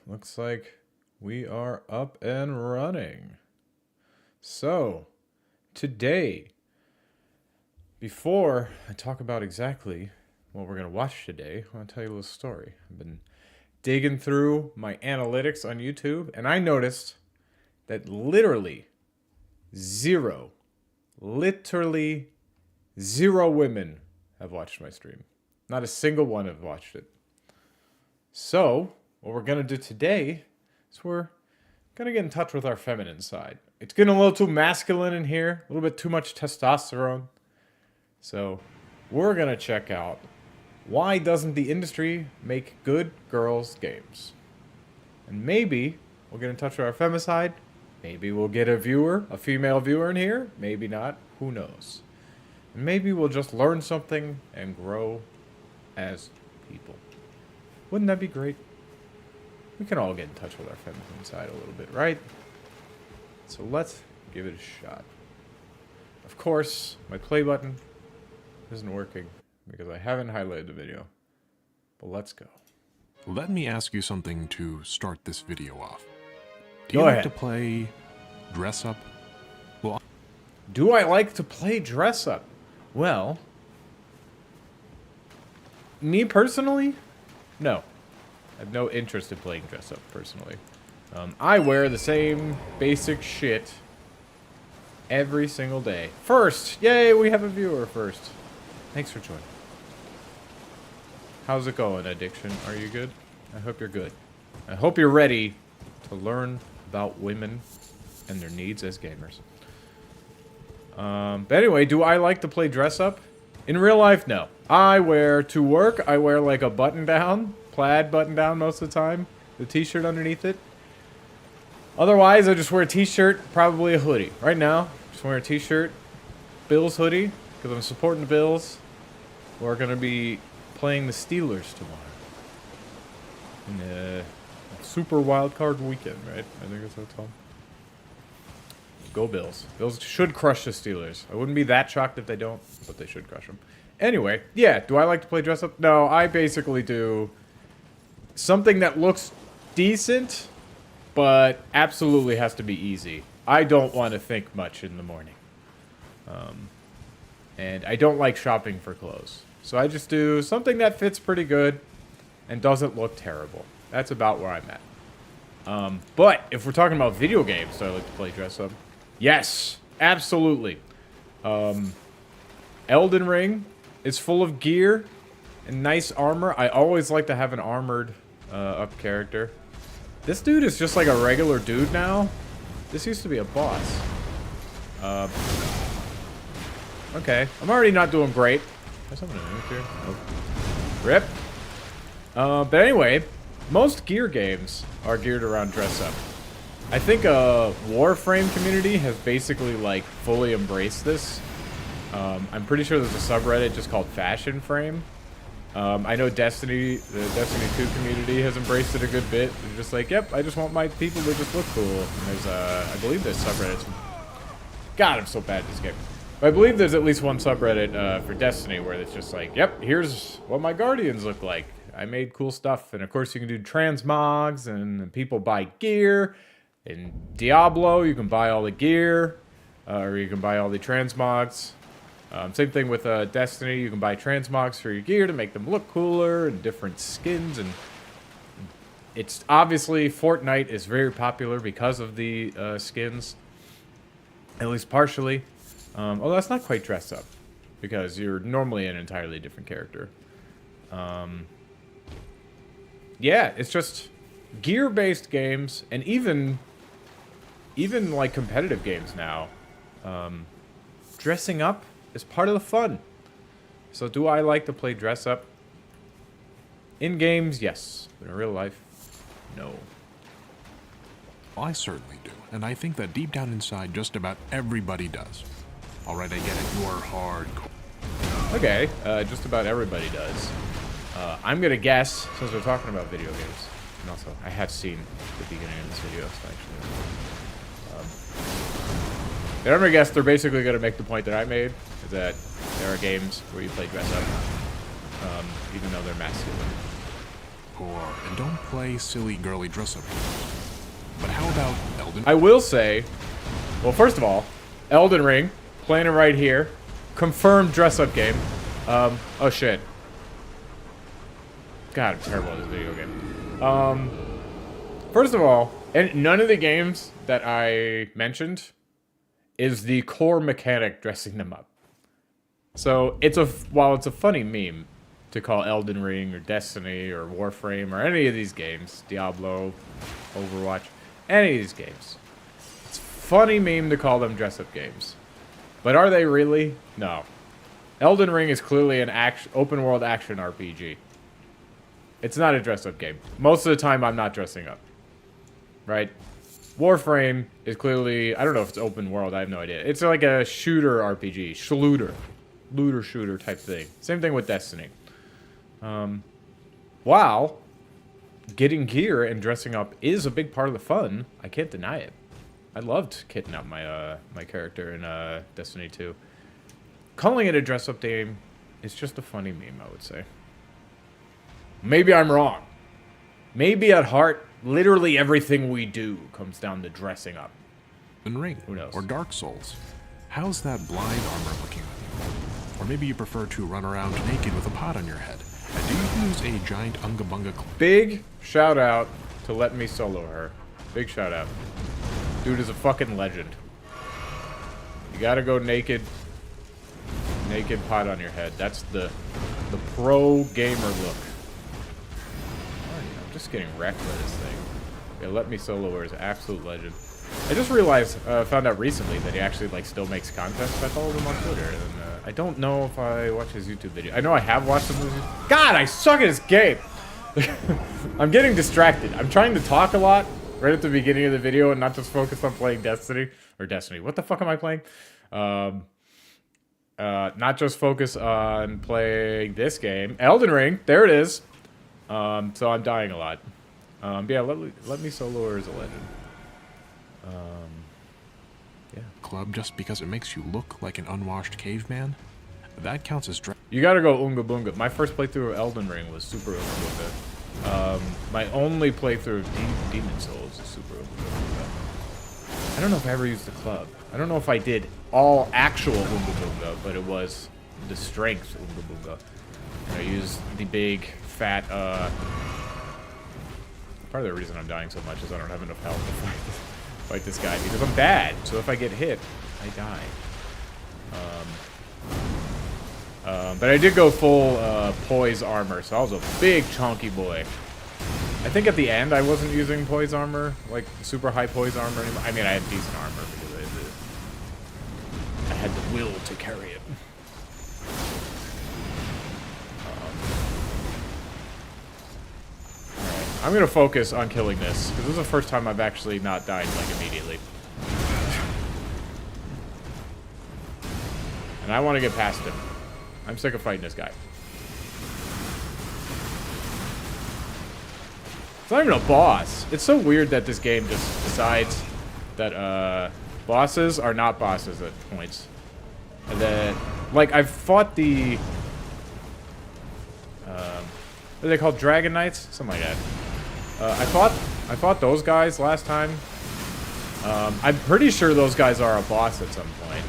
looks like we are up and running. So, today, before I talk about exactly what we're going to watch today, I want to tell you a little story. I've been digging through my analytics on YouTube, and I noticed that literally zero women have watched my stream. Not a single one have watched it. So, what we're going to do today is we're going to get in touch with our feminine side. It's getting a little too masculine in here, a little bit too much testosterone. So, we're going to check out why doesn't the industry make good girls games? And maybe we'll get in touch with our femicide. Maybe we'll get a female viewer in here. Maybe not. Who knows? And maybe we'll just learn something and grow as people. Wouldn't that be great? We can all get in touch with our feminine side a little bit, right? So let's give it a shot. Of course, my play button isn't working because I haven't highlighted the video. But let's go. Let me ask you something to start this video off. Do Go you like ahead. to play dress up? Well, Do I like to play dress up? Well, me personally, no. I have no interest in playing dress up personally. I wear the same basic shit every single day. First, yay, we have a viewer first. Thanks for joining. How's it going, Addiction? Are you good? I hope you're good. I hope you're ready to learn about women and their needs as gamers. But anyway, do I like to play dress up? In real life, no. To work, I wear like a button down, plaid button down most of the time, the t-shirt underneath it. Otherwise, I just wear a t-shirt, probably a hoodie. Right now, just wearing a t-shirt, Bills hoodie, because I'm supporting the Bills. We're going to be playing the Steelers tomorrow. In the Super Wild Card Weekend, right? I think that's what it's called. Go Bills. Bills should crush the Steelers. I wouldn't be that shocked if they don't, but they should crush them. Anyway, yeah, do I like to play dress up? No, I basically do something that looks decent, but absolutely has to be easy. I don't want to think much in the morning. And I don't like shopping for clothes. So I just do something that fits pretty good and doesn't look terrible. That's about where I'm at. But if we're talking about video games, do I like to play dress up? Yes, absolutely. Elden Ring is full of gear and nice armor. I always like to have an armored up character. This dude is just like a regular dude now. This used to be a boss. Okay, I'm already not doing great. There's something underneath here. Oh. Rip. But anyway, most gear games are geared around dress up. I think Warframe community has basically like fully embraced this. I'm pretty sure there's a subreddit just called Fashion Frame. I know the Destiny 2 community has embraced it a good bit. They're just like, yep, I just want my people to just look cool. And there's I believe there's subreddits. God, I'm so bad at this game. But I believe there's at least one subreddit for Destiny where it's just like, yep, here's what my Guardians look like. I made cool stuff. And of course you can do transmogs and people buy gear. In Diablo, you can buy all the gear. Or you can buy all the transmogs. Same thing with Destiny. You can buy transmogs for your gear to make them look cooler and different skins. And it's obviously Fortnite is very popular because of the skins, at least partially. Although that's not quite dressed up because you're normally an entirely different character. Yeah, it's just gear-based games, and even like competitive games now. Dressing up is part of the fun. So do I like to play dress up? In games, yes. But in real life, no. I certainly do. And I think that deep down inside, just about everybody does. Alright, I get it. You're hardcore. Okay, just about everybody does. I'm gonna guess, since we're talking about video games, and also, I have seen the beginning of this video, so actually. But I'm gonna guess they're basically gonna make the point that I made, is that there are games where you play dress up, even though they're masculine. hardcore and don't play silly girly dress-up games. But how about Elden? I will say, well, first of all, Elden Ring, playing it right here, confirmed dress-up game. Oh shit. God, I'm terrible at this video game. First of all, and none of the games that I mentioned is the core mechanic dressing them up. So while it's a funny meme to call Elden Ring or Destiny or Warframe or any of these games, Diablo, Overwatch, any of these games, it's a funny meme to call them dress-up games. But are they really? No. Elden Ring is clearly an open-world action RPG. It's not a dress-up game. Most of the time, I'm not dressing up. Right? Warframe is clearly... I don't know if it's open world. I have no idea. It's like a shooter RPG. Looter shooter type thing. Same thing with Destiny. While getting gear and dressing up is a big part of the fun, I can't deny it. I loved kitting out my my character in Destiny 2. Calling it a dress-up game is just a funny meme, I would say. Maybe I'm wrong. Maybe at heart, literally everything we do comes down to dressing up. Elden Ring. Who knows? Or Dark Souls. How's that blind armor looking on you? Or maybe you prefer to run around naked with a pot on your head. And do you use a giant Unga Bunga Big shout out to Let Me Solo Her. Big shout out. Dude is a fucking legend. You gotta go naked. Naked pot on your head. That's the pro gamer look. I'm just getting wrecked by this thing. Yeah, Let Me Solo Her is an absolute legend. I just realized, found out recently that he actually like still makes content. I followed him on Twitter, and I don't know if I watch his YouTube video. I know I have watched some of his. God, I suck at this game. I'm getting distracted. I'm trying to talk a lot right at the beginning of the video and not just focus on playing Destiny or Destiny. What the fuck am I playing? Not just focus on playing this game, Elden Ring. There it is. So I'm dying a lot. But yeah, let me solo her as a legend. Yeah. club just because it makes you look like an unwashed caveman? That counts as You gotta go Unga Bunga. My first playthrough of Elden Ring was super Unga Bunga. My only playthrough of Demon Souls is super Unga Bunga. I don't know if I ever used the club. I don't know if I did all actual Unga Bunga, but it was the strength Unga Bunga. I used the big, fat, part of the reason I'm dying so much is I don't have enough health to fight this guy, because I'm bad. So if I get hit, I die. But I did go full poise armor, so I was a big chunky boy. I think at the end I wasn't using poise armor, like super high poise armor anymore. I mean, I had decent armor because I had the will to carry it. Alright, I'm gonna focus on killing this, because this is the first time I've actually not died, like, immediately. And I want to get past him. I'm sick of fighting this guy. It's not even a boss. It's so weird that this game just decides that bosses are not bosses at points. And then, like, I've fought the... what are they called? Dragon Knights? Something like that. I fought those guys last time. I'm pretty sure those guys are a boss at some point.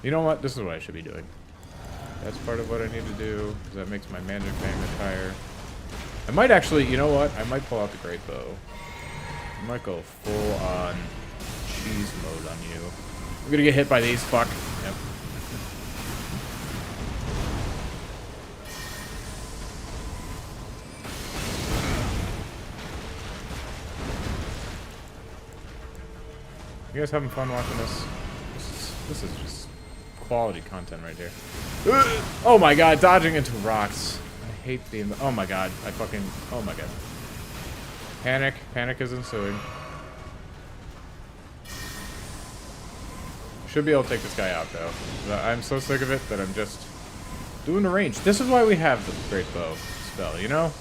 You know what? This is what I should be doing. That's part of what I need to do, because that makes my magic damage higher. I might actually, you know what? I might pull out the great bow. I might go full on cheese mode on you. I'm gonna get hit by these, fuck. Yep. You guys having fun watching this? This is just quality content right here. Oh my god, dodging into rocks. I hate being... Oh my god, oh my god. Panic. Panic is ensuing. Should be able to take this guy out, though. I'm so sick of it that I'm just doing the range. This is why we have the Great Bow spell, you know?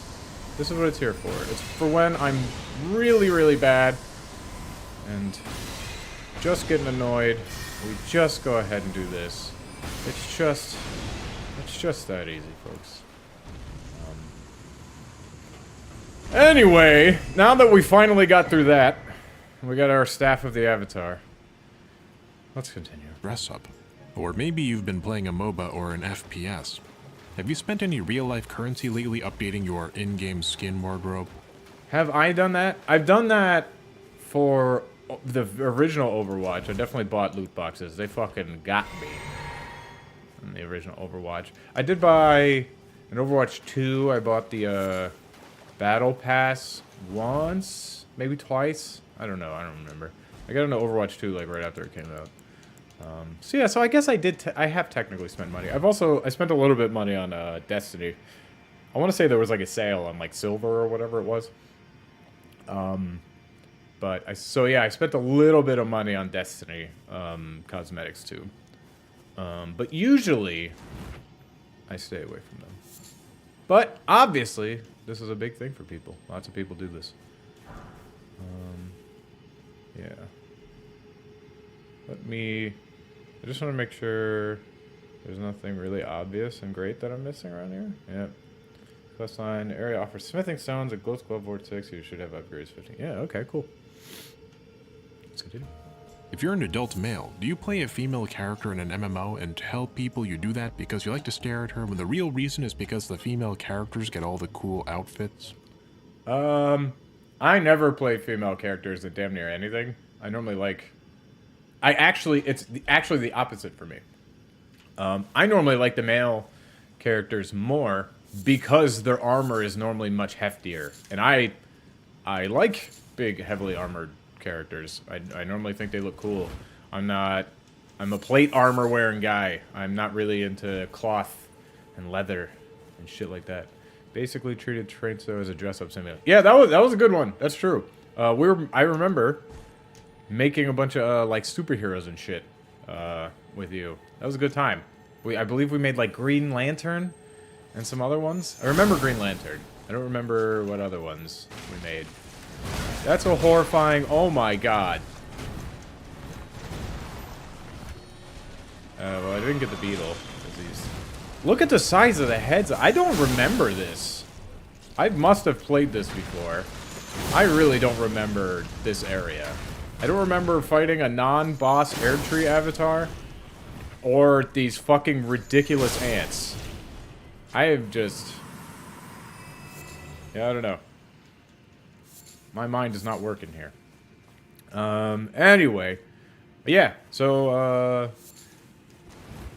This is what it's here for. It's for when I'm really, really bad and just getting annoyed. We just go ahead and do this. It's just It's just that easy, folks. Anyway, now that we finally got through that, we got our Staff of the Avatar. Let's continue. Dress up. Or maybe you've been playing a MOBA or an FPS. Have you spent any real-life currency lately updating your in-game skin wardrobe? Have I done that? I've done that for the original Overwatch. I definitely bought loot boxes. They fucking got me in the original Overwatch. I did buy in Overwatch 2. I bought the Battle Pass once, maybe twice. I don't know. I don't remember. I got into Overwatch 2 like right after it came out. So yeah, so I guess I did. I have technically spent money. I spent a little bit of money on Destiny. I want to say there was like a sale on like silver or whatever it was. So yeah, I spent a little bit of money on Destiny cosmetics too. But usually, I stay away from them. But obviously, this is a big thing for people. Lots of people do this. Yeah. I just want to make sure there's nothing really obvious and great that I'm missing around here. Yep. Quest line, area offers smithing stones, a glow glove vortex. You should have upgrades 15. Yeah, okay, cool. Let's continue. If you're an adult male, do you play a female character in an MMO and tell people you do that because you like to stare at her when the real reason is because the female characters get all the cool outfits? I never play female characters in damn near anything. I normally like... it's actually the opposite for me. I normally like the male characters more because their armor is normally much heftier. And I like big, heavily armored characters. I normally think they look cool. I'm a plate armor wearing guy. I'm not really into cloth and leather and shit like that. Basically treated Trainso as a dress-up simulator. Yeah, that was a good one. That's true. I remember making a bunch of like superheroes and shit with you. That was a good time. I believe we made like Green Lantern and some other ones. I remember Green Lantern. I don't remember what other ones we made. That's a horrifying... Oh my god. Well, I didn't get the beetle. Look at the size of the heads. I don't remember this. I must have played this before. I really don't remember this area. I don't remember fighting a non-boss air tree avatar or these fucking ridiculous ants. I have just... Yeah, I don't know. My mind is not working here. Anyway. Yeah, so,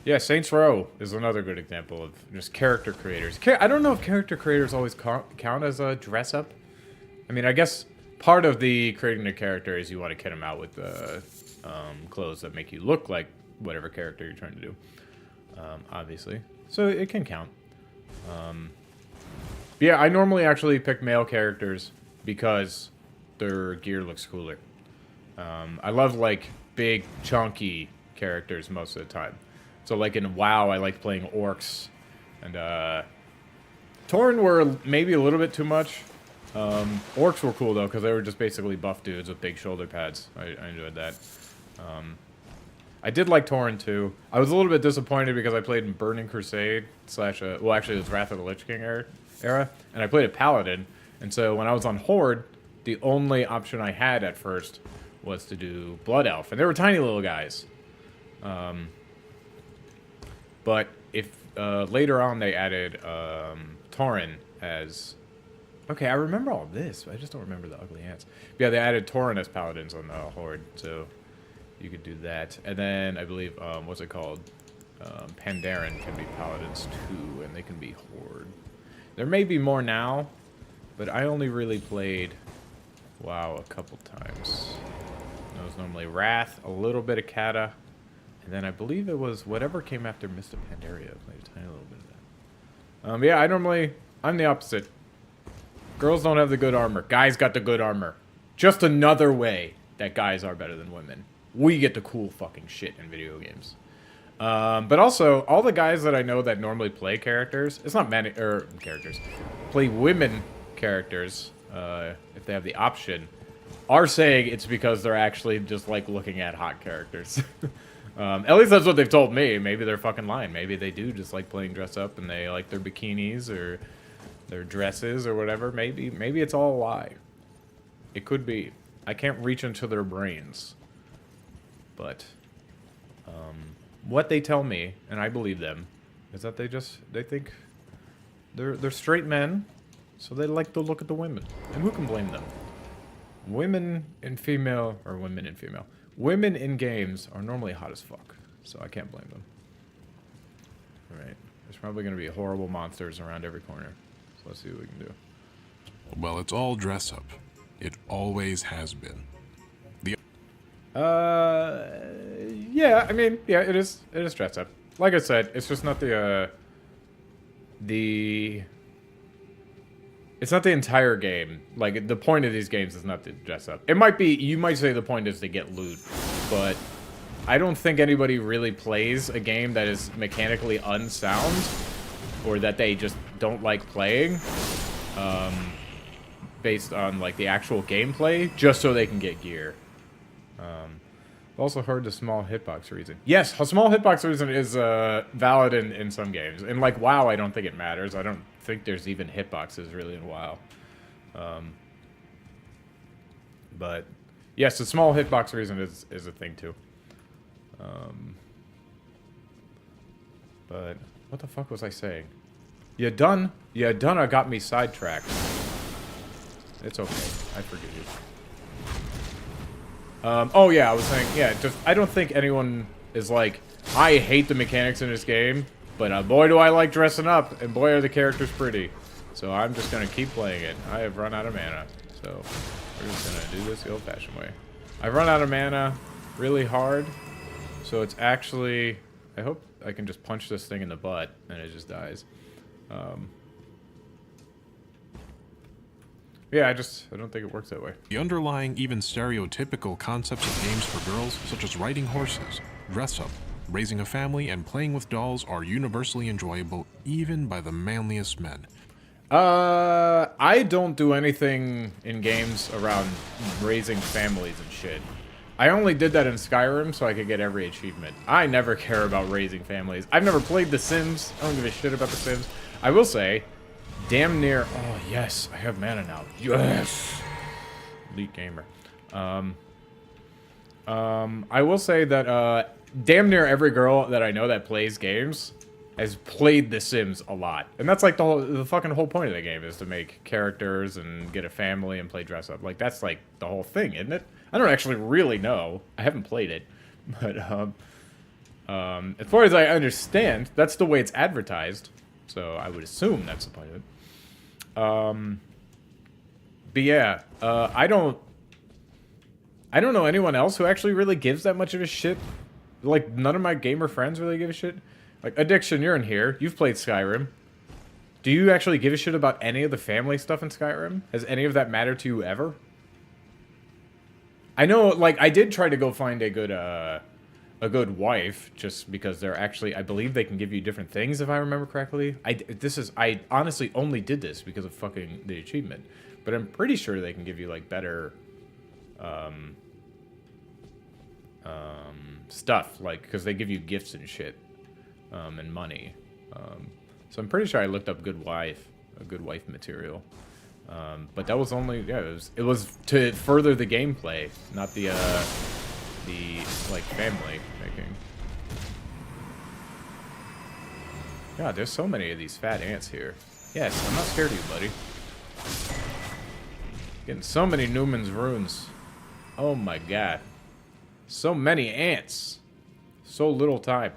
yeah, Saints Row is another good example of just character creators. I don't know if character creators always count as a dress-up. I mean, I guess part of the creating the character is you want to kit them out with clothes that make you look like whatever character you're trying to do, obviously. So it can count. Yeah, I normally actually pick male characters because their gear looks cooler. I love, like, big, chunky characters most of the time. So, like, in WoW, I like playing orcs. And, Tauren were maybe a little bit too much. Orcs were cool, though, because they were just basically buff dudes with big shoulder pads. I enjoyed that. I did like Tauren, too. I was a little bit disappointed because I played in Burning Crusade / well, actually, it was Wrath of the Lich King era. And I played a Paladin. And so, when I was on Horde, the only option I had at first was to do Blood Elf. And they were tiny little guys. But if later on they added Tauren as... Okay, I remember all this, but I just don't remember the ugly ants. But yeah, they added Tauren as paladins on the Horde, so you could do that. And then I believe, what's it called? Pandaren can be paladins too, and they can be Horde. There may be more now, but I only really played WoW a couple times. It was normally Wrath, a little bit of Kata, and then I believe it was whatever came after Mist of Pandaria. I played a tiny little bit of that. Yeah, I'm the opposite. Girls don't have the good armor. Guys got the good armor. Just another way that guys are better than women. We get the cool fucking shit in video games. But also, all the guys that I know that normally play characters, it's not many, characters, play women characters, if they have the option, are saying it's because they're actually just like looking at hot characters. At least that's what they've told me. Maybe they're fucking lying. Maybe they do just like playing dress up and they like their bikinis or their dresses or whatever. Maybe it's all a lie. It could be. I can't reach into their brains. But what they tell me, and I believe them, is that they think they're straight men, so they like to look at the women. And who can blame them? Women in games are normally hot as fuck, so I can't blame them. Alright, there's probably going to be horrible monsters around every corner, so let's see what we can do. Well, it's all dress up. It always has been. Yeah, I mean, yeah, it is dress up. Like I said, it's just not it's not the entire game. Like, the point of these games is not to dress up. It might be, you might say the point is to get loot, but I don't think anybody really plays a game that is mechanically unsound, or that they just don't like playing, based on, like, the actual gameplay, just so they can get gear. I've also heard the small hitbox reason. Yes, a small hitbox reason is valid in some games. In, like, WoW, I don't think it matters. I don't think there's even hitboxes, really, in WoW. But, yes, the small hitbox reason is a thing, too. But, what the fuck was I saying? You done? Yeah, Dunna got me sidetracked. It's okay. I forgive you. Oh yeah, I was saying, yeah, just, I don't think anyone is like, I hate the mechanics in this game, but boy do I like dressing up, and boy are the characters pretty. So I'm just gonna keep playing it. I have run out of mana, so we're just gonna do this the old-fashioned way. I've run out of mana really hard, so it's actually, I hope I can just punch this thing in the butt, and it just dies. Yeah, I don't think it works that way. The underlying, even stereotypical concepts of games for girls, such as riding horses, dress up, raising a family, and playing with dolls are universally enjoyable, even by the manliest men. I don't do anything in games around raising families and shit. I only did that in Skyrim so I could get every achievement. I never care about raising families. I've never played The Sims. I don't give a shit about The Sims. I will say, damn near... Oh, yes. I have mana now. Yes! Elite gamer. I will say that, damn near every girl that I know that plays games has played The Sims a lot. And that's, like, the fucking whole point of the game is to make characters and get a family and play dress up. Like, that's, like, the whole thing, isn't it? I don't actually really know. I haven't played it. But, as far as I understand, that's the way it's advertised. So I would assume that's the point of it. But yeah, I don't know anyone else who actually really gives that much of a shit. Like, none of my gamer friends really give a shit. Like, Addiction, you're in here. You've played Skyrim. Do you actually give a shit about any of the family stuff in Skyrim? Has any of that mattered to you ever? I know, like, I did try to go find a good wife, just because they're actually, I believe they can give you different things, if I remember correctly. I honestly only did this because of fucking the achievement. But I'm pretty sure they can give you, like, better, stuff, like, because they give you gifts and shit, and money. So I'm pretty sure I looked up good wife material. But that was only, yeah, it was to further the gameplay, not the like, family making. God, there's so many of these fat ants here. Yes, I'm not scared of you, buddy. Getting so many Newman's runes. Oh my god. So many ants. So little time.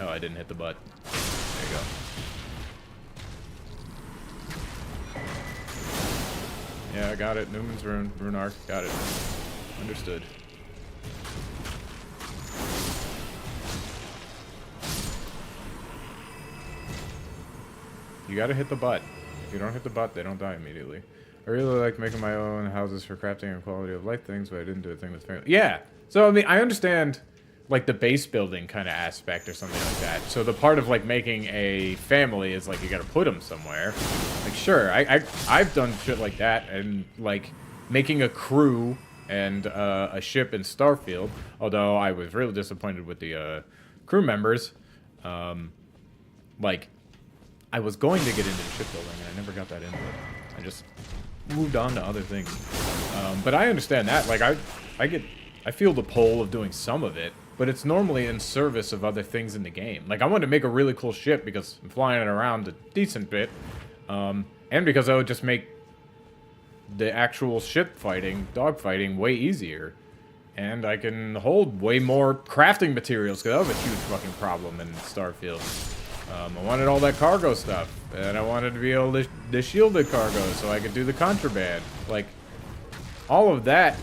Oh, I didn't hit the butt. There you go. Yeah, I got it. Newman's rune arc. Got it. Understood. You gotta hit the butt. If you don't hit the butt, they don't die immediately. I really like making my own houses for crafting and quality of life things, but I didn't do a thing with family. Yeah! So, I mean, I understand, like, the base building kind of aspect or something like that. So the part of, like, making a family is, like, you gotta put them somewhere. Like, sure, I've done shit like that, and, like, making a crew and a ship in Starfield. Although I was really disappointed with the crew members. Like, I was going to get into shipbuilding, and I never got that into it. I just moved on to other things. But I understand that. Like, I feel the pull of doing some of it, but it's normally in service of other things in the game. Like, I wanted to make a really cool ship because I'm flying it around a decent bit, and because I would just make the actual ship fighting, dog fighting, way easier. And I can hold way more crafting materials, because that was a huge fucking problem in Starfield. I wanted all that cargo stuff, and I wanted to be able to the shielded cargo so I could do the contraband. Like, all of that.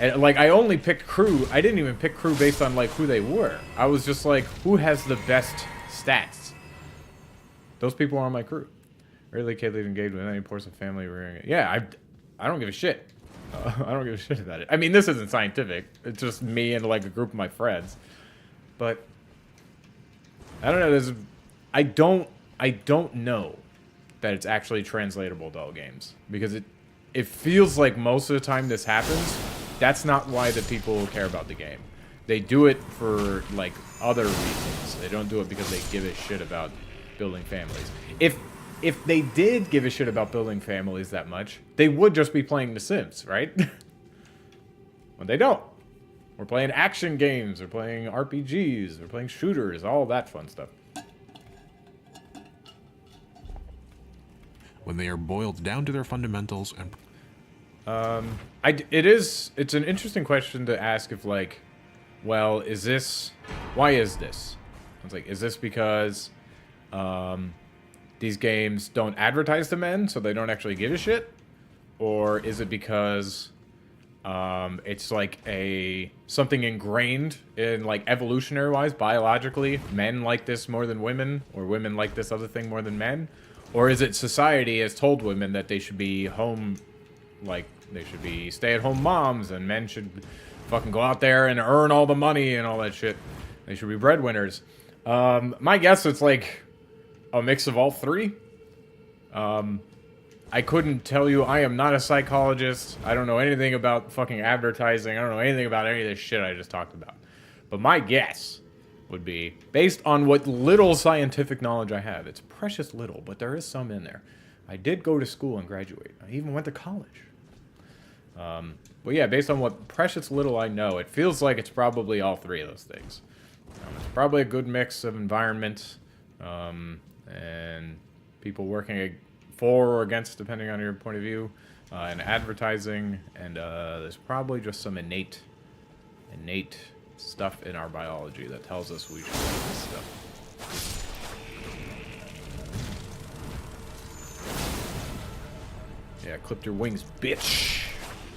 And, like, I only picked crew. I didn't even pick crew based on, like, who they were. I was just like, who has the best stats? Those people are on my crew. Really, kid lead engaged with any portion of family rearing it. Yeah, I don't give a shit. I don't give a shit about it. I mean, this isn't scientific. It's just me and, like, a group of my friends. But I don't know. I don't know that it's actually translatable to all games, because it feels like most of the time this happens, that's not why the people care about the game. They do it for, like, other reasons. They don't do it because they give a shit about building families. If they did give a shit about building families that much, they would just be playing The Sims, right? But they don't. We're playing action games, we're playing RPGs, we're playing shooters, all that fun stuff. When they are boiled down to their fundamentals and... It's an interesting question to ask if, like, well, why is this? It's like, is this because, these games don't advertise to men, so they don't actually give a shit? Or is it because, it's like something ingrained in, like, evolutionary-wise, biologically, men like this more than women, or women like this other thing more than men? Or is it society has told women that they should be home, like, they should be stay-at-home moms, and men should fucking go out there and earn all the money and all that shit. They should be breadwinners. My guess it's like a mix of all three. I couldn't tell you. I am not a psychologist. I don't know anything about fucking advertising. I don't know anything about any of this shit I just talked about. But my guess would be, based on what little scientific knowledge I have, it's precious little, but there is some in there. I did go to school and graduate. I even went to college. But yeah, based on what precious little I know, it feels like it's probably all three of those things. It's probably a good mix of environment, and people working for or against, depending on your point of view, and advertising, and there's probably just some innate stuff in our biology that tells us we should do this stuff. Yeah, clipped your wings, bitch.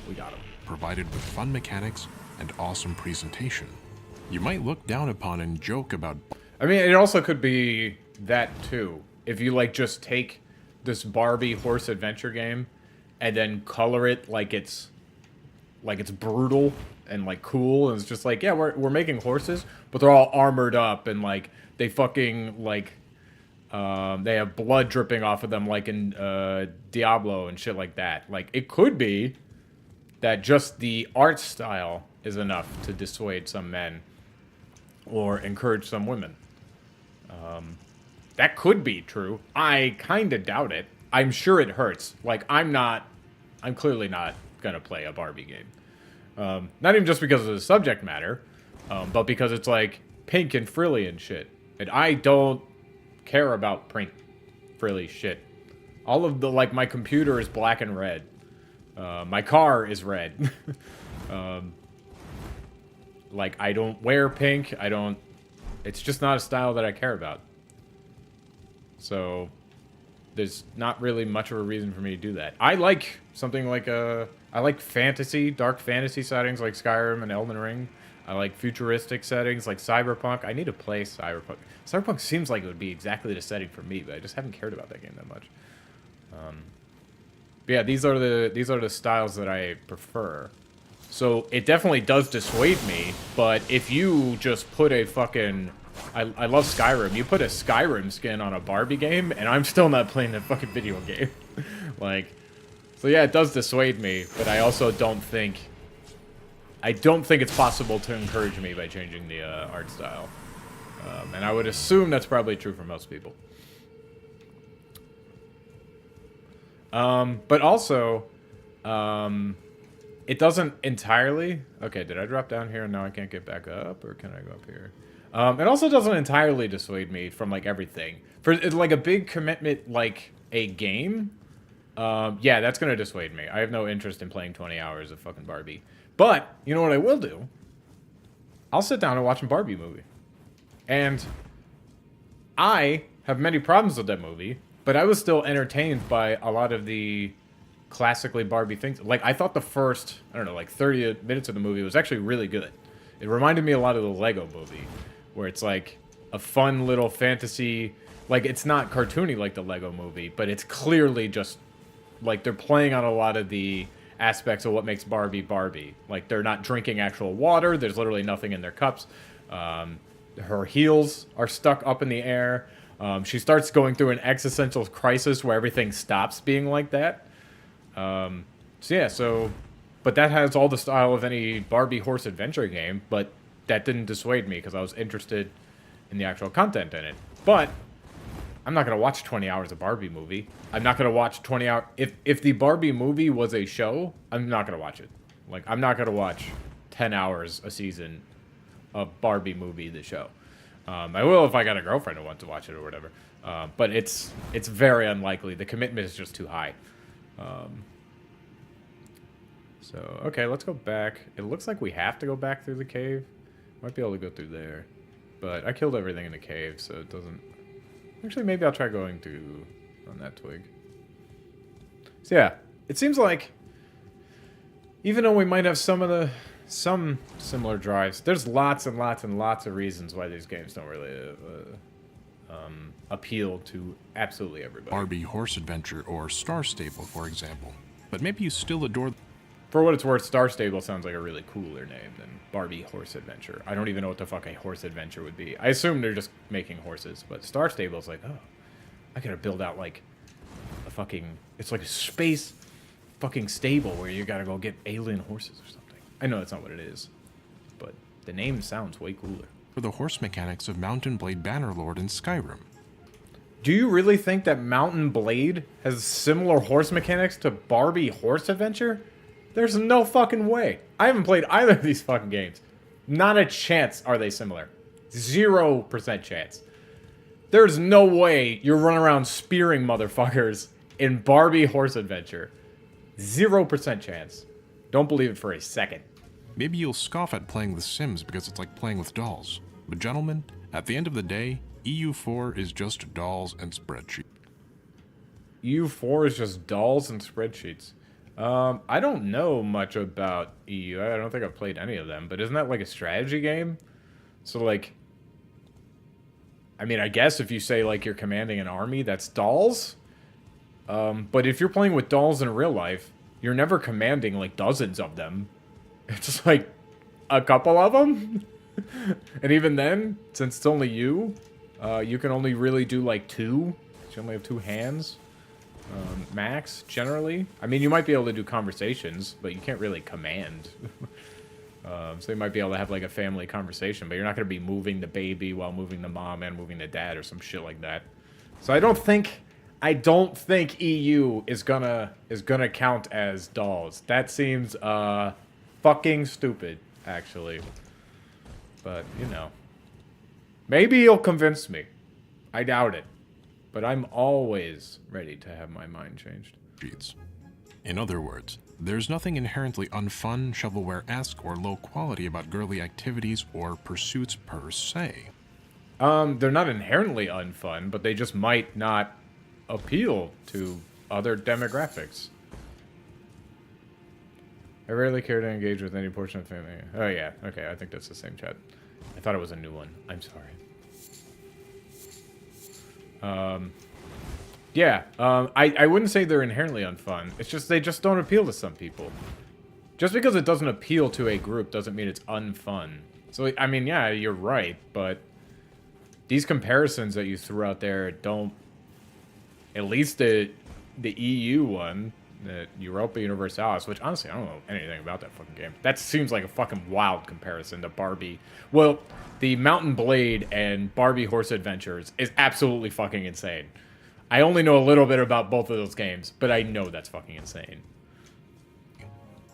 We got him. provided with fun mechanics and awesome presentation. You might look down upon and joke about... I mean, it also could be that, too. If you, like, just take this Barbie horse adventure game and then color it like it's brutal and, like, cool. And it's just like, yeah, we're making horses, but they're all armored up and, like, they fucking, like... they have blood dripping off of them, like in Diablo and shit like that. Like, it could be that just the art style is enough to dissuade some men or encourage some women. That could be true. I kind of doubt it. I'm sure it hurts. Like, I'm clearly not gonna play a Barbie game. Not even just because of the subject matter, but because it's, like, pink and frilly and shit. And I don't care about pink frilly shit. All of the, like, my computer is black and red. My car is red. Like, I don't wear pink. It's just not a style that I care about. So, there's not really much of a reason for me to do that. I like something like I like fantasy, dark fantasy settings like Skyrim and Elden Ring. I like futuristic settings like Cyberpunk. I need to play Cyberpunk. Cyberpunk seems like it would be exactly the setting for me, but I just haven't cared about that game that much. But yeah, these are the styles that I prefer. So it definitely does dissuade me, but if you just put a fucking... I love Skyrim. You put a Skyrim skin on a Barbie game, and I'm still not playing that fucking video game. Like, so yeah, it does dissuade me, but I also don't think I don't think it's possible to encourage me by changing the art style. And I would assume that's probably true for most people. But also, it doesn't entirely... Okay, did I drop down here and now I can't get back up? Or can I go up here? It also doesn't entirely dissuade me from, like, everything. For, like, a big commitment, like, a game... yeah, that's gonna dissuade me. I have no interest in playing 20 hours of fucking Barbie. But, you know what I will do? I'll sit down and watch a Barbie movie. And I have many problems with that movie, but I was still entertained by a lot of the classically Barbie things. Like, I thought the first, I don't know, like 30 minutes of the movie was actually really good. It reminded me a lot of the Lego movie, where it's like a fun little fantasy, like it's not cartoony like the Lego movie, but it's clearly just, like they're playing on a lot of the aspects of what makes Barbie Barbie. Like, they're not drinking actual water, there's literally nothing in their cups. Her heels are stuck up in the air. She starts going through an existential crisis where everything stops being like that. But that has all the style of any Barbie horse adventure game, but that didn't dissuade me because I was interested in the actual content in it. But I'm not going to watch 20 hours of Barbie movie. I'm not going to watch 20 hours... If the Barbie movie was a show, I'm not going to watch it. Like, I'm not going to watch 10 hours a season of Barbie movie, the show. I will if I got a girlfriend who wants to watch it or whatever. But it's very unlikely. The commitment is just too high. So, okay, let's go back. It looks like we have to go back through the cave. Might be able to go through there. But I killed everything in the cave, so it doesn't... Actually, maybe I'll try going through on that twig. So yeah, it seems like even though we might have some similar drives, there's lots and lots and lots of reasons why these games don't really appeal to absolutely everybody. Barbie Horse Adventure or Star Stable, for example. But maybe you still adore... For what it's worth, Star Stable sounds like a really cooler name than Barbie Horse Adventure. I don't even know what the fuck a horse adventure would be. I assume they're just making horses, but Star Stable's like, oh, I gotta build out like a fucking... It's like a space fucking stable where you gotta go get alien horses or something. I know that's not what it is, but the name sounds way cooler. For the horse mechanics of Mountain Blade Bannerlord in Skyrim. Do you really think that Mountain Blade has similar horse mechanics to Barbie Horse Adventure? There's no fucking way. I haven't played either of these fucking games. Not a chance are they similar. 0% chance. There's no way you're running around spearing motherfuckers in Barbie Horse Adventure. 0% chance. Don't believe it for a second. Maybe you'll scoff at playing The Sims because it's like playing with dolls. But gentlemen, at the end of the day, EU4 is just dolls and spreadsheets. EU4 is just dolls and spreadsheets. I don't know much about EU. I don't think I've played any of them, but isn't that like a strategy game? So like, I mean, I guess if you say like you're commanding an army, that's dolls. But if you're playing with dolls in real life, you're never commanding like dozens of them. It's just like a couple of them. And even then, since it's only you can only really do like 2. You only have 2 hands. Max, generally. I mean, you might be able to do conversations, but you can't really command. So you might be able to have, like, a family conversation, but you're not going to be moving the baby while moving the mom and moving the dad or some shit like that. So I don't think EU is gonna count as dolls. That seems, fucking stupid, actually. But, you know. Maybe you'll convince me. I doubt it. But I'm always ready to have my mind changed. In other words, there's nothing inherently unfun, shovelware-esque, or low quality about girly activities or pursuits per se. They're not inherently unfun, but they just might not appeal to other demographics. I rarely care to engage with any portion of family. Oh yeah, okay, I think that's the same chat. I thought it was a new one. I'm sorry. I wouldn't say they're inherently unfun. It's just they just don't appeal to some people. Just because it doesn't appeal to a group doesn't mean it's unfun. So, I mean, yeah, you're right, but these comparisons that you threw out there don't... At least the EU one the Europa Universalis, which honestly, I don't know anything about that fucking game. That seems like a fucking wild comparison to Barbie. Well, the Mountain Blade and Barbie Horse Adventures is absolutely fucking insane. I only know a little bit about both of those games, but I know that's fucking insane.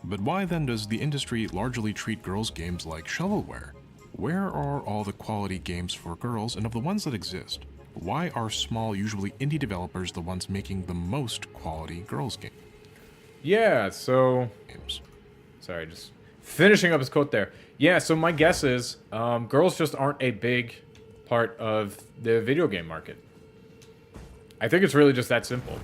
But why then does the industry largely treat girls' games like shovelware? Where are all the quality games for girls, and of the ones that exist, why are small, usually indie developers the ones making the most quality girls' games? Yeah, so... Sorry, just finishing up his quote there. Yeah, so my guess is girls just aren't a big part of the video game market. I think it's really just that simple.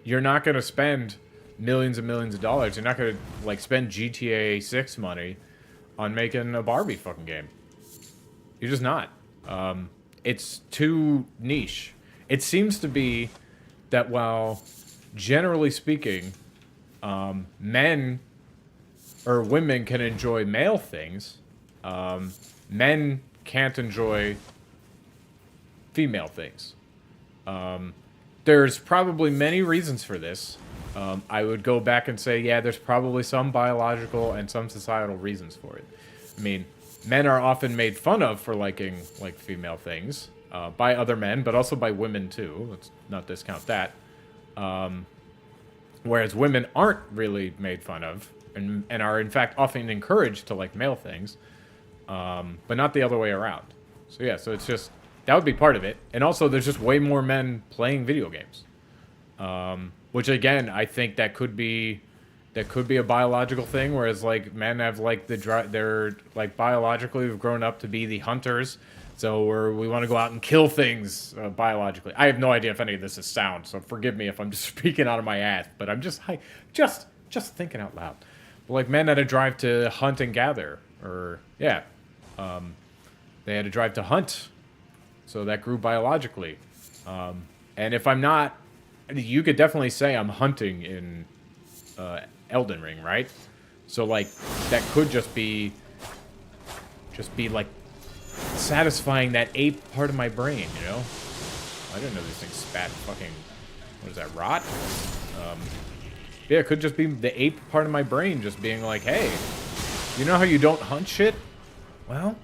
You're not going to spend millions and millions of dollars. You're not going to, like, spend GTA 6 money on making a Barbie fucking game. You're just not. It's too niche. It seems to be that while, generally speaking, men or women can enjoy male things, men can't enjoy female things. There's probably many reasons for this. I would go back and say, yeah, there's probably some biological and some societal reasons for it. I mean, men are often made fun of for liking, like, female things, by other men, but also by women, too. Let's not discount that. Whereas women aren't really made fun of, and are, in fact, often encouraged to like male things, but not the other way around. So, yeah, so it's just, that would be part of it. And also, there's just way more men playing video games. Which, again, I think that could be a biological thing, whereas, like, men have, like, they're, like, biologically have grown up to be the hunters, so we want to go out and kill things biologically. I have no idea if any of this is sound, so forgive me if I'm just speaking out of my ass, but I'm just thinking out loud. But, like, men had a drive to hunt and gather, or, yeah, they had a drive to hunt, so that grew biologically. And if I'm not, you could definitely say I'm hunting in Elden Ring, right? So, like, that could just be like satisfying that ape part of my brain, you know? I didn't know these things spat fucking, what is that, rot? Yeah, it could just be the ape part of my brain just being like, hey, you know how you don't hunt shit? Well,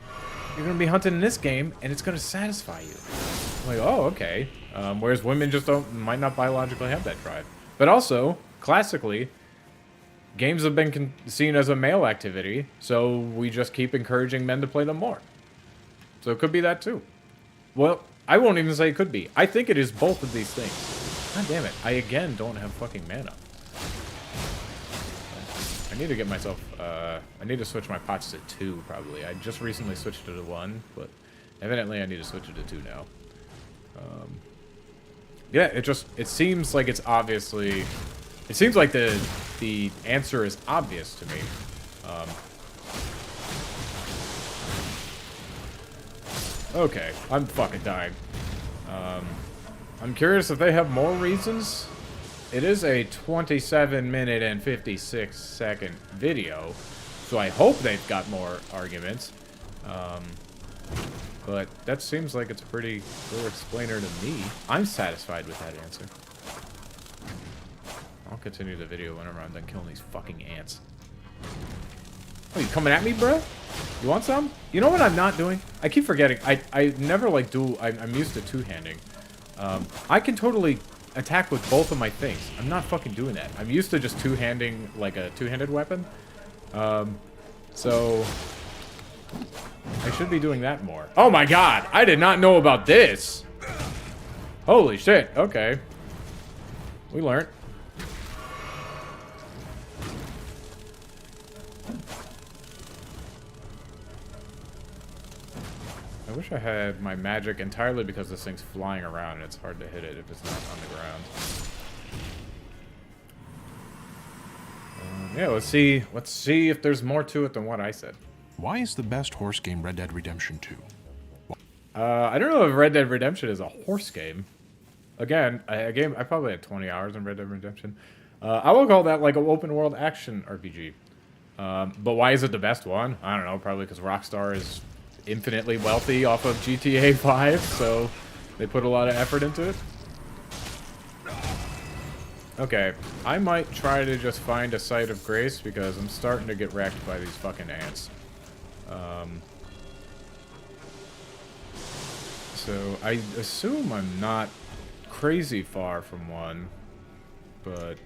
you're gonna be hunting in this game, and it's gonna satisfy you. I'm like, oh, okay. Whereas women just might not biologically have that drive. But also, classically, games have been seen as a male activity, so we just keep encouraging men to play them more. So it could be that too. Well, I won't even say it could be. I think it is both of these things. God damn it. I, again, don't have fucking mana. I need to get myself, I need to switch my pots to 2, probably. I just recently switched it to 1, but evidently I need to switch it to 2 now. Yeah, it seems like it's obviously, it seems like the answer is obvious to me. Okay, I'm fucking dying. I'm curious if they have more reasons. It is a 27-minute and 56-second video, so I hope they've got more arguments. But that seems like it's a pretty clear explainer to me. I'm satisfied with that answer. I'll continue the video whenever I'm done killing these fucking ants. Oh, you coming at me, bro? You want some? You know what I'm not doing? I keep forgetting. I never like dual. I'm used to two-handing. I can totally attack with both of my things. I'm not fucking doing that. I'm used to just two-handing, like a two-handed weapon. So I should be doing that more. Oh my god! I did not know about this! Holy shit, okay. We learned. I wish I had my magic entirely because this thing's flying around and it's hard to hit it if it's not on the ground. Yeah, let's see if there's more to it than what I said. Why is the best horse game Red Dead Redemption 2? I don't know if Red Dead Redemption is a horse game. Again, I probably had 20 hours in Red Dead Redemption. I will call that like an open world action RPG. But why is it the best one? I don't know, probably because Rockstar is infinitely wealthy off of GTA 5, so they put a lot of effort into it. Okay, I might try to just find a site of grace because I'm starting to get wrecked by these fucking ants. So I assume I'm not crazy far from one, but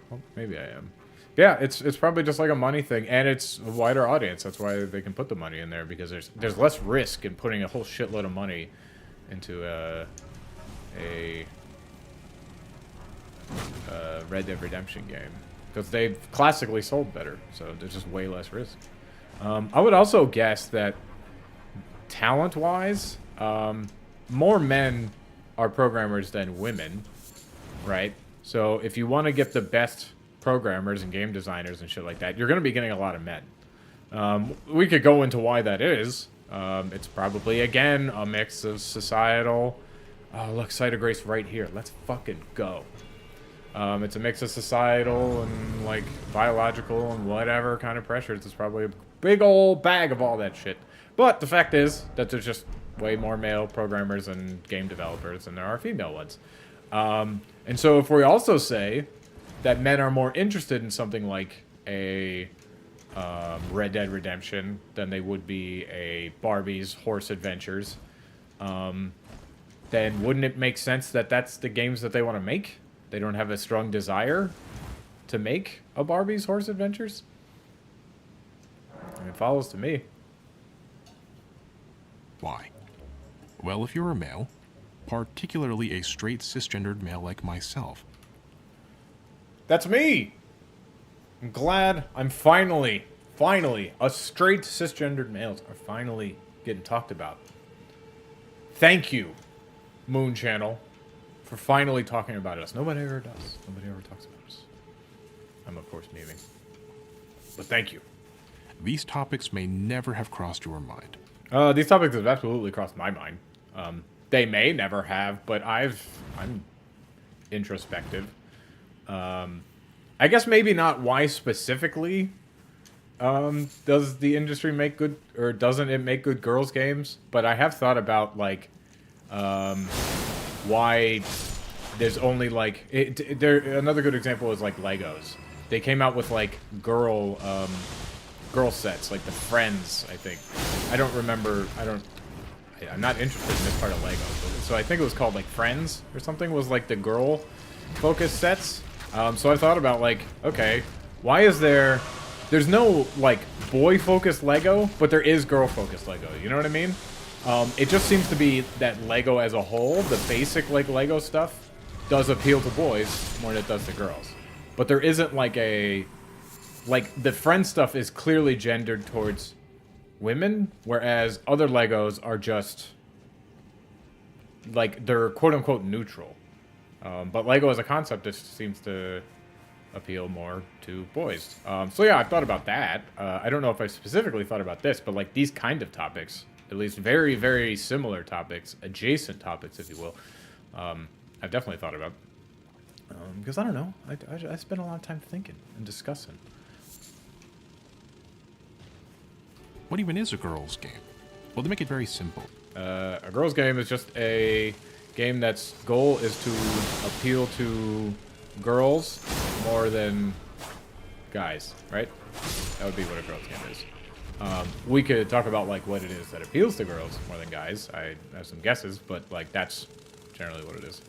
well, maybe I am. Yeah, it's probably just like a money thing, and it's a wider audience. That's why they can put the money in there because there's less risk in putting a whole shitload of money into a Red Dead Redemption game because they've classically sold better, so there's just way less risk. I would also guess that talent-wise, more men are programmers than women, right? So if you want to get the best programmers and game designers and shit like that, you're going to be getting a lot of men. We could go into why that is. It's probably, again, a mix of societal... Oh, look, Site of Grace right here. Let's fucking go. It's a mix of societal and, like, biological and whatever kind of pressures. It's probably a big old bag of all that shit. But the fact is that there's just way more male programmers and game developers than there are female ones. And so if we also say that men are more interested in something like a Red Dead Redemption than they would be a Barbie's Horse Adventures, then wouldn't it make sense that that's the games that they want to make? They don't have a strong desire to make a Barbie's Horse Adventures? I mean, it follows to me. Why? Well, if you're a male, particularly a straight cisgendered male like myself. That's me! I'm glad I'm finally, a straight cisgendered males are finally getting talked about. Thank you, Moon Channel, for finally talking about us. Nobody ever does. Nobody ever talks about us. I'm, of course, memeing. But thank you. These topics may never have crossed your mind. These topics have absolutely crossed my mind. They may never have, but I'm introspective. I guess maybe not why specifically does the industry make good, or doesn't it make good girls games? But I have thought about, like, why there's only, like... another good example is, like, Legos. They came out with, like, girl sets, like the Friends, I think. I don't remember, I'm not interested in this part of Lego. So I think it was called, like, Friends or something, was, like, the girl-focused sets. So I thought about, like, okay, why is there's no, like, boy-focused Lego, but there is girl-focused Lego, you know what I mean? It just seems to be that Lego as a whole, the basic, like, Lego stuff, does appeal to boys more than it does to girls. But there isn't, like, the Friends stuff is clearly gendered towards women, whereas other Legos are just, like, they're quote-unquote neutral. But Lego as a concept just seems to appeal more to boys. So yeah, I've thought about that. I don't know if I specifically thought about this, but, like, these kind of topics, at least very, very similar topics, adjacent topics, if you will, I've definitely thought about. Because, I don't know, I spend a lot of time thinking and discussing. What even is a girls' game? Well, to make it very simple. A girls' game is just a game that's goal is to appeal to girls more than guys, right? That would be what a girls' game is. We could talk about, like, what it is that appeals to girls more than guys. I have some guesses, but, like, that's generally what it is.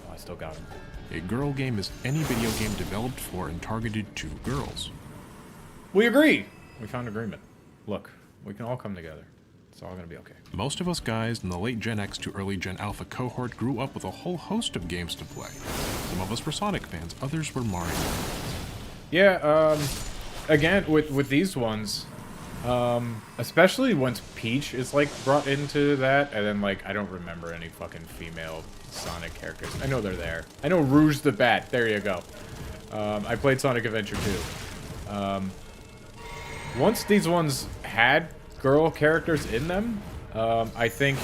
Oh, I still got him. A girl game is any video game developed for and targeted to girls. We agree! We found agreement. Look, we can all come together. It's all gonna be okay. Most of us guys in the late Gen X to early Gen Alpha cohort grew up with a whole host of games to play. Some of us were Sonic fans, others were Mario fans. Yeah, again, with these ones, especially once Peach is, like, brought into that, and then, like, I don't remember any fucking female Sonic characters. I know they're there. I know Rouge the Bat. There you go. I played Sonic Adventure 2. Once these ones had girl characters in them, I think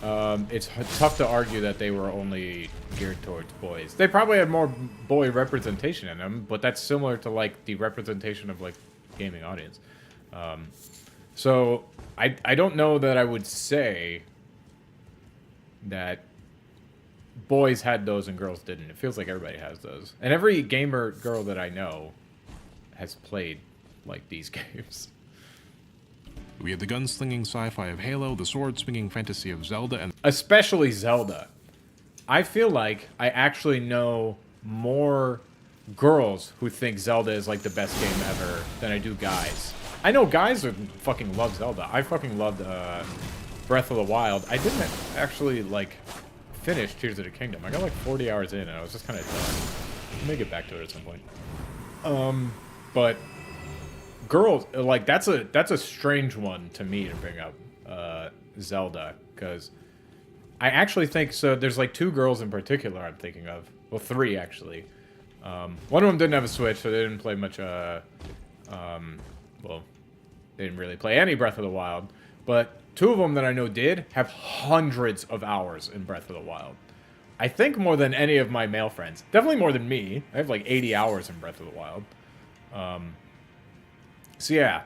it's tough to argue that they were only geared towards boys. They probably had more boy representation in them, but that's similar to, like, the representation of, like, gaming audience. So I don't know that I would say that boys had those and girls didn't. It feels like everybody has those. And every gamer girl that I know has played, like, these games. We had the gunslinging sci-fi of Halo, the sword-swinging fantasy of Zelda, and Especially Zelda. I feel like I actually know more girls who think Zelda is, like, the best game ever than I do guys. I know guys who fucking love Zelda. I fucking loved Breath of the Wild. I didn't actually, like, finish Tears of the Kingdom. I got, like, 40 hours in, and I was just kind of done. I may get back to it at some point. But girls, like, that's a strange one to me to bring up, Zelda, because I actually think, so there's, like, 2 girls in particular I'm thinking of. Well, 3, actually. One of them didn't have a Switch, so they didn't play much, well, they didn't really play any Breath of the Wild. But 2 of them that I know did have hundreds of hours in Breath of the Wild. I think more than any of my male friends. Definitely more than me. I have, like, 80 hours in Breath of the Wild. So yeah,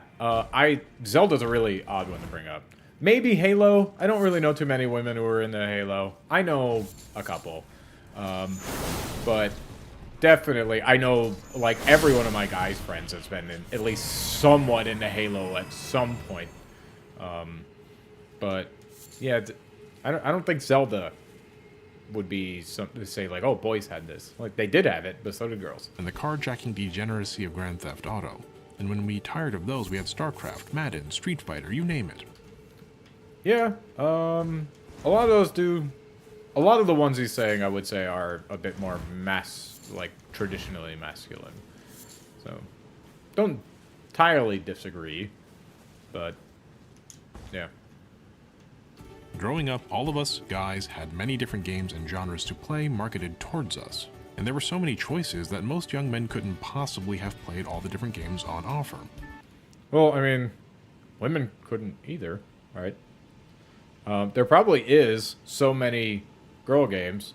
Zelda's a really odd one to bring up. Maybe Halo. I don't really know too many women who are into Halo. I know a couple. But definitely, I know, like, every one of my guys' friends has been at least somewhat into Halo at some point. But yeah, I don't think Zelda would be something to say, like, oh, boys had this. Like, they did have it, but so did girls. the carjacking degeneracy of Grand Theft Auto. And when we tired of those, we had StarCraft, Madden, Street Fighter, you name it. Yeah, a lot of those do. A lot of the ones he's saying, I would say, are a bit more like, traditionally masculine. So, don't entirely disagree, but yeah. Growing up, all of us guys had many different games and genres to play marketed towards us. And there were so many choices that most young men couldn't possibly have played all the different games on offer. Well, I mean, women couldn't either, right? There probably is so many girl games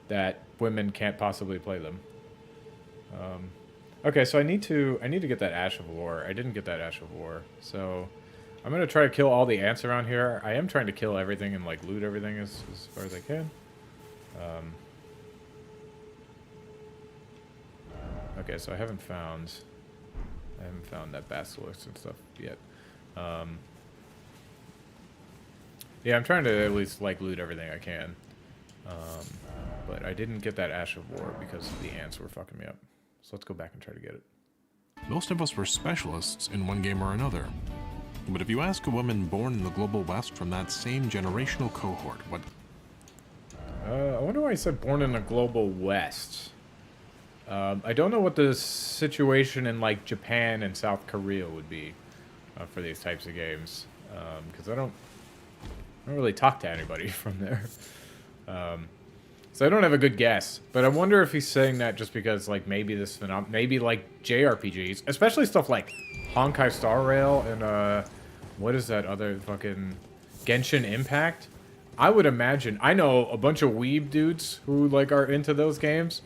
that women can't possibly play them. Okay, so I need to get that Ash of War. I didn't get that Ash of War, so I'm gonna try to kill all the ants around here. I am trying to kill everything and, like, loot everything as far as I can. Okay, so I haven't found that basilisk and stuff yet. Yeah, I'm trying to at least, like, loot everything I can. But I didn't get that Ash of War because the ants were fucking me up. So let's go back and try to get it. Most of us were specialists in one game or another. But if you ask a woman born in the global west from that same generational cohort, what... I wonder why I said born in the global west. I don't know what the situation in, like, Japan and South Korea would be for these types of games. Because I don't really talk to anybody from there. So I don't have a good guess. But I wonder if he's saying that just because, like, maybe maybe, like, JRPGs, especially stuff like Honkai Star Rail and, what is that other fucking Genshin Impact? I would imagine, I know a bunch of weeb dudes who, like, are into those games.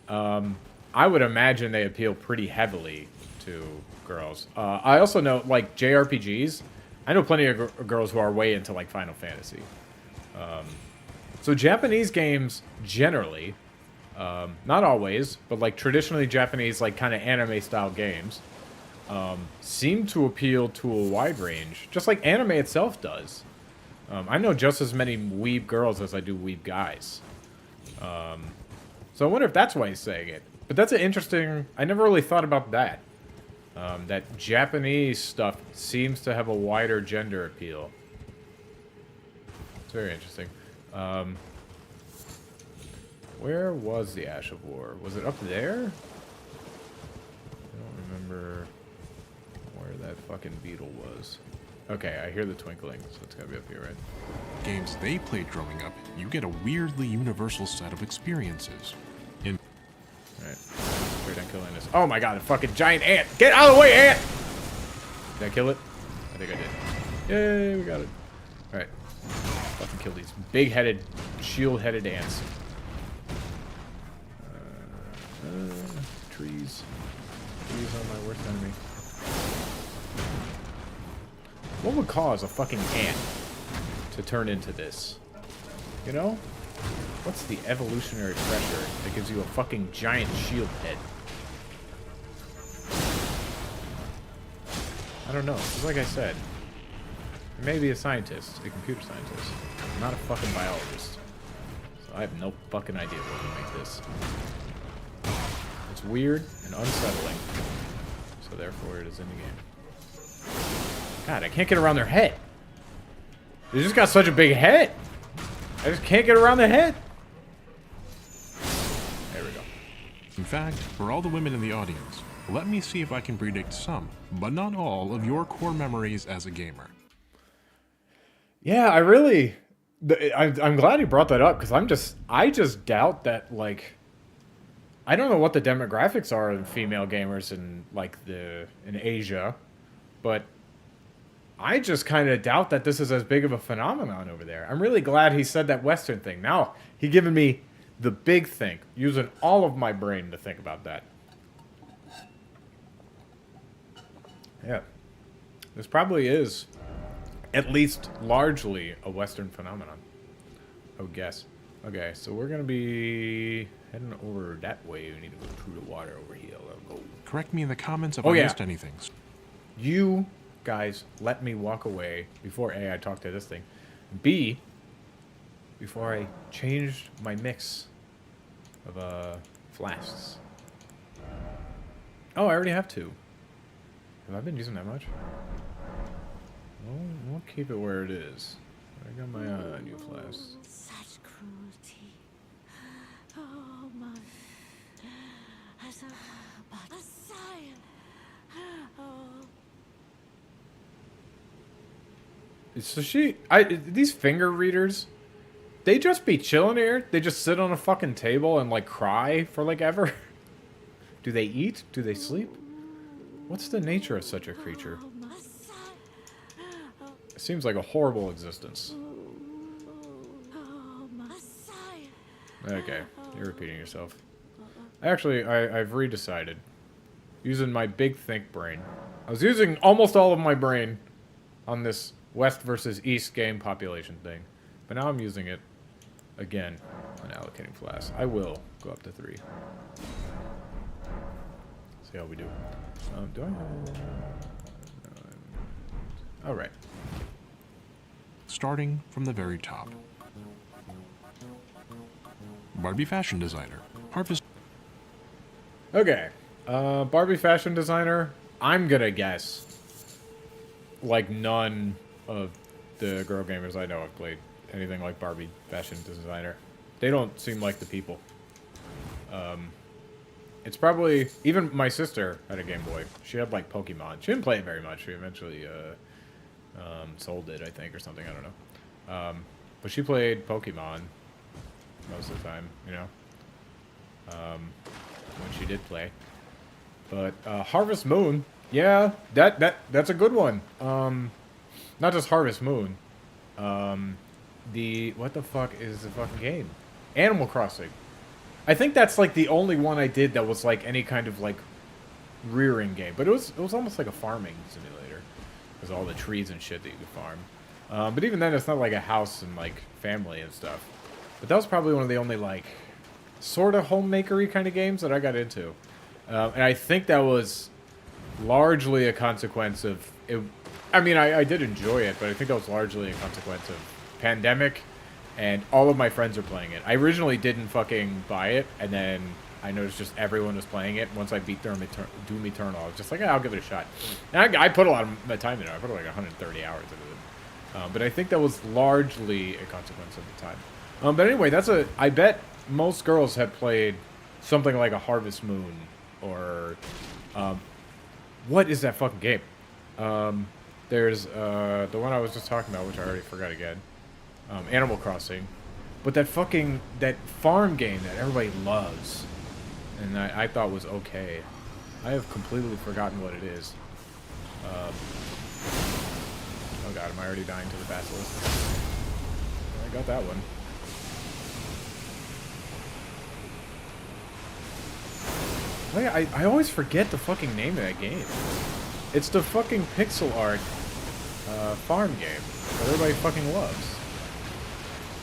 I would imagine they appeal pretty heavily to girls. I also know, like, JRPGs. I know plenty of girls who are way into, like, Final Fantasy. So Japanese games, generally, not always, but, like, traditionally Japanese, like, kind of anime-style games, seem to appeal to a wide range, just like anime itself does. I know just as many weeb girls as I do weeb guys. So I wonder if that's why he's saying it. But that's an interesting... I never really thought about that. That Japanese stuff seems to have a wider gender appeal. It's very interesting. Where was the Ash of War? Was it up there? I don't remember where that fucking beetle was. Okay, I hear the twinkling, so it's gotta be up here, right? games they played growing up, you get a weirdly universal set of experiences. Alright, straight on killing this. Oh my god, a fucking giant ant! Get out of the way, ant! Did I kill it? I think I did. Yay, we got it. Alright. Fucking kill these big-headed, shield-headed ants. Trees. Trees are my worst enemy. What would cause a fucking ant to turn into this? You know? What's the evolutionary pressure that gives you a fucking giant shield head? I don't know. Just like I said, I may be a scientist, a computer scientist. I'm not a fucking biologist. So I have no fucking idea what to make this. It's weird and unsettling. So therefore it is in the game. God, I can't get around their head. They just got such a big head. I just can't get around the head. There we go. In fact, for all the women in the audience, let me see if I can predict some, but not all, of your core memories as a gamer. Yeah, I'm glad you brought that up, because I just doubt that, like, I don't know what the demographics are of female gamers in, like, in Asia, but I just kind of doubt that this is as big of a phenomenon over there. I'm really glad he said that Western thing. Now, he given me the big think, using all of my brain to think about that. Yeah. This probably is, at least largely, a Western phenomenon. I would guess. Okay, so we're going to be heading over that way. We need to go through the water over here. Let's go. Correct me in the comments if I missed anything. You guys let me walk away before A, I talk to this thing. B, before I changed my mix of flasks. Oh, I already have 2. Have I been using that much? Well, we'll keep it where it is. I got my new flasks. Such cruelty. Oh my. As a Messiah. Oh. So these finger readers, they just be chilling here. They just sit on a fucking table and like cry for like ever. Do they eat? Do they sleep? What's the nature of such a creature? It seems like a horrible existence. Okay, you're repeating yourself. Actually, I've redecided. Using my big think brain. I was using almost all of my brain on this West versus East game population thing. But now I'm using it again on allocating flasks. I will go up to 3. See how we do. Do I have... Alright. Starting from the very top. Barbie fashion designer. Harvest. Okay. Barbie fashion designer. I'm gonna guess. Like none of the girl gamers I know have played anything like Barbie fashion designer. They don't seem like the people. It's probably... Even my sister had a Game Boy. She had, like, Pokemon. She didn't play it very much. She eventually sold it, I think, or something. I don't know. But she played Pokemon most of the time, you know? When she did play. But Harvest Moon... Yeah, that's a good one. Not just Harvest Moon. What the fuck is the fucking game? Animal Crossing. I think that's like the only one I did that was like any kind of like rearing game, but it was almost like a farming simulator. There's all the trees and shit that you could farm. But even then, it's not like a house and like family and stuff. But that was probably one of the only like sort of homemakery kind of games that I got into, and I think that was largely a consequence of it. I mean, I did enjoy it, but I think that was largely a consequence of pandemic. And all of my friends are playing it. I originally didn't fucking buy it, and then I noticed just everyone was playing it. Once I beat Doom Eternal, I was just like, I'll give it a shot. And I put a lot of my time into it. I put like 130 hours into it. But I think that was largely a consequence of the time. But anyway, I bet most girls have played something like a Harvest Moon, or... what is that fucking game? There's the one I was just talking about, which I already forgot again. Animal Crossing, but that farm game that everybody loves, and I thought was okay. I have completely forgotten what it is. Oh god, am I already dying to the basilisk? I got that one. I always forget the fucking name of that game. It's the fucking pixel art farm game that everybody fucking loves.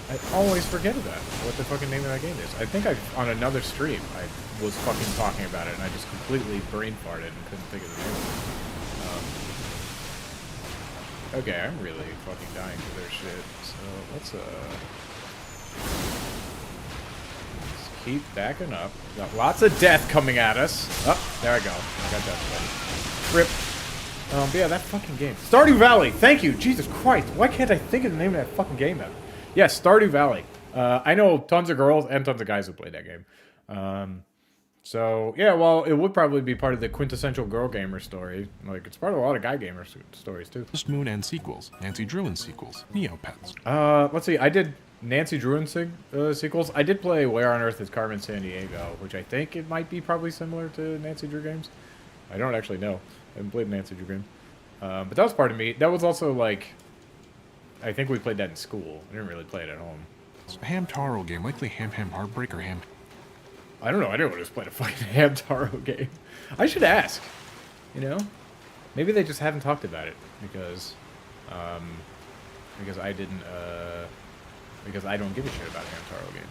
I always forget about what the fucking name of that game is. I think on another stream, I was fucking talking about it, and I just completely brain farted and couldn't think of the name of it. Okay, I'm really fucking dying for their shit. So let's keep backing up. Got lots of death coming at us. Oh, there I go. I got death. Rip. But yeah, that fucking game. Stardew Valley. Thank you. Jesus Christ. Why can't I think of the name of that fucking game now? Yes, Stardew Valley. I know tons of girls and tons of guys who play that game. So, yeah, well, it would probably be part of the quintessential girl gamer story. Like, it's part of a lot of guy gamer stories, too. Just Moon and sequels, Nancy Drew and sequels, Neopets. Let's see. I did Nancy Drew and sequels. I did play Where on Earth is Carmen Sandiego, which I think it might be probably similar to Nancy Drew games. I don't actually know. I haven't played Nancy Drew game. But that was part of me. That was also, like... I think we played that in school. I didn't really play it at home. It's a Hamtaro game, likely Ham Heartbreak or Ham... I don't know. I didn't want to just play a fucking Hamtaro game. I should ask. You know? Maybe they just haven't talked about it because I didn't, because I don't give a shit about Hamtaro games.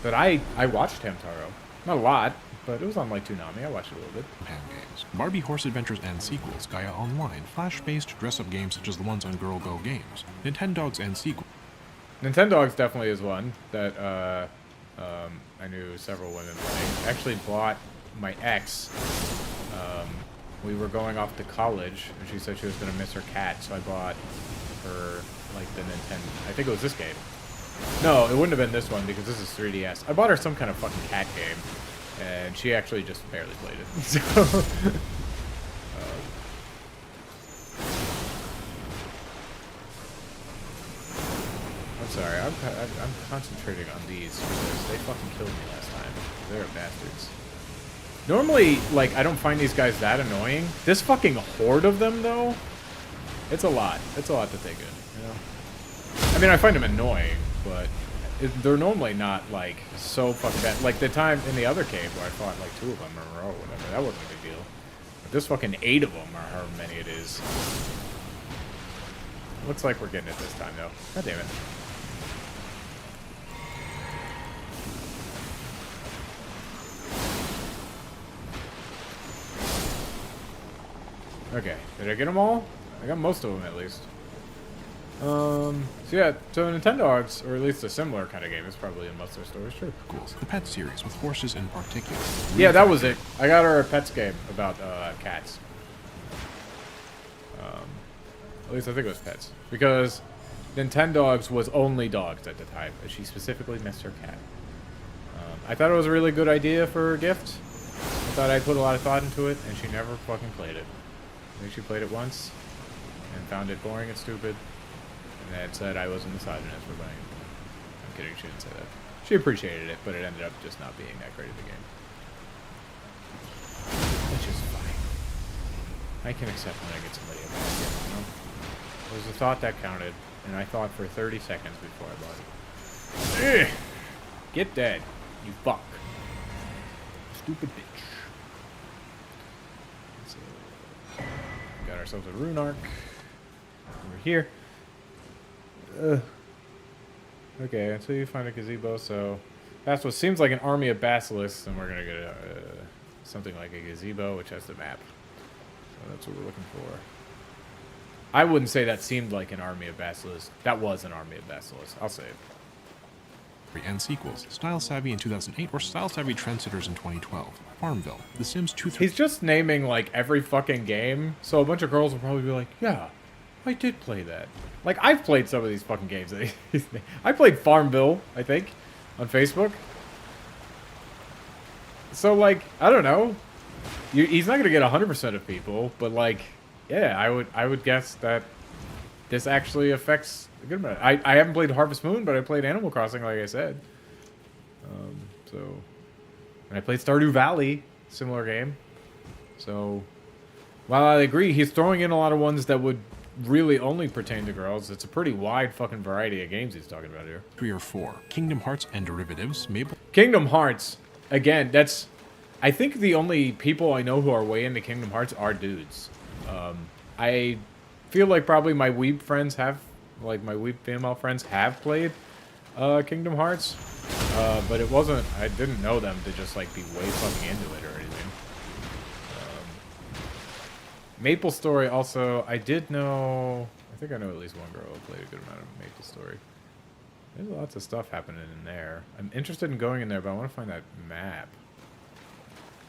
But I watched Hamtaro. Not a lot, but it was on, like, Toonami. I watched it a little bit. Ham games. Barbie Horse Adventures and sequels, Gaia Online, Flash-based dress-up games such as the ones on Girl Go Games, Nintendogs and sequels. Nintendogs definitely is one that, I knew several women playing. I actually bought my ex. We were going off to college, and she said she was going to miss her cat, so I bought her, like, the Nintendo... I think it was this game. No, it wouldn't have been this one, because this is 3DS. I bought her some kind of fucking cat game, and she actually just barely played it. So... I'm sorry, I'm concentrating on these because they fucking killed me last time. They're bastards. Normally, like, I don't find these guys that annoying. This fucking horde of them, though, it's a lot. It's a lot to take in, you know? I mean, I find them annoying, but they're normally not, like, so fucking bad. Like, the time in the other cave where I fought, like, 2 of them in a row or whatever, that wasn't a big deal. But this fucking 8 of them, or however many it is. Looks like we're getting it this time, though. God damn it. Okay, did I get them all? I got most of them, at least. So yeah, so Nintendogs, or at least a similar kind of game, is probably in most of their stories, true. Sequels, the Pet series, with horses in particular. Yeah, that was it. I got her a Pets game about, cats. At least I think it was Pets. Because Nintendogs was only dogs at the time, and she specifically missed her cat. I thought it was a really good idea for a gift. I thought I'd put a lot of thought into it, and she never fucking played it. I think she played it once, and found it boring and stupid, and then said I was a misogynist for buying it. I'm kidding, she didn't say that. She appreciated it, but it ended up just not being that great of a game. Which is fine. I can accept when I get somebody a bad gift, you know? It was a thought that counted, and I thought for 30 seconds before I bought it. Ugh. Get dead, you fuck. Stupid bitch. Got ourselves a rune arc over here. Okay, until you find a gazebo, so that's what seems like an army of basilisks, and we're gonna get something like a gazebo, which has the map. So that's what we're looking for. I wouldn't say that seemed like an army of basilisks. That was an army of basilisks. I'll say it. And sequels, Style Savvy in 2008 or Style Savvy Trendsetters in 2012. Farmville, The Sims 2. He's just naming, like, every fucking game, so a bunch of girls will probably be like, yeah, I did play that. Like, I've played some of these fucking games that he's I played Farmville, I think, on Facebook. So, like, I don't know. He's not going to get 100% of people, but, like, yeah, I would guess that this actually affects a good amount. I haven't played Harvest Moon, but I played Animal Crossing, like I said. And I played Stardew Valley, similar game. So, while I agree, he's throwing in a lot of ones that would really only pertain to girls. It's a pretty wide fucking variety of games he's talking about here. 3 or 4. Kingdom Hearts and derivatives, Mabel. Kingdom Hearts, again, that's... I think the only people I know who are way into Kingdom Hearts are dudes. I feel like probably my weeb friends have like my weeb female friends have played Kingdom Hearts, but it wasn't. I didn't know them to just like be way fucking into it or anything. Maple Story also, I did know. I think I know at least one girl who played a good amount of Maple Story. There's lots of stuff happening in there. I'm interested in going in there, but I want to find that map.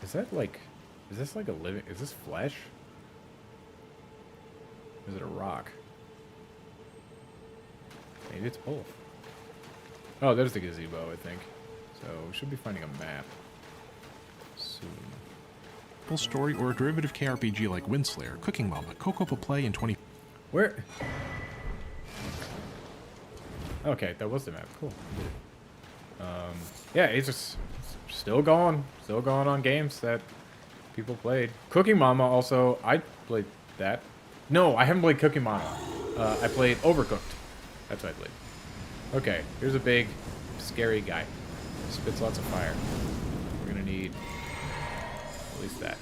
Is that like... Is this like a living... Is this flesh? Or is it a rock? Maybe it's both. Oh, there's the gazebo, I think. So, we should be finding a map soon. Full story or a derivative KRPG like Windslayer, Cooking Mama, Coco Play in 20... Where... Okay, that was the map. Cool. Yeah, it's just still going on games that people played. Cooking Mama also, I played that. No, I haven't played Cooking Mama. I played Overcooked. That's what I played. Okay, here's a big, scary guy. Spits lots of fire. We're gonna need at least that.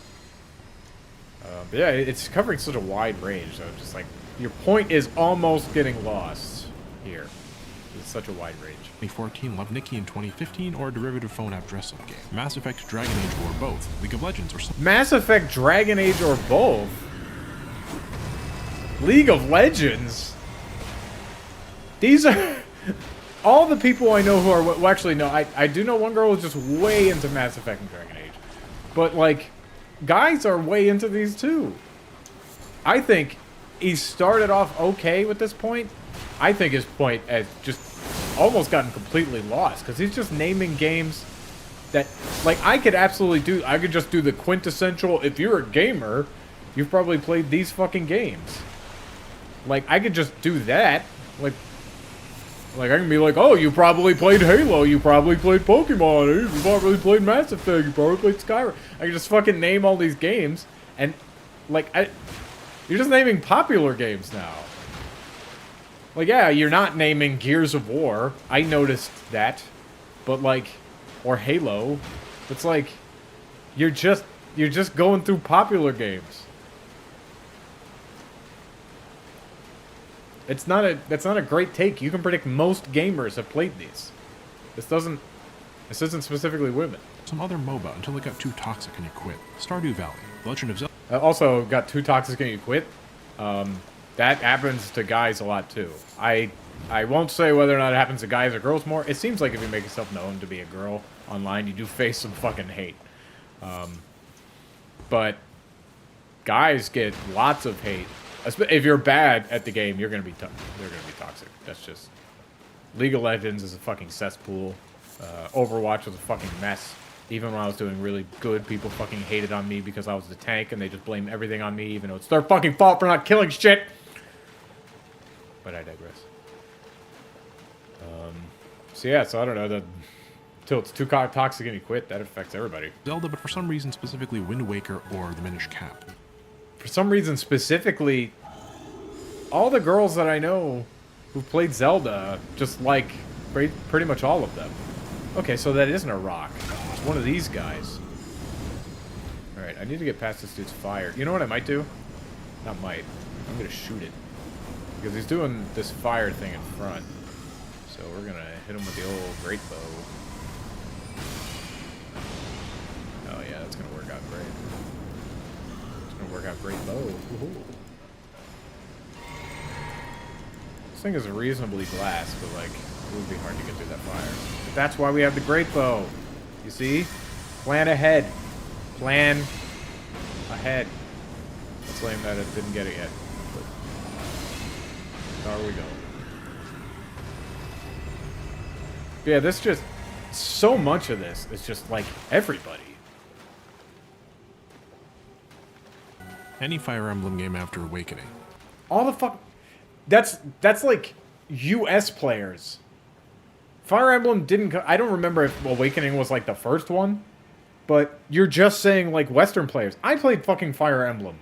But yeah, it's covering such a wide range, so just like your point is almost getting lost here. It's such a wide range. 2014, Love Nikki in 2015, or a derivative phone app dress-up game. Mass Effect, Dragon Age, or both. League of Legends, or something. Mass Effect, Dragon Age, or both? League of Legends? These are... all the people I know who are... Well, actually, no, I do know one girl who's just way into Mass Effect and Dragon Age. But, like, guys are way into these, too. I think he started off okay with this point. I think his point has just almost gotten completely lost because he's just naming games that, like, I could absolutely do. I could just do the quintessential. If you're a gamer, you've probably played these fucking games. Like, I could just do that. Like I can be like, oh, you probably played Halo. You probably played Pokemon. You probably played Mass Effect. You probably played Skyrim. I can just fucking name all these games and, like, you're just naming popular games now. Like, yeah, you're not naming Gears of War. I noticed that. But, like, or Halo. It's like, you're just going through popular games. That's not a great take. You can predict most gamers have played these. This isn't specifically women. Some other MOBA until it got too toxic and you quit. Stardew Valley, Legend of Zelda. Also got too toxic and you quit. That happens to guys a lot too. I won't say whether or not it happens to guys or girls more. It seems like if you make yourself known to be a girl online, you do face some fucking hate. But guys get lots of hate. If you're bad at the game, they're gonna be toxic. That's just... League of Legends is a fucking cesspool. Overwatch was a fucking mess. Even when I was doing really good, people fucking hated on me because I was the tank, and they just blamed everything on me, even though it's their fucking fault for not killing shit. But I digress. So yeah, so I don't know, till it's too toxic and you quit, that affects everybody. Zelda, but for some reason specifically Wind Waker or the Minish Cap. For some reason specifically, all the girls that I know who've played Zelda just like pretty much all of them. Okay, so that isn't a rock. It's one of these guys. Alright, I need to get past this dude's fire. You know what I might do? Not might. I'm gonna shoot it. Because he's doing this fire thing in front. So we're gonna hit him with the old great bow. Oh yeah, that's gonna work out great. Work out great bow. Ooh. This thing is reasonably glass, but like it would be hard to get through that fire. But that's why we have the great bow. You see? Plan ahead. Plan ahead. It's lame that it didn't get it yet. But there we go. But yeah, this just so much of this is just like everybody. Any Fire Emblem game after Awakening. All the fuck... That's like US players. Fire Emblem didn't... I don't remember if Awakening was like the first one. But you're just saying like Western players. I played fucking Fire Emblem.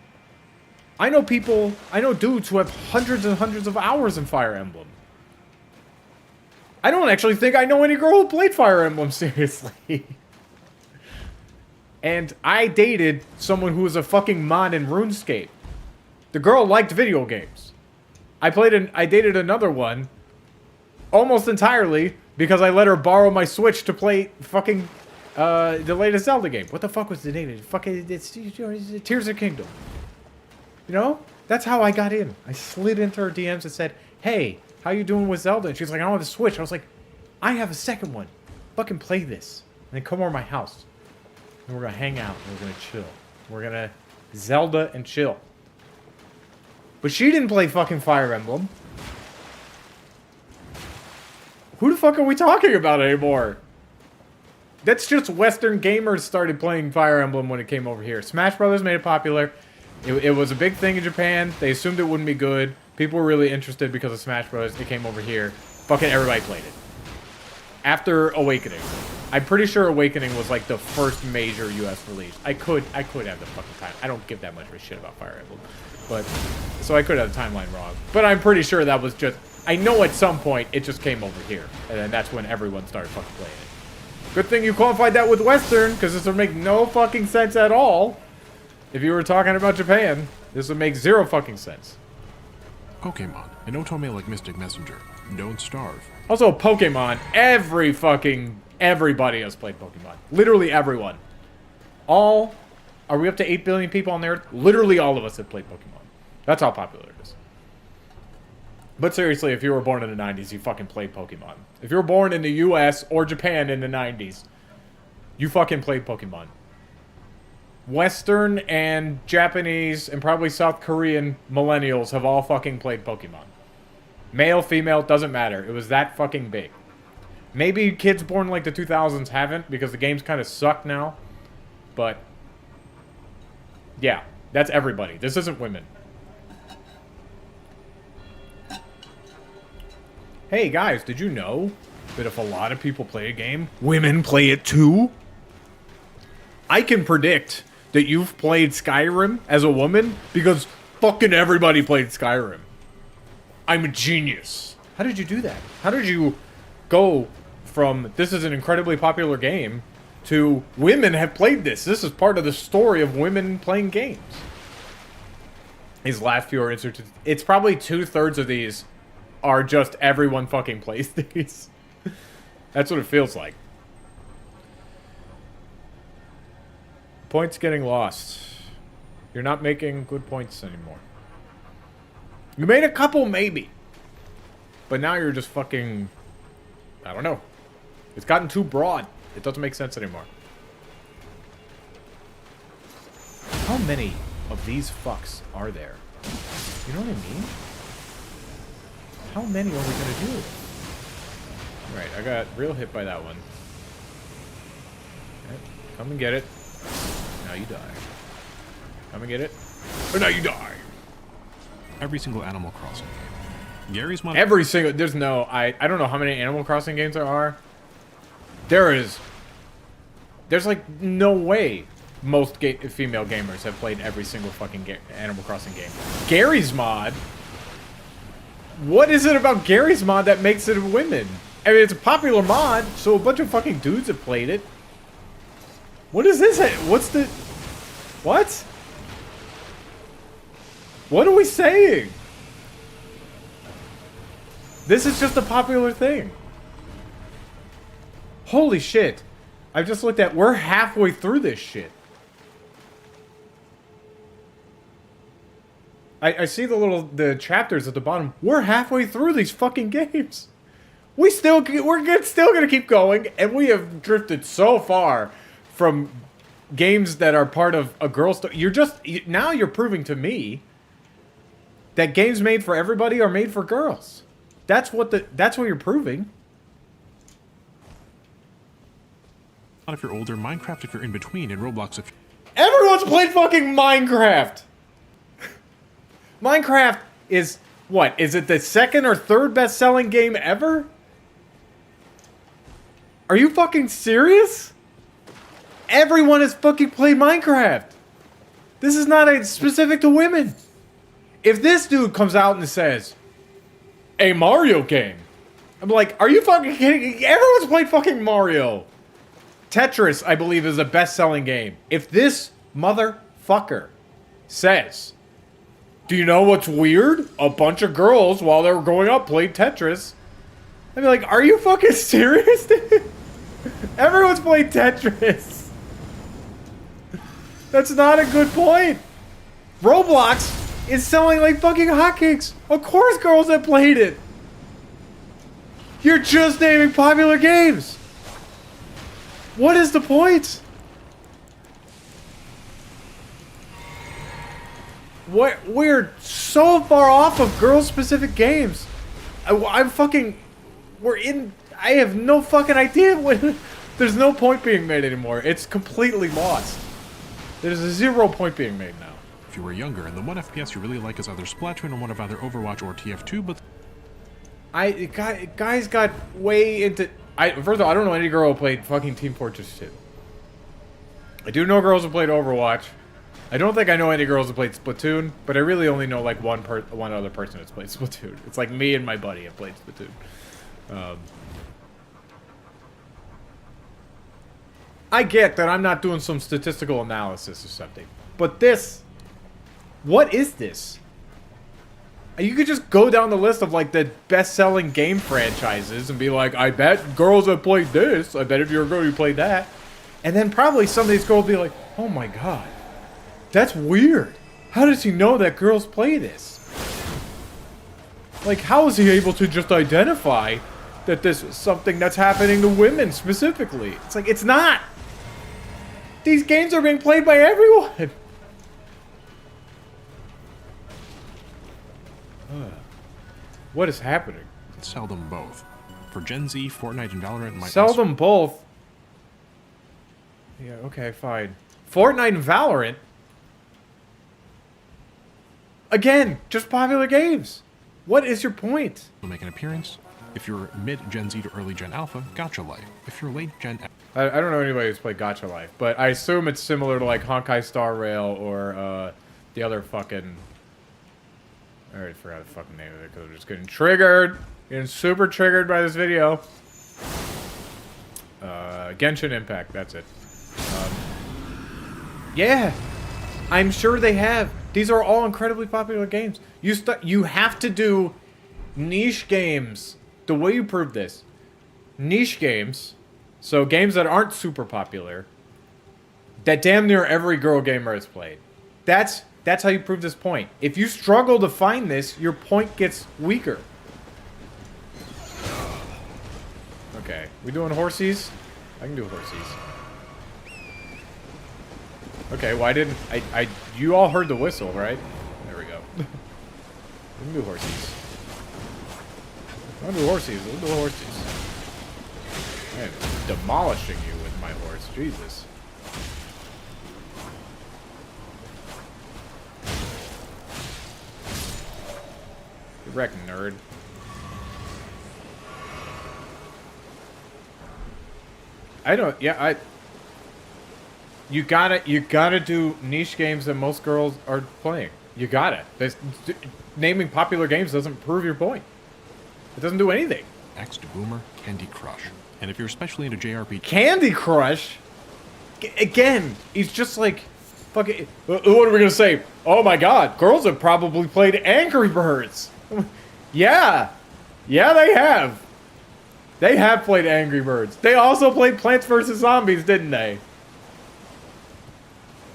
I know dudes who have hundreds and hundreds of hours in Fire Emblem. I don't actually think I know any girl who played Fire Emblem, seriously. And I dated someone who was a fucking mod in RuneScape. The girl liked video games. I dated another one almost entirely because I let her borrow my Switch to play fucking the latest Zelda game. What the fuck was the name of it? Fucking it's Tears of the Kingdom. You know? That's how I got in. I slid into her DMs and said, "Hey, how you doing with Zelda?" And she's like, "I don't have a Switch." I was like, "I have a second one. Fucking play this. And then come over to my house. And we're gonna hang out. And we're gonna chill. We're gonna Zelda and chill." But she didn't play fucking Fire Emblem. Who the fuck are we talking about anymore? That's just Western gamers started playing Fire Emblem when it came over here. Smash Brothers made it popular. It was a big thing in Japan. They assumed it wouldn't be good. People were really interested because of Smash Bros. It came over here. Fucking everybody played it. After Awakening. I'm pretty sure Awakening was like the first major US release. I could have the fucking time. I don't give that much of a shit about Fire Emblem. But, so I could have the timeline wrong. But I'm pretty sure that was just, I know at some point it just came over here. And then that's when everyone started fucking playing it. Good thing you qualified that with Western, because this would make no fucking sense at all. If you were talking about Japan, this would make zero fucking sense. Pokemon, an otome like Mystic Messenger. Don't starve. Also, Pokemon, everybody has played Pokemon. Literally everyone. Are we up to 8 billion people on the Earth? Literally all of us have played Pokemon. That's how popular it is. But seriously, if you were born in the 90s, you fucking played Pokemon. If you were born in the US or Japan in the 90s, you fucking played Pokemon. Western and Japanese and probably South Korean millennials have all fucking played Pokemon. Male, female, doesn't matter. It was that fucking big. Maybe kids born like the 2000s haven't because the games kind of suck now. But yeah, that's everybody. This isn't women. Hey guys, did you know that if a lot of people play a game, women play it too? I can predict that you've played Skyrim as a woman because fucking everybody played Skyrim. I'm a genius. How did you do that? How did you go from this is an incredibly popular game to women have played this? This is part of the story of women playing games. These last few are inserted. It's probably 2/3 of these are just everyone fucking plays these. That's what it feels like. Points getting lost. You're not making good points anymore. You made a couple, maybe. But now you're just fucking... I don't know. It's gotten too broad. It doesn't make sense anymore. How many of these fucks are there? You know what I mean? How many are we gonna do? Alright, I got real hit by that one. Okay, come and get it. Now you die. Come and get it. Or now you die. Every single Animal Crossing game. Gary's mod. Every single... There's no... I don't know how many Animal Crossing games there are. There's like no way most female gamers have played every single fucking Animal Crossing game. Gary's mod... What is it about Gary's mod that makes it women? I mean, it's a popular mod, so a bunch of fucking dudes have played it. What is this? What's the... What? What are we saying? This is just a popular thing. Holy shit. I just looked at... We're halfway through this shit. I see the chapters at the bottom. We're halfway through these fucking games. We're still gonna keep going, and we have drifted so far from games that are part of a girl story. Now you're proving to me that games made for everybody are made for girls. That's what you're proving. If you're older, Minecraft if you're in between, and Roblox if... Everyone's played fucking Minecraft! Minecraft is, what? Is it the second or third best-selling game ever? Are you fucking serious? Everyone has fucking played Minecraft. This is not specific to women. If this dude comes out and says, a Mario game, I'm like, are you fucking kidding me? Everyone's played fucking Mario. Tetris, I believe, is a best-selling game. If this motherfucker says, Do you know what's weird? A bunch of girls, while they were growing up, played Tetris. I'd be like, are you fucking serious, dude? Everyone's played Tetris. That's not a good point. Roblox is selling like fucking hotcakes. Of course girls have played it. You're just naming popular games. What is the point? We're so far off of girl-specific games. I'm fucking... We're in... I have no fucking idea what... There's no point being made anymore. It's completely lost. There's a 0 point being made now. If you were younger, and the one FPS you really like is either Splatoon or one of either Overwatch or TF2, but... Guys got way into... First of all, I don't know any girl who played fucking Team Fortress 2. I do know girls who played Overwatch. I don't think I know any girls who played Splatoon, but I really only know like one other person that's played Splatoon. It's like me and my buddy have played Splatoon. I get that I'm not doing some statistical analysis or something, but this... What is this? You could just go down the list of like the best-selling game franchises and be like, I bet girls have played this. I bet if you're a girl, you played that. And then probably some of these girls will be like, oh my god, that's weird. How does he know that girls play this? Like, how is he able to just identify that this is something that's happening to women specifically? It's like, it's not. These games are being played by everyone. What is happening? sell them both. For Gen Z, Fortnite and Valorant might sell also them both. Yeah, okay, fine. Fortnite and Valorant? Again, just popular games. What is your point? make an appearance. If you're mid-Gen Z to early Gen Alpha, Gacha Life. If you're late Gen... I don't know anybody who's played Gacha Life, but I assume it's similar to like Honkai Star Rail or the other fucking... I already forgot the fucking name of it because I'm just getting triggered. Getting super triggered by this video. Genshin Impact, that's it. Yeah, I'm sure they have. These are all incredibly popular games. You have to do niche games. The way you prove this, niche games, so games that aren't super popular, that damn near every girl gamer has played. That's how you prove this point. If you struggle to find this, your point gets weaker. Okay, we doing horsies? I can do horsies. Okay, why didn't you all heard the whistle, right? There we go. We can do horsies. I want to do horsies. We'll do horsies. I am demolishing you with my horse. Jesus. Get wrecked, nerd. I don't. Yeah, You gotta do niche games that most girls are playing. You gotta. Naming popular games doesn't prove your point. It doesn't do anything. Next, Boomer, Candy Crush. And if you're especially into JRPG... Candy Crush? Again, he's just like... Fucking... What are we gonna say? Oh my god, girls have probably played Angry Birds. Yeah. Yeah, they have. They have played Angry Birds. They also played Plants vs. Zombies, didn't they?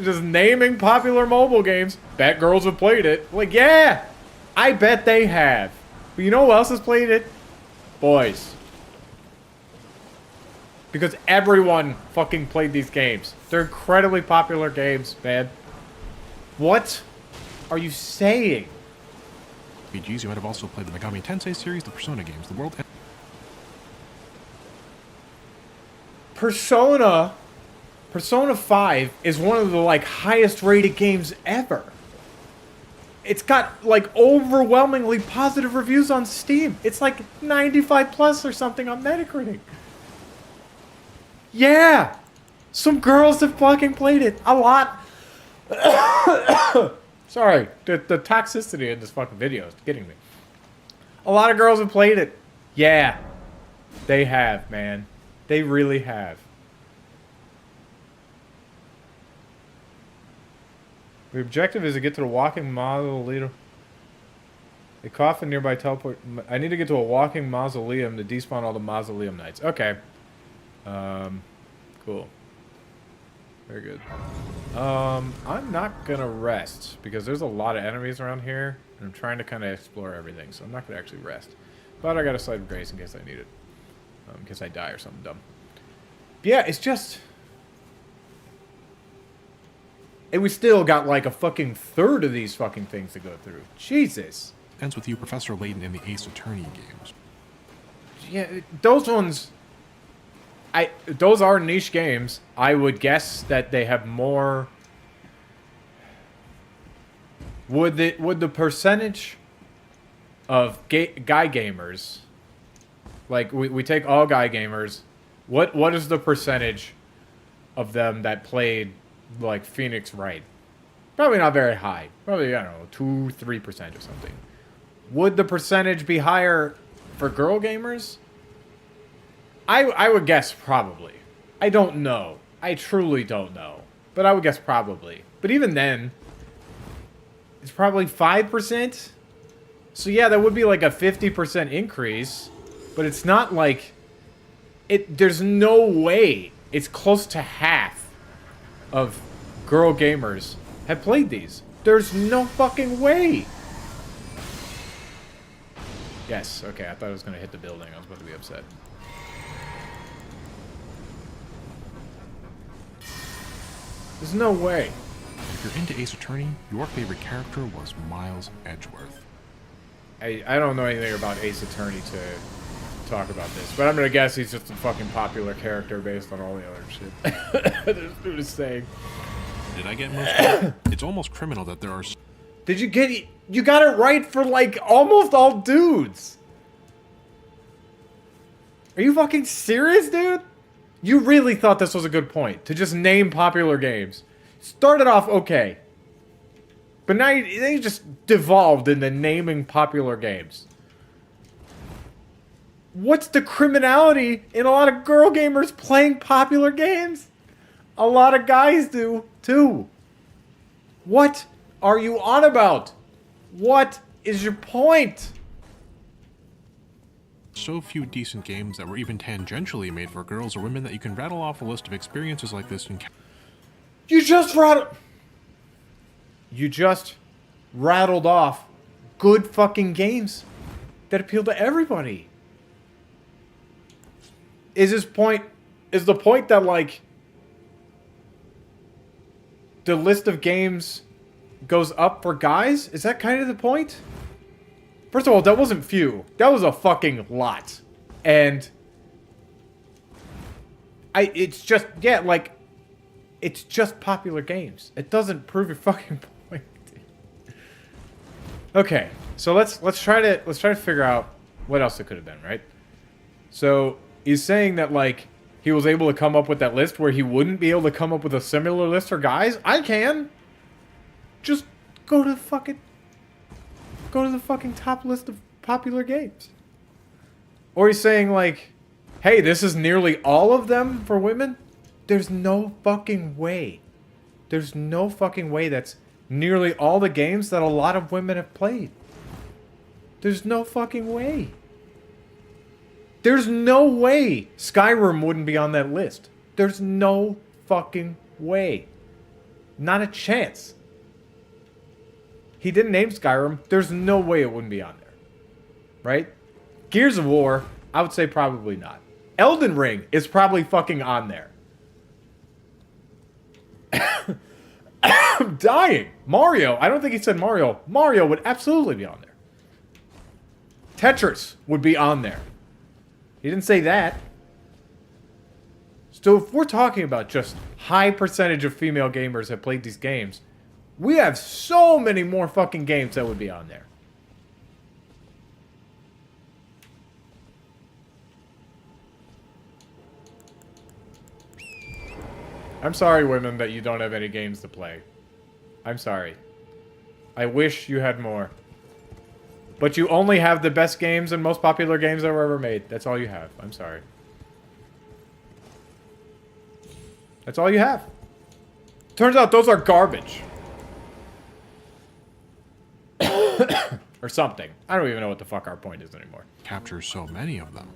Just naming popular mobile games. Bet girls have played it. Like, yeah, I bet they have. But you know who else has played it? Boys. Because everyone fucking played these games. They're incredibly popular games, man. What are you saying? RPGs, you might have also played the Megami Tensei series, the Persona games, the world... Persona 5 is one of the, like, highest rated games ever. It's got, like, overwhelmingly positive reviews on Steam. It's, like, 95 plus or something on Metacritic. Yeah! Some girls have fucking played it. A lot. Sorry. The toxicity in this fucking video is getting me. A lot of girls have played it. Yeah. They have, man. They really have. The objective is to get to the walking mausoleum. A coffin nearby teleport. I need to get to a walking mausoleum to despawn all the mausoleum knights. Okay. Cool. Very good. I'm not gonna rest because there's a lot of enemies around here, and I'm trying to kind of explore everything, so I'm not gonna actually rest. But I got a slide of grace in case I need it, in case I die or something dumb. But yeah, it's just. And we still got like a fucking third of these fucking things to go through. Jesus. Ends with you, Professor Layton, in the Ace Attorney games. Yeah, those ones. Those are niche games. I would guess that they have more. Would the percentage of guy gamers, like we take all guy gamers, what is the percentage of them that played like Phoenix Wright? Probably not very high. Probably, I don't know, 2-3% or something. Would the percentage be higher for girl gamers? I would guess probably. I don't know. I truly don't know. But I would guess probably. But even then, it's probably 5%. So yeah, that would be like a 50% increase. But it's not like... There's no way it's close to half of girl gamers have played these. There's no fucking way. Yes, okay, I thought it was going to hit the building. I was about to be upset. There's no way. If you're into Ace Attorney, your favorite character was Miles Edgeworth. I don't know anything about Ace Attorney to talk about this, but I'm going to guess he's just a fucking popular character based on all the other shit. There's no to say. Did I get most of it? It's almost criminal that there are... Did you get it? You got it right for like almost all dudes. Are you fucking serious, dude? You really thought this was a good point to just name popular games. Started off okay. But now they just devolved into naming popular games. What's the criminality in a lot of girl gamers playing popular games? A lot of guys do, too. What are you on about? What is your point? So few decent games that were even tangentially made for girls or women that you can rattle off a list of experiences like this and... You just rattled off good fucking games that appeal to everybody. Is the point that, like, the list of games goes up for guys? Is that kind of the point? First of all, that wasn't few. That was a fucking lot. And it's just, yeah, like, it's just popular games. It doesn't prove your fucking point. Okay, so let's try to figure out what else it could have been, right? So he's saying that, like, he was able to come up with that list where he wouldn't be able to come up with a similar list for guys. I can. Just go to the fucking top list of popular games. Or he's saying, like, hey, this is nearly all of them for women. There's no fucking way. There's no fucking way that's nearly all the games that a lot of women have played. There's no fucking way. There's no way Skyrim wouldn't be on that list. There's no fucking way. Not a chance. He didn't name Skyrim. There's no way it wouldn't be on there. Right? Gears of War, I would say probably not. Elden Ring is probably fucking on there. I'm dying. Mario, I don't think he said Mario. Mario would absolutely be on there. Tetris would be on there. He didn't say that. So if we're talking about just high percentage of female gamers have played these games, we have so many more fucking games that would be on there. I'm sorry, women, that you don't have any games to play. I'm sorry. I wish you had more. But you only have the best games and most popular games that were ever made. That's all you have. I'm sorry. That's all you have. Turns out those are garbage. Or something. I don't even know what the fuck our point is anymore. capture so many of them?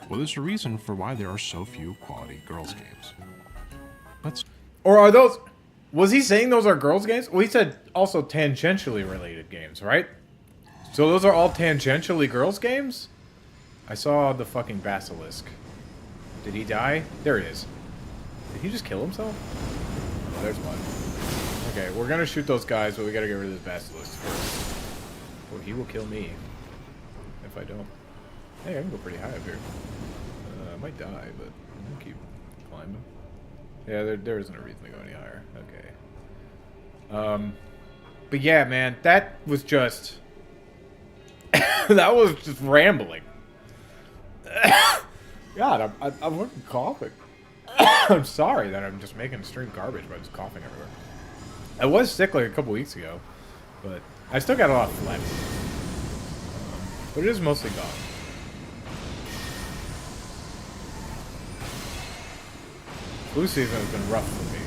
Well, there's a reason for why there are so few quality girls' games. Let's Or are those... Was he saying those are girls' games? Well, he said also tangentially related games, right? So those are all tangentially girls' games? I saw the fucking basilisk. Did he die? There he is. Did he just kill himself? Oh, there's one. Okay, we're gonna shoot those guys, but we gotta get rid of this basilisk first. Or he will kill me. If I don't. Hey, I can go pretty high up here. I might die, but I'm gonna keep climbing. Yeah, there isn't a reason to go any higher. Okay. But yeah, man, that was just... that was just rambling. God, I'm fucking coughing. I'm sorry that I'm just making stream garbage by just coughing everywhere. I was sick like a couple weeks ago, but I still got a lot of phlegm. But it is mostly gone. Flu season has been rough for me.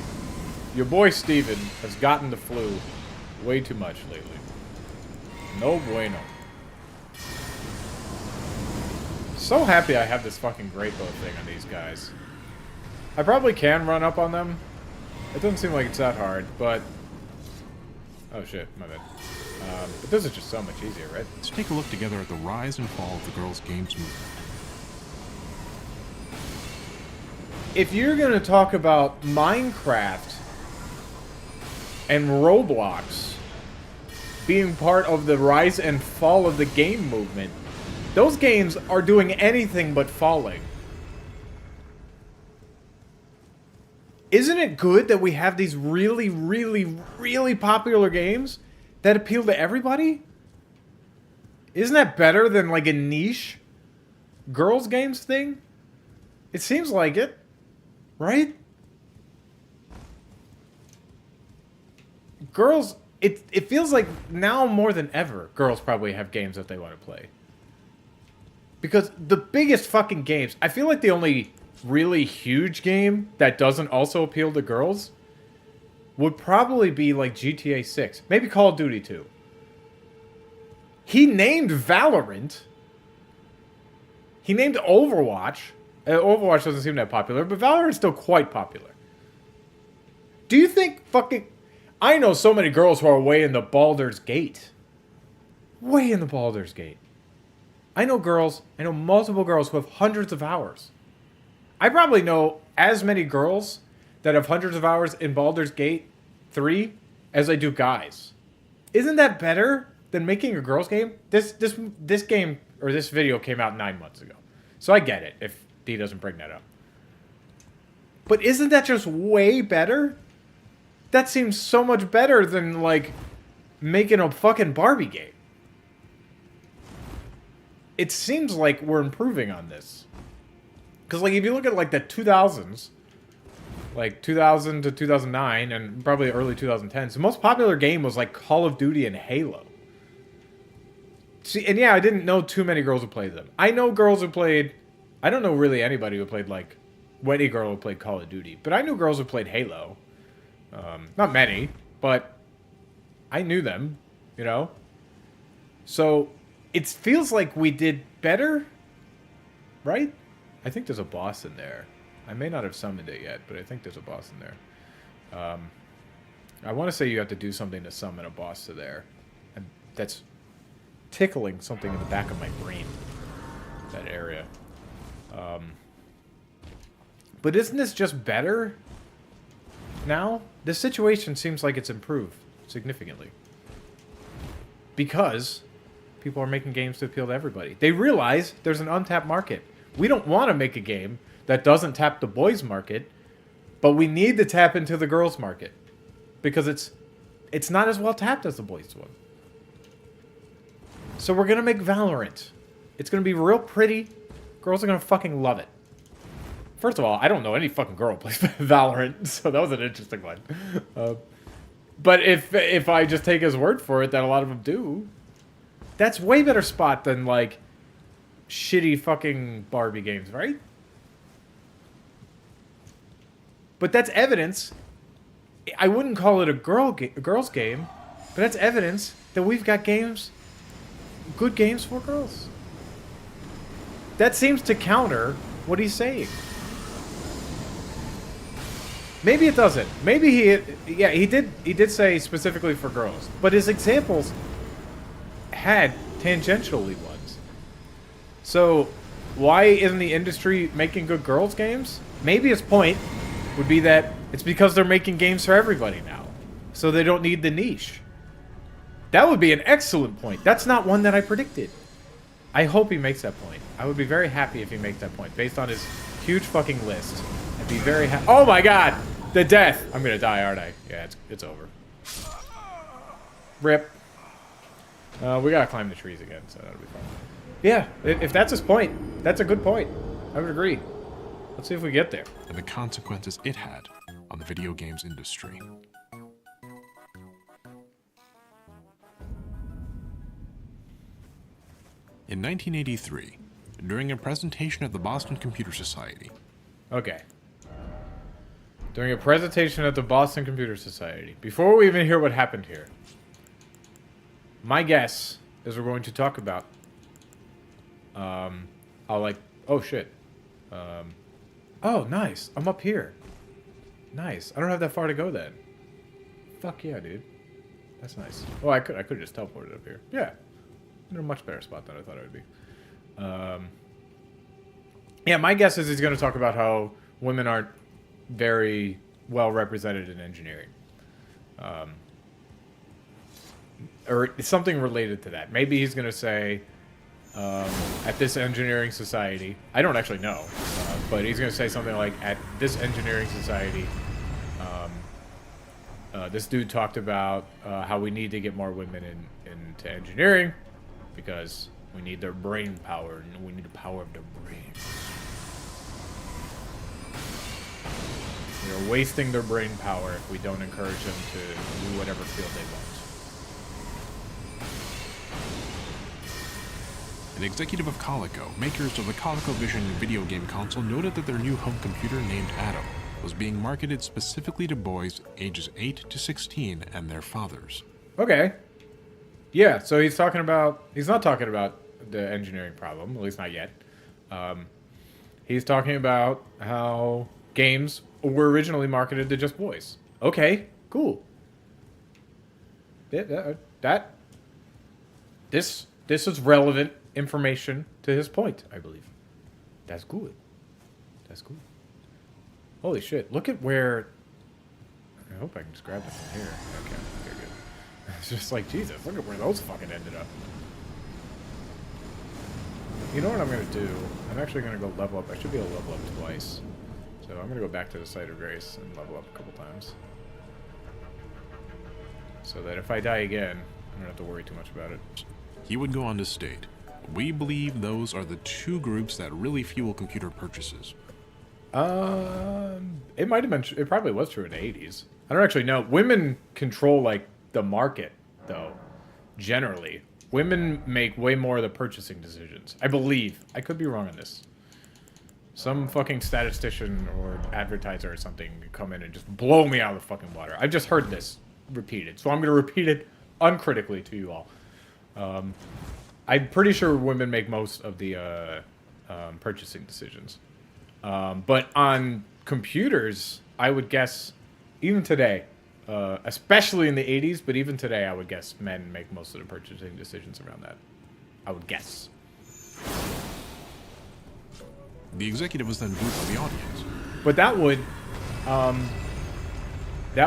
Your boy Steven has gotten the flu way too much lately. No bueno. So happy I have this fucking great bow thing on these guys. I probably can run up on them. It doesn't seem like it's that hard, but... Oh shit, my bad. But this is just so much easier, right? let's take a look together at the rise and fall of the girls' games movement. If you're gonna talk about Minecraft and Roblox being part of the rise and fall of the game movement, those games are doing anything but falling. Isn't it good that we have these really, really, really popular games that appeal to everybody? Isn't that better than like a niche girls games thing? It seems like it, right? Girls, it feels like now more than ever, girls probably have games that they want to play. Because the biggest fucking games, I feel like the only really huge game that doesn't also appeal to girls would probably be like GTA 6. Maybe Call of Duty 2. He named Valorant. He named Overwatch. Overwatch doesn't seem that popular, but Valorant's still quite popular. Do you think fucking... I know so many girls who are way in the Baldur's Gate. Way in the Baldur's Gate. I know multiple girls who have hundreds of hours. I probably know as many girls that have hundreds of hours in Baldur's Gate 3 as I do guys. Isn't that better than making a girls game? This game, or this video came out 9 months ago. So I get it if D doesn't bring that up. But isn't that just way better? That seems so much better than, like, making a fucking Barbie game. It seems like we're improving on this. Because, like, if you look at, like, the 2000s, like, 2000 to 2009, and probably early 2010s, the most popular game was, like, Call of Duty and Halo. See, and yeah, I didn't know too many girls who played them. I know girls who played... I don't know really anybody who played, like, any girl who played Call of Duty. But I knew girls who played Halo. Not many, but I knew them, you know? So, it feels like we did better, right? I think there's a boss in there. I may not have summoned it yet, but I think there's a boss in there. I want to say you have to do something to summon a boss to there. And that's tickling something in the back of my brain. That area. But isn't this just better now? This situation seems like it's improved significantly. Because people are making games to appeal to everybody. They realize there's an untapped market. We don't want to make a game that doesn't tap the boys' market, but we need to tap into the girls' market. Because it's not as well tapped as the boys' one. So we're going to make Valorant. It's going to be real pretty. Girls are going to fucking love it. First of all, I don't know any fucking girl who plays Valorant, so that was an interesting one. But if I just take his word for it that a lot of them do, that's way better spot than, like, shitty fucking Barbie games, right? But that's evidence. I wouldn't call it a girls game, but that's evidence that we've got games, good games for girls. That seems to counter what he's saying. Maybe it doesn't. Maybe he did say specifically for girls, but his examples had tangentially ones. So why isn't the industry making good girls games? Maybe his point would be that it's because they're making games for everybody now, so they don't need the niche. That would be an excellent point. That's not one that I predicted. I hope he makes that point. I would be very happy if he makes that point based on his huge fucking list. I'd be very happy. Oh my god! The death! I'm gonna die, aren't I? Yeah, it's over. Rip. We gotta climb the trees again, so that'll be fun. Yeah, if that's his point, that's a good point. I would agree. Let's see if we get there. And the consequences it had on the video games industry. In 1983, during a presentation at the Boston Computer Society. Okay. During a presentation at the Boston Computer Society. Before we even hear what happened here, my guess is we're going to talk about oh shit. Oh, nice. I'm up here. Nice. I don't have that far to go then. Fuck yeah, dude. That's nice. Oh, I could just teleport it up here. Yeah. I'm in a much better spot than I thought I would be. Yeah, my guess is he's going to talk about how women aren't very well represented in engineering. Or something related to that. Maybe he's going to say, at this engineering society, I don't actually know, but he's going to say something like, at this engineering society, this dude talked about how we need to get more women into engineering because we need their brain power, and we need the power of their brain. We are wasting their brain power if we don't encourage them to do whatever field they want. An executive of Coleco, makers of the ColecoVision video game console, noted that their new home computer named Atom was being marketed specifically to boys ages 8 to 16 and their fathers. Okay. Yeah, so he's not talking about the engineering problem, at least not yet. He's talking about how games were originally marketed to just boys. Okay, cool. This is relevant information to his point, I believe. That's good. That's good. Holy shit, look at where... I hope I can just grab this from here. Okay, very good. It's just like, Jesus, look at where those fucking ended up. You know what I'm going to do? I'm actually going to go level up. I should be able to level up twice. So I'm going to go back to the Site of Grace and level up a couple times. So that if I die again, I don't have to worry too much about it. He would go on to state, "We believe those are the two groups that really fuel computer purchases." It might have been. It probably was true in the 80s. I don't actually know. Women control like the market, though. Generally, women make way more of the purchasing decisions. I believe. I could be wrong on this. Some fucking statistician or advertiser or something could come in and just blow me out of the fucking water. I've just heard this repeated, so I'm going to repeat it uncritically to you all. I'm pretty sure women make most of the purchasing decisions. But on computers, I would guess, even today, especially in the 80s, but even today, I would guess men make most of the purchasing decisions around that. I would guess. The executive was then booed by the audience. But that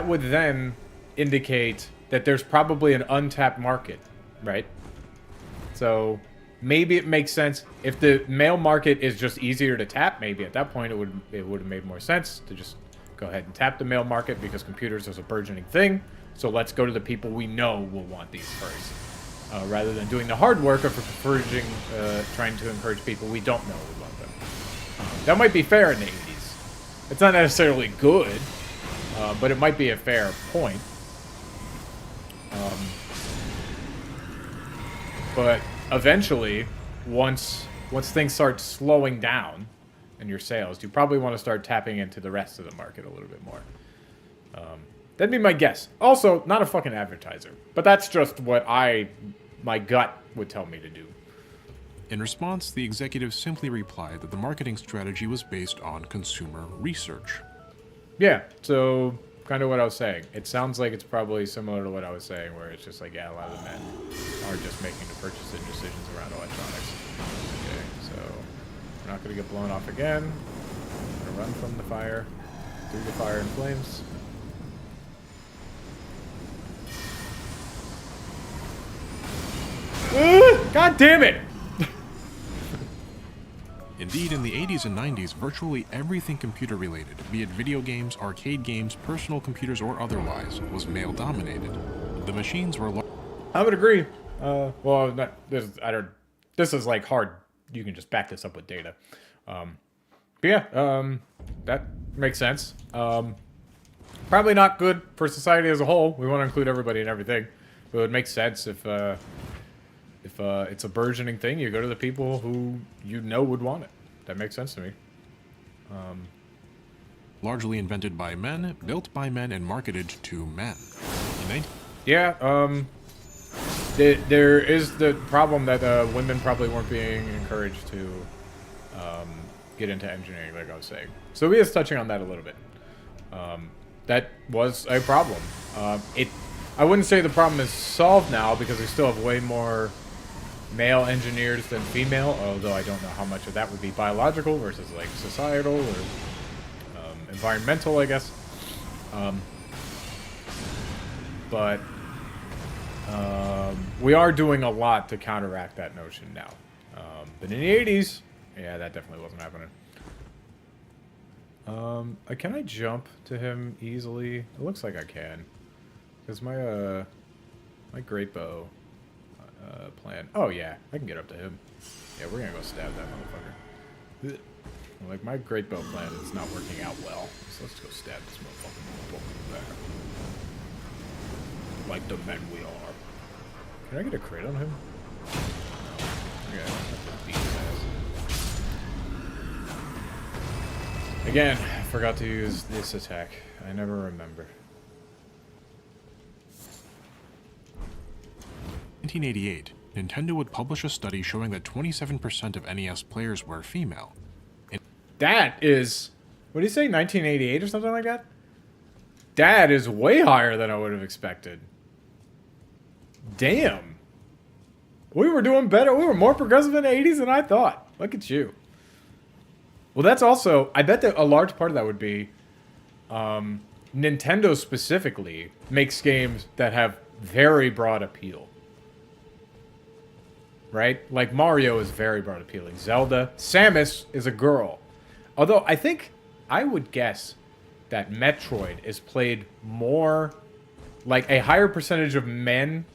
would then indicate that there's probably an untapped market, right? So maybe it makes sense if the male market is just easier to tap. Maybe at that point it would have made more sense to just go ahead and tap the male market because computers is a burgeoning thing. So let's go to the people we know will want these first, rather than doing the hard work of trying to encourage people we don't know would want them. That might be fair in the 80s. It's not necessarily good, but it might be a fair point. But eventually, once things start slowing down in your sales, you probably want to start tapping into the rest of the market a little bit more. That'd be my guess. Also, not a fucking advertiser. But that's just what my gut would tell me to do. In response, the executive simply replied that the marketing strategy was based on consumer research. Yeah, so kind of what I was saying. It sounds like it's probably similar to what I was saying, where it's just like, yeah, a lot of the men are just making the purchasing decisions around electronics. Okay, so we're not going to get blown off again. We're going to run from the fire, through the fire and flames. God damn it! Indeed, in the 80s and 90s, virtually everything computer-related, be it video games, arcade games, personal computers, or otherwise, was male-dominated. The machines were I would agree. Well, not, this is like hard. You can just back this up with data. But yeah, that makes sense. Probably not good for society as a whole. We want to include everybody and everything. But it would make sense if it's a burgeoning thing, you go to the people who you know would want it. That makes sense to me. largely invented by men, built by men, and marketed to men. Yeah, there is the problem that women probably weren't being encouraged to get into engineering, like I was saying. So he is touching on that a little bit. That was a problem. I wouldn't say the problem is solved now because we still have way more male engineers than female, although I don't know how much of that would be biological versus like societal or environmental, I guess. But we are doing a lot to counteract that notion now. But in the 80s, yeah, that definitely wasn't happening. Can I jump to him easily? It looks like I can. Because my great bow plan. Oh yeah, I can get up to him. Yeah, we're gonna go stab that motherfucker. Like, my great bow plan is not working out well. So let's go stab this motherfucker. Like the men we are. Can I get a crit on him? Yeah, I have to beat his ass. Again, I forgot to use this attack. I never remember. 1988, Nintendo would publish a study showing that 27% of NES players were female. That is... What did he say? 1988 or something like that? That is way higher than I would have expected. Damn. We were doing better. We were more progressive in the 80s than I thought. Look at you. Well, that's also... I bet that a large part of that would be... Nintendo specifically makes games that have very broad appeal. Right? Like, Mario is very broad appealing. Zelda. Samus is a girl. Although, I think... I would guess that Metroid is played more... Like, a higher percentage of men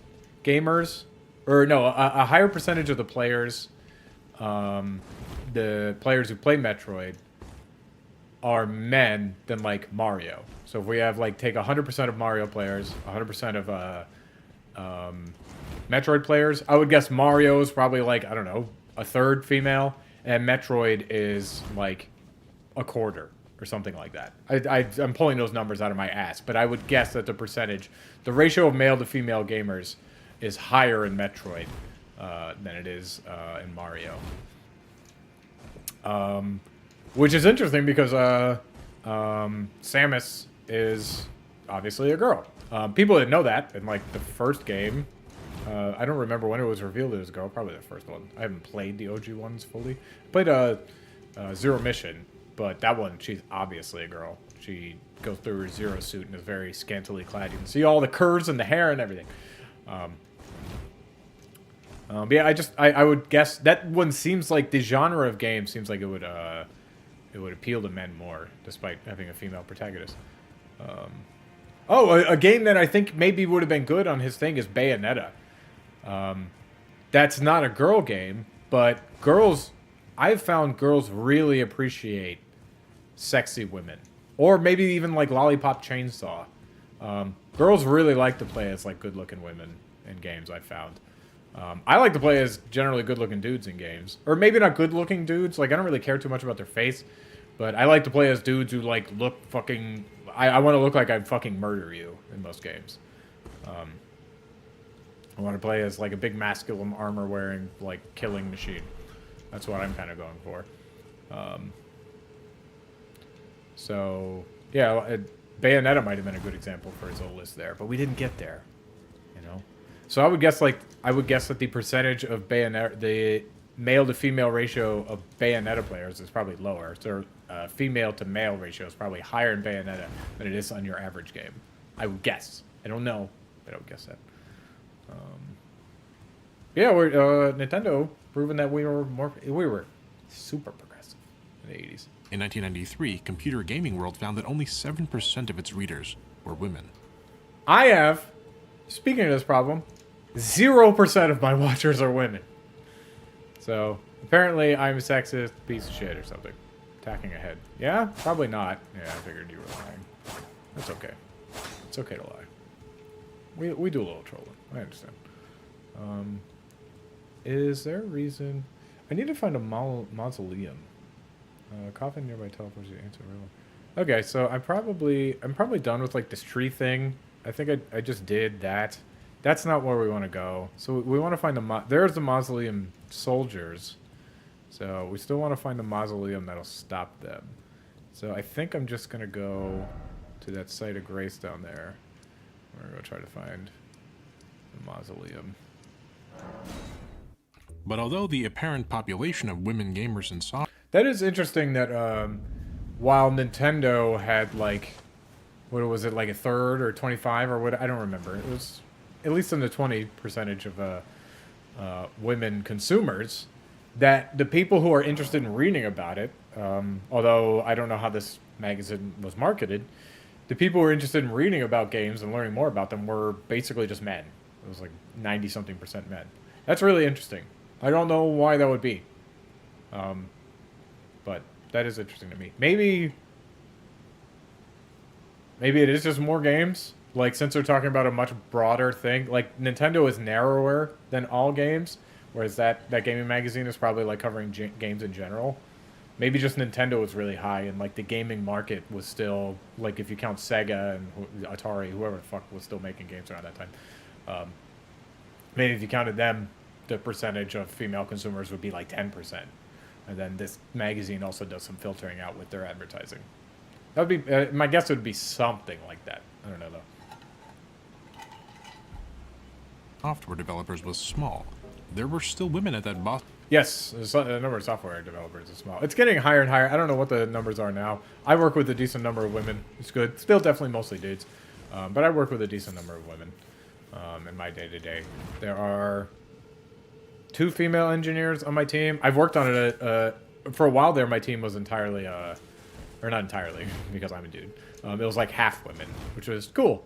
gamers... Or, no, a higher percentage of the players... the players who play Metroid... are men than, like, Mario. So if we have, like, take 100% of Mario players... 100% of, Metroid players, I would guess Mario is probably like, I don't know, a third female, and Metroid is like a quarter or something like that. I'm pulling those numbers out of my ass, but I would guess that the ratio of male to female gamers is higher in Metroid than it is in Mario. Which is interesting because Samus is obviously a girl. People didn't know that in like the first game. I don't remember when it was revealed it was a girl. Probably the first one. I haven't played the OG ones fully. I played Zero Mission, but that one, she's obviously a girl. She goes through her Zero suit and is very scantily clad. You can see all the curves and the hair and everything. Yeah, I would guess that one seems like the genre of game seems like it would appeal to men more, despite having a female protagonist. A game that I think maybe would have been good on his thing is Bayonetta. That's not a girl game, but I've found girls really appreciate sexy women. Or maybe even like Lollipop Chainsaw. Girls really like to play as like good-looking women in games, I've found. I like to play as generally good-looking dudes in games. Or maybe not good-looking dudes, like I don't really care too much about their face. But I like to play as dudes who like look fucking I want to look like I'd fucking murder you in most games. I want to play as like a big masculine armor wearing like killing machine. That's what I'm kind of going for. So yeah, Bayonetta might have been a good example for his old list there, but we didn't get there. You know, so I would guess that the percentage of Bayonetta, the male to female ratio of Bayonetta players is probably lower. So female to male ratio is probably higher in Bayonetta than it is on your average game. I would guess. I don't know, but I would guess that. Yeah, we're Nintendo proving that we were super progressive in the 80s. In 1993, Computer Gaming World found that only 7% of its readers were women. I have, speaking of this problem, 0% of my watchers are women. So apparently I'm a sexist piece of shit or something. Attacking ahead. Yeah, probably not. Yeah, I figured you were lying. That's okay. It's okay to lie. We do a little trolling. I understand. Is there a reason? I need to find a mausoleum. Coffin nearby teleports you into real. Okay, so I'm probably done with like this tree thing. I think I just did that. That's not where we want to go. So we want to find there's the mausoleum soldiers. So we still want to find the mausoleum that'll stop them. So I think I'm just gonna go to that site of grace down there. We're gonna go try to find the mausoleum. But although the apparent population of women gamers in software... That is interesting that while Nintendo had like, what was it, like a third or 25 or what? I don't remember. It was at least in the 20% of women consumers, that the people who are interested in reading about it, although I don't know how this magazine was marketed, the people who are interested in reading about games and learning more about them were basically just men. It was like 90-something% men. That's really interesting. I don't know why that would be. But that is interesting to me. Maybe it is just more games. Like, since they're talking about a much broader thing. Like, Nintendo is narrower than all games. Whereas that gaming magazine is probably, like, covering games in general. Maybe just Nintendo was really high. And, like, the gaming market was still... Like, if you count Sega and Atari, whoever the fuck was still making games around that time. Maybe if you counted them, the percentage of female consumers would be, like, 10%. And then this magazine also does some filtering out with their advertising. That would be my guess would be something like that. I don't know though. Software developers was small. There were still women at that boss. Yes, the number of software developers is small. It's getting higher and higher. I don't know what the numbers are now. I work with a decent number of women. It's good. Still definitely mostly dudes. But I work with a decent number of women in my day-to-day. There are 2 female engineers on my team. I've worked on it for a while there. My team was entirely, or not entirely, because I'm a dude. It was like half women, which was cool.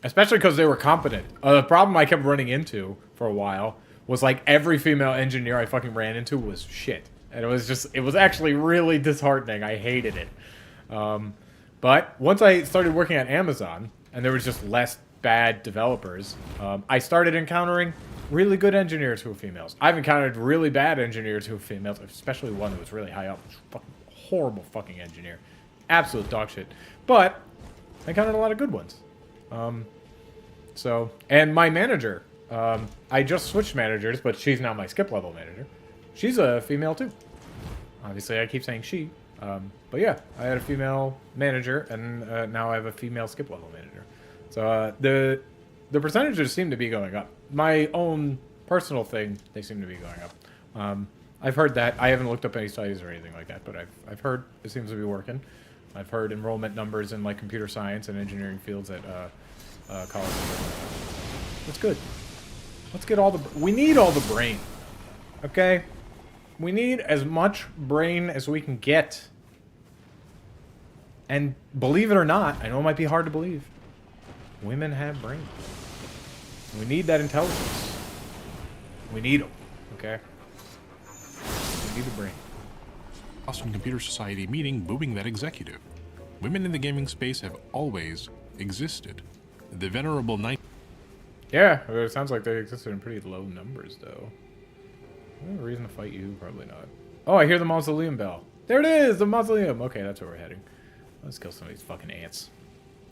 Especially because they were competent. The problem I kept running into for a while was like every female engineer I fucking ran into was shit. And it was actually really disheartening. I hated it. But once I started working at Amazon, and there was just less bad developers, I started encountering really good engineers who were females. I've encountered really bad engineers who were females, especially one who was really high up. Fucking horrible fucking engineer. Absolute dog shit. But I encountered a lot of good ones. And my manager, I just switched managers, but she's now my skip level manager. She's a female too. Obviously, I keep saying she. But yeah, I had a female manager, and now I have a female skip level manager. So the percentages seem to be going up. My own personal thing, they seem to be going up. I've heard that. I haven't looked up any studies or anything like that, but I've heard it seems to be working. I've heard enrollment numbers in like computer science and engineering fields at colleges. That's good. Let's get we need all the brain. Okay? We need as much brain as we can get. And believe it or not, I know it might be hard to believe, women have brains. We need that intelligence. We need them. Okay? We need the brain. Boston Computer Society meeting booing that executive. Women in the gaming space have always existed. The venerable Yeah, it sounds like they existed in pretty low numbers, though. No reason to fight you? Probably not. Oh, I hear the mausoleum bell. There it is, the mausoleum. Okay, that's where we're heading. Let's kill some of these fucking ants.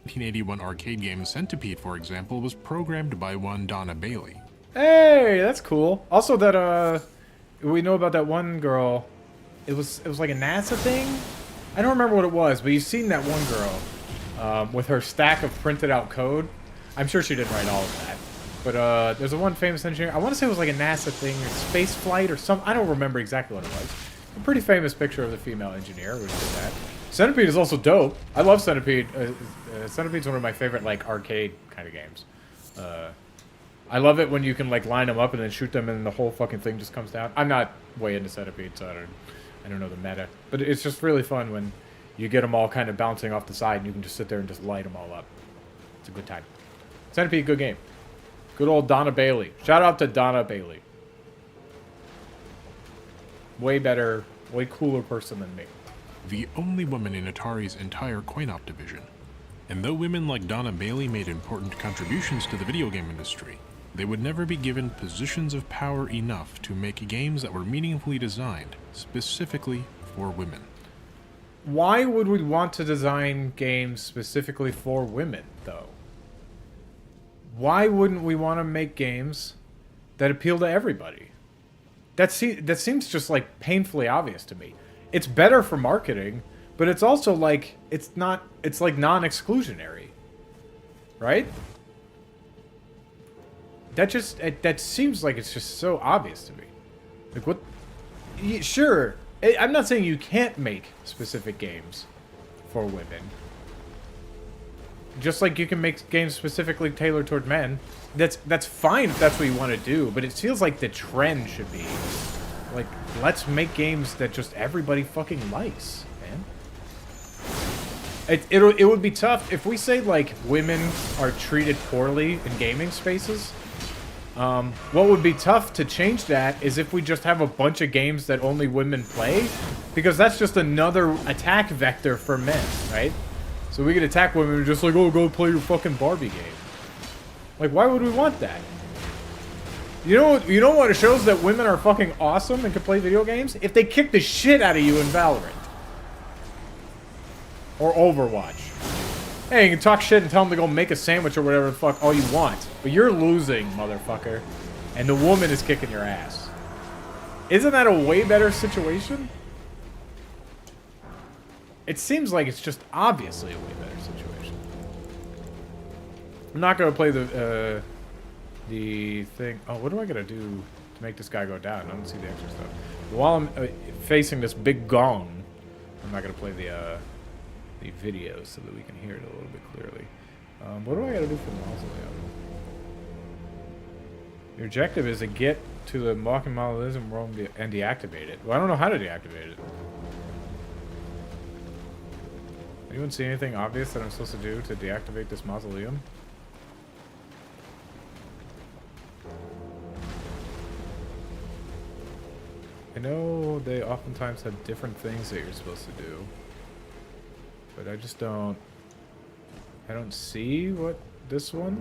1981 arcade game Centipede, for example, was programmed by one Donna Bailey. Hey, that's cool. Also, that we know about that one girl. It was like a NASA thing. I don't remember what it was, but you've seen that one girl with her stack of printed out code. I'm sure she didn't write all of that, but there's a one famous engineer. I want to say it was like a NASA thing or space flight or some. I don't remember exactly what it was. A pretty famous picture of the female engineer who did that. Centipede is also dope. I love Centipede. Centipede's one of my favorite like arcade kind of games. I love it when you can like line them up and then shoot them and the whole fucking thing just comes down. I'm not way into Centipede, so I don't know the meta, but it's just really fun when you get them all kind of bouncing off the side and you can just sit there and just light them all up. It's a good time. Centipede, good game. Good old Donna Bailey. Shout out to Donna Bailey. Way better, way cooler person than me. The only woman in Atari's entire coin-op division. And though women like Donna Bailey made important contributions to the video game industry, they would never be given positions of power enough to make games that were meaningfully designed, specifically for women. Why would we want to design games specifically for women, though? Why wouldn't we want to make games that appeal to everybody? That seems just like painfully obvious to me. It's better for marketing, but it's also like it's like non-exclusionary, right? That seems like it's just so obvious to me. Like what? Sure, I'm not saying you can't make specific games for women. Just like you can make games specifically tailored toward men. That's fine if that's what you want to do, but it feels like the trend should be like, let's make games that just everybody fucking likes, man. It would be tough if we say like women are treated poorly in gaming spaces. What would be tough to change that is if we just have a bunch of games that only women play, because that's just another attack vector for men, right? So we could attack women just like, oh, go play your fucking Barbie game. Like, why would we want that? You know what? It shows that women are fucking awesome and can play video games? If they kick the shit out of you in Valorant. Or Overwatch. Hey, you can talk shit and tell them to go make a sandwich or whatever the fuck all you want. But you're losing, motherfucker. And the woman is kicking your ass. Isn't that a way better situation? It seems like it's just obviously a way better situation. I'm not going to play the thing. Oh, what do I got to do to make this guy go down? I don't see the extra stuff. While I'm facing this big gong, I'm not going to play the video so that we can hear it a little bit clearly. What do I got to do for the mausoleum? The objective is to get to the Mocking Mausoleum room and deactivate it. Well, I don't know how to deactivate it. Anyone see anything obvious that I'm supposed to do to deactivate this mausoleum? I know they oftentimes have different things that you're supposed to do. But I just don't... I don't see what this one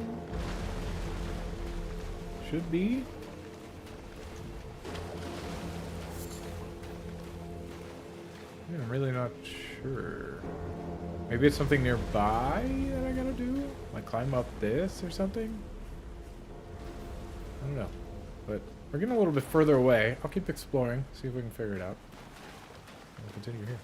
should be. Yeah, I'm really not sure. Maybe it's something nearby that I gotta do? Like climb up this or something? I don't know. But we're getting a little bit further away. I'll keep exploring, see if we can figure it out. We'll continue here.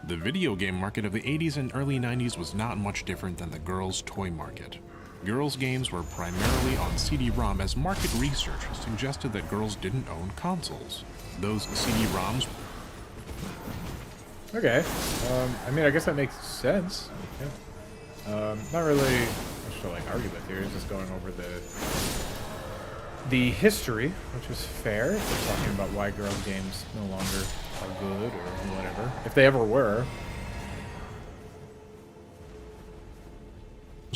The video game market of the 80s and early 90s was not much different than the girls' toy market. Girls' games were primarily on CD-ROM, as market research suggested that girls didn't own consoles. Those CD-ROMs... Okay. I mean, I guess that makes sense. Yeah. Not really much to like argue with here. Just going over the history, which is fair. If we're talking about why girl games no longer are good or whatever, if they ever were.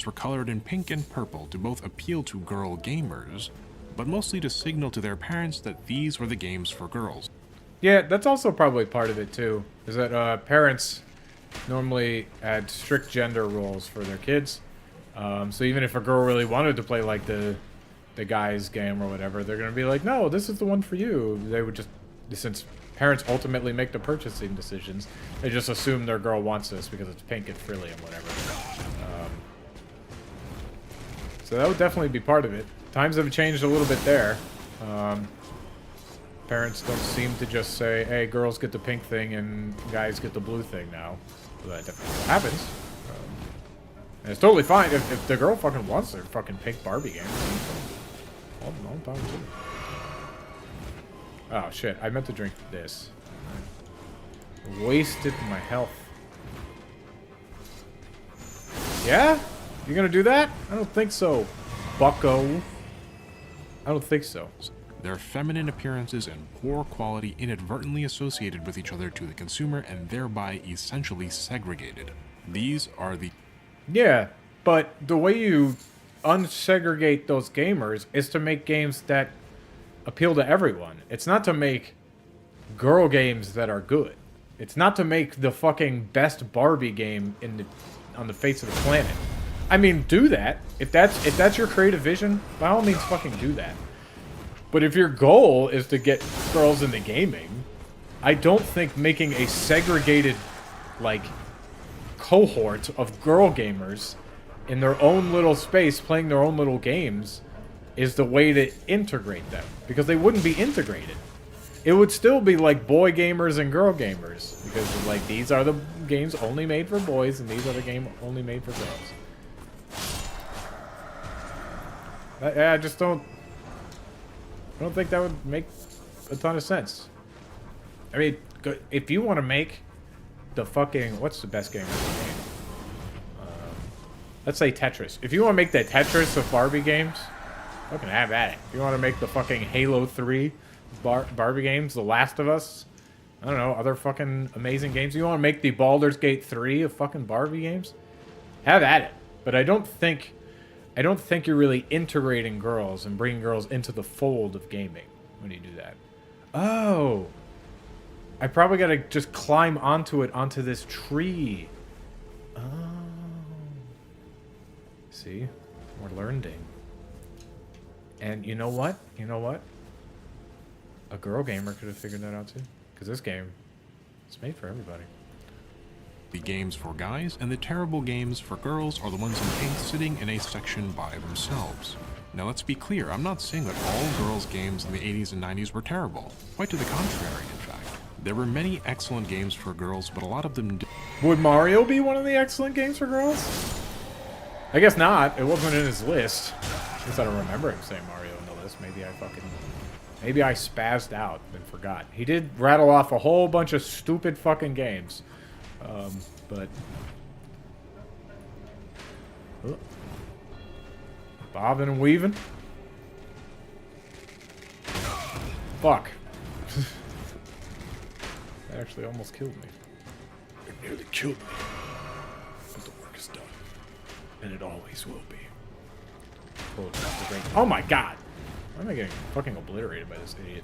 were colored in pink and purple to both appeal to girl gamers, but mostly to signal to their parents that these were the games for girls. Yeah, that's also probably part of it too, is that parents normally had strict gender roles for their kids. So even if a girl really wanted to play like the guy's game or whatever, they're gonna be like, no, this is the one for you. They would just, since parents ultimately make the purchasing decisions. They just assume their girl wants this because it's pink and frilly and whatever. So that would definitely be part of it. Times have changed a little bit there. Parents don't seem to just say, hey, girls get the pink thing and guys get the blue thing now. So that definitely happens. And it's totally fine. If the girl fucking wants their fucking pink Barbie game, all power to it. Oh, shit. I meant to drink this. Wasted my health. Yeah? You gonna do that? I don't think so, bucko. I don't think so. Their feminine appearances and poor quality inadvertently associated with each other to the consumer and thereby essentially segregated. These are the... Yeah, but the way you unsegregate those gamers is to make games that appeal to everyone. It's not to make girl games that are good. It's not to make the fucking best Barbie game on the face of the planet. I mean, do that. If that's your creative vision, by all means fucking do that. But if your goal is to get girls into gaming, I don't think making a segregated, like, cohort of girl gamers in their own little space playing their own little games is the way to integrate them. Because they wouldn't be integrated. It would still be like boy gamers and girl gamers. Because, like, these are the games only made for boys and these are the games only made for girls. I just don't... I don't think that would make a ton of sense. I mean, if you want to make the fucking... What's the best game in the game? Let's say Tetris. If you want to make the Tetris of Barbie games, fucking have at it. If you want to make the fucking Halo 3 Barbie games, The Last of Us, I don't know, other fucking amazing games. You want to make the Baldur's Gate 3 of fucking Barbie games? Have at it. But I don't think you're really integrating girls and bringing girls into the fold of gaming when you do that. Oh. I probably gotta just climb onto this tree. Oh. See? We're learning. And you know what? You know what? A girl gamer could have figured that out too. Because this game, it's made for everybody. The games for guys and the terrible games for girls are the ones in pink sitting in a section by themselves. Now let's be clear, I'm not saying that all girls games in the 80s and 90s were terrible. Quite to the contrary, in fact. There were many excellent games for girls, but a lot of them Would Mario be one of the excellent games for girls? I guess not. It wasn't in his list. At least I don't remember him saying Mario in the list. Maybe I spazzed out and forgot. He did rattle off a whole bunch of stupid fucking games. But... bobbing and weaving. Fuck. That actually almost killed me. It nearly killed me. But the work is done. And it always will be. Oh my god! Why am I getting fucking obliterated by this idiot?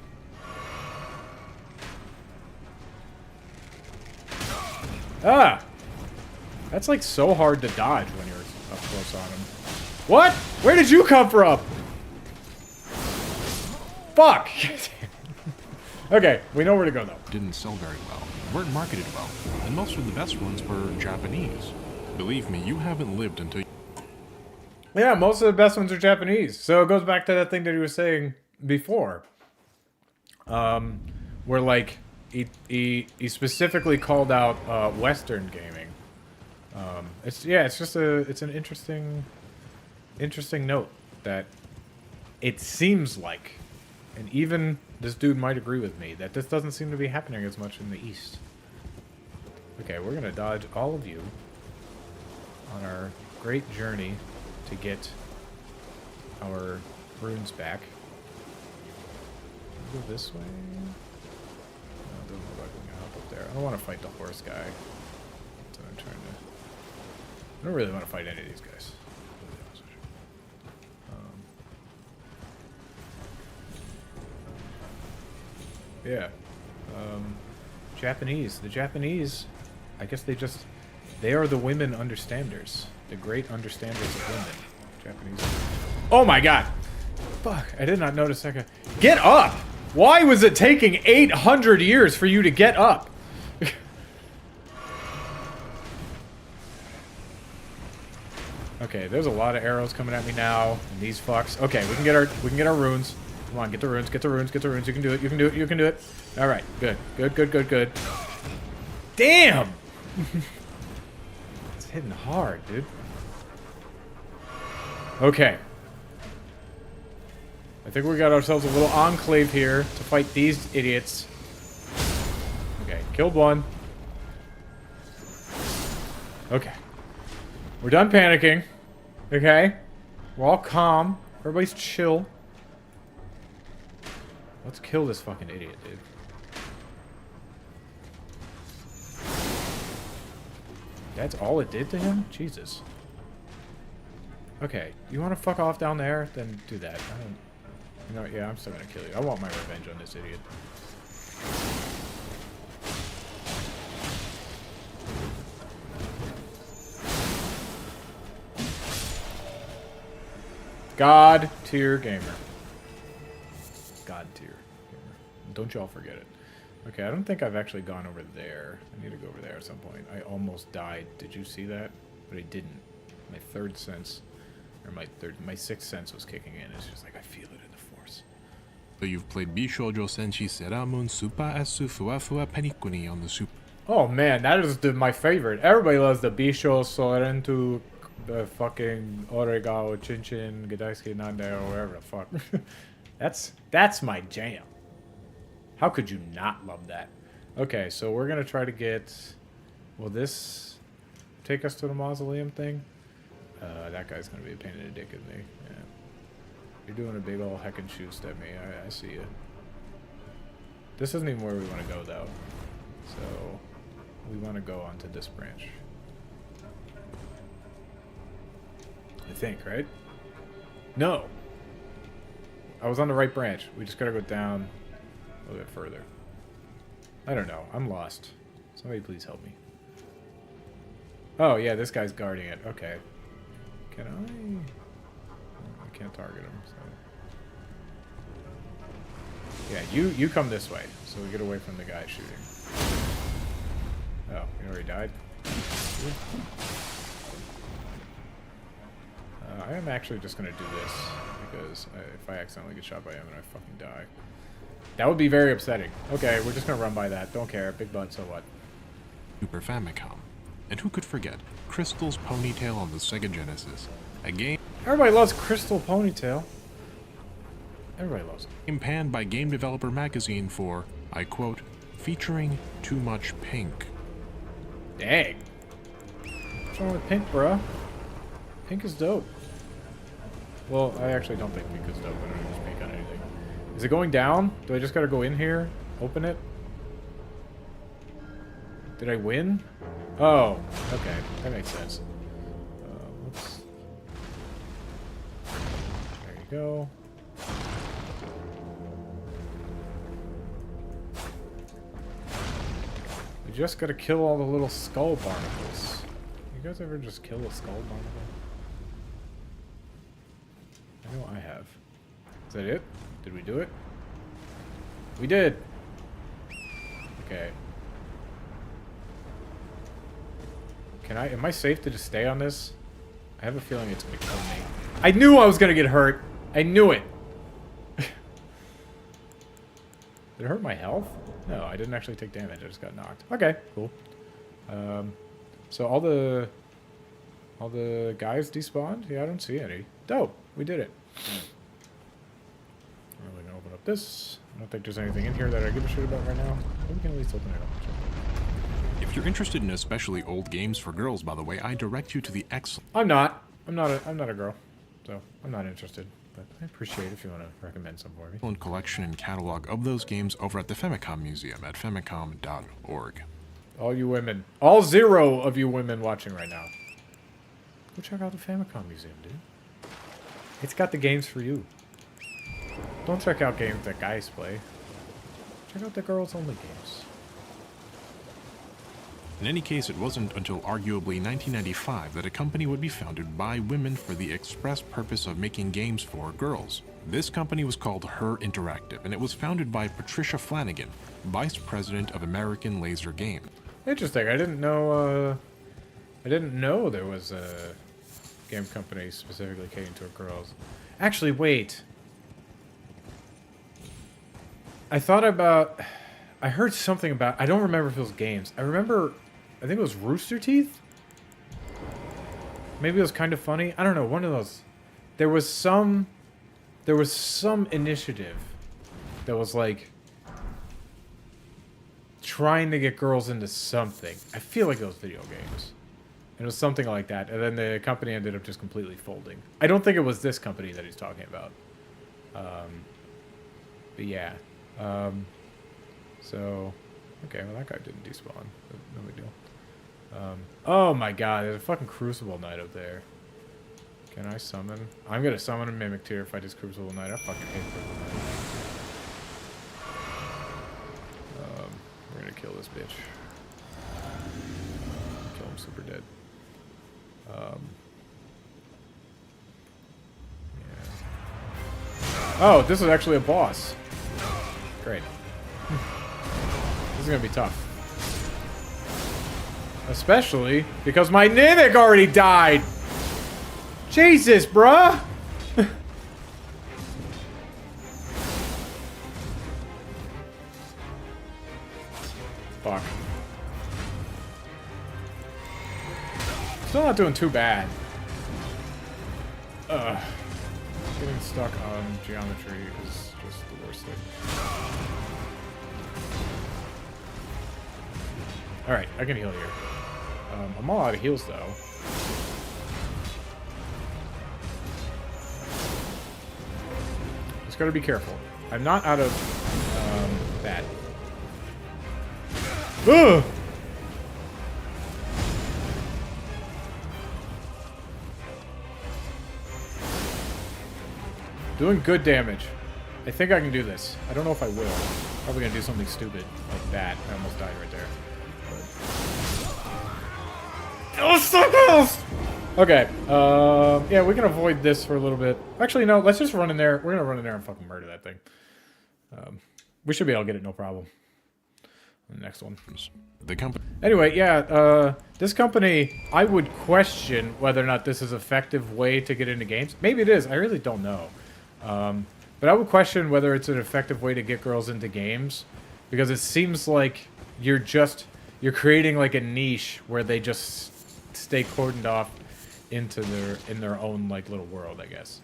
Ah! That's like so hard to dodge when you're up close on him. What? Where did you come from? Fuck! Okay, we know where to go though. didn't sell very well, weren't marketed well, and most of the best ones were Japanese. Believe me, you haven't lived until... Yeah, most of the best ones are Japanese. So it goes back to that thing that he was saying before. Where like he specifically called out Western gaming. It's an interesting note that it seems like, and even this dude might agree with me, that this doesn't seem to be happening as much in the East. Okay, we're gonna dodge all of you on our great journey to get our runes back. Go this way. No, it doesn't look like we can hop up there. I don't want to fight the horse guy. That's what I'm trying to... I don't really want to fight any of these guys. To be honest with you. Yeah. Japanese. The Japanese, I guess they are the women understanders. The great understanders of women. Japanese. Oh my god! Fuck, I did not notice that guy. Get up! Why was it taking 800 years for you to get up? Okay, there's a lot of arrows coming at me now. And these fucks. Okay, we can get our runes. Come on, get the runes, get the runes, get the runes. You can do it, you can do it, you can do it. Alright, good. Good, good, good, good. Damn! It's hitting hard, dude. Okay. I think we got ourselves a little enclave here to fight these idiots. Okay, killed one. Okay. We're done panicking. Okay? We're all calm. Everybody's chill. Let's kill this fucking idiot, dude. That's all it did to him? Jesus. Okay, you want to fuck off down there? Then do that. I don't... You know, yeah, I'm still gonna kill you. I want my revenge on this idiot. God tier gamer. God tier gamer. Don't y'all forget it. Okay, I don't think I've actually gone over there. I need to go over there at some point. I almost died. Did you see that? But I didn't. My third sense, or my sixth sense was kicking in. It's just like I feel it in the force. So you've played Bishoujo Senshi Seramun Super Asu Fuafua Penikuni on the Super. Oh man, that is my favorite. Everybody loves the Bisho Sorentu, the fucking Oregao Chinchin Gadaisuke Nande or whatever the fuck. That's my jam. How could you not love that? Okay, so we're gonna try to get... Will this take us to the mausoleum thing? That guy's gonna be a pain in the dick, isn't he? Yeah. You're doing a big ol' heckin' shoot at me. I see you. This isn't even where we want to go, though. So, we want to go onto this branch. I think, right? No! I was on the right branch. We just gotta go down a little bit further. I don't know. I'm lost. Somebody please help me. Oh, yeah, this guy's guarding it. Okay. Can I can't target him, so... Yeah, you come this way, so we get away from the guy shooting. Oh, he already died? I am actually just gonna do this, because if I accidentally get shot by him and I fucking die... That would be very upsetting. Okay, we're just gonna run by that. Don't care. Big butt, so what? Super Famicom. And who could forget Crystal's Ponytail on the Sega Genesis? A game... Everybody loves Crystal Ponytail. Everybody loves it. Game panned by Game Developer Magazine for, I quote, featuring too much pink. Dang. What's wrong with pink, bro? Pink is dope. Well, I actually don't think pink is dope. I don't use pink on anything. Is it going down? Do I just gotta go in here? Open it? Did I win? Oh, okay. That makes sense. Whoops. There you go. We just gotta kill all the little skull barnacles. You guys ever just kill a skull barnacle? I know I have. Is that it? Did we do it? We did! Okay. Am I safe to just stay on this? I have a feeling it's gonna kill me. I knew I was gonna get hurt! I knew it! Did it hurt my health? No, I didn't actually take damage, I just got knocked. Okay, cool. So all the guys despawned? Yeah, I don't see any. Dope, we did it. We're gonna open up this. I don't think there's anything in here that I give a shit about right now. But we can at least open it up. If you're interested in especially old games for girls, by the way, I direct you to the excellent... I'm not a girl, so I'm not interested. But I appreciate if you want to recommend some for me. ...collection and catalog of those games over at the Famicom Museum at famicom.org. All you women, all 0 of you women watching right now, go check out the Famicom Museum, dude. It's got the games for you. Don't check out games that guys play. Check out the girls-only games. In any case, it wasn't until arguably 1995 that a company would be founded by women for the express purpose of making games for girls. This company was called Her Interactive, and it was founded by Patricia Flanagan, Vice President of American Laser Games. Interesting. I didn't know. I didn't know there was a game company specifically catering to girls. Actually, wait. I thought about. I heard something about. I don't remember if it was games. I remember. I think it was Rooster Teeth. Maybe it was Kind of Funny. I don't know. One of those. There was some initiative that was like trying to get girls into something. I feel like it was video games. It was something like that, and then the company ended up just completely folding. I don't think it was this company that he's talking about. But yeah. So, okay, well that guy didn't despawn. No big deal. Oh my god, there's a fucking Crucible Knight up there. Can I summon? I'm gonna summon a Mimic Tear if I just Crucible Knight. I fucking hate Crucible Knight. We're gonna kill this bitch. Kill him super dead. Yeah. Oh, this is actually a boss. Great. This is gonna be tough. Especially because my Mimic already died! Jesus, bruh! Fuck. Still not doing too bad. Getting stuck on geometry is just the worst thing. Alright, I can heal here. I'm all out of heals, though. Just gotta be careful. I'm not out of, that. Ugh! Doing good damage. I think I can do this. I don't know if I will. Probably gonna do something stupid like that. I almost died right there. Oh, so close! Okay, yeah, we can avoid this for a little bit. Actually, no, let's just run in there. We're gonna run in there and fucking murder that thing. We should be able to get it, no problem. The next one. The company. Anyway, yeah, this company, I would question whether or not this is an effective way to get into games. Maybe it is, I really don't know. But I would question whether it's an effective way to get girls into games. Because it seems like you're creating like a niche where they just stay cordoned off into their own like little world, I guess.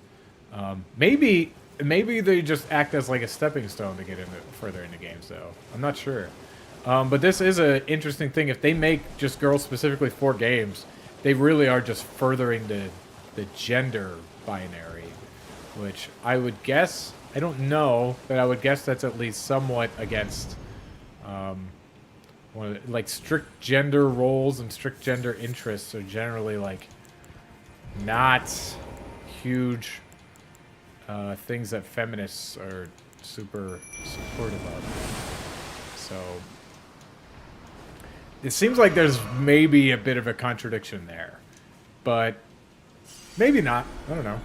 Maybe they just act as like a stepping stone to get further into games, though. I'm not sure. But this is an interesting thing. If they make just girls specifically for games, they really are just furthering the gender binary, which I would guess, I don't know, but I would guess that's at least somewhat against like strict gender roles and strict gender interests are generally like not huge things that feminists are super supportive of. So it seems like there's maybe a bit of a contradiction there, but maybe not. I don't know.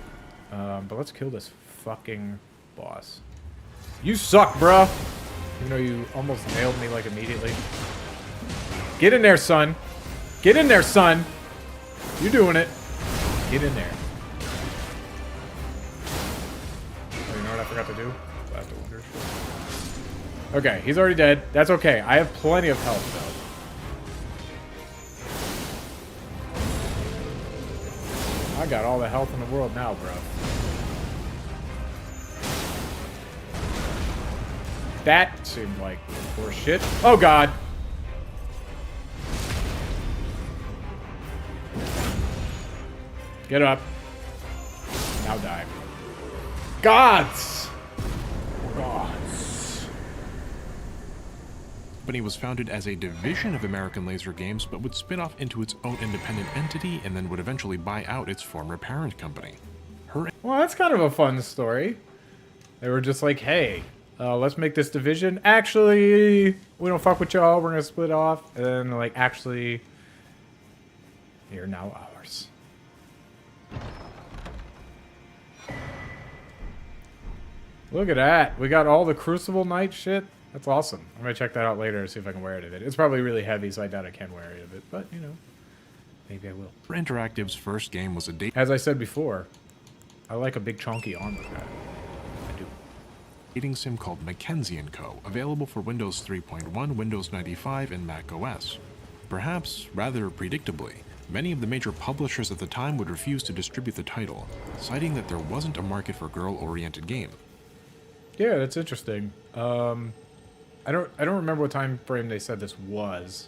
But let's kill this fucking boss. You suck, bruh. Even though you almost nailed me like immediately. Get in there, son. Get in there, son. You're doing it. Get in there. Oh, you know what I forgot to do? Blast the Wonder. Okay, he's already dead. That's okay. I have plenty of health, though. I got all the health in the world now, bro. That seemed like horse shit. Oh, God. Get up. Now die. Gods! Gods. The company was founded as a division of American Laser Games, but would spin off into its own independent entity and then would eventually buy out its former parent company. Well, that's kind of a fun story. They were just like, hey, let's make this division. Actually, we don't fuck with y'all. We're gonna split off. And then, like, actually, you're now ours. Look at that. We got all the Crucible Knight shit. That's awesome. I'm gonna check that out later and see if I can wear it of it. It's probably really heavy, so I doubt I can wear it of it. But, you know, maybe I will. Interactive's first game was a As I said before, I like a big chunky armor guy. I do. dating sim called Mackenzie & Co., available for Windows 3.1, Windows 95, and Mac OS. Perhaps, rather predictably, many of the major publishers at the time would refuse to distribute the title, citing that there wasn't a market for girl-oriented game. Yeah, that's interesting. I don't remember what time frame they said this was.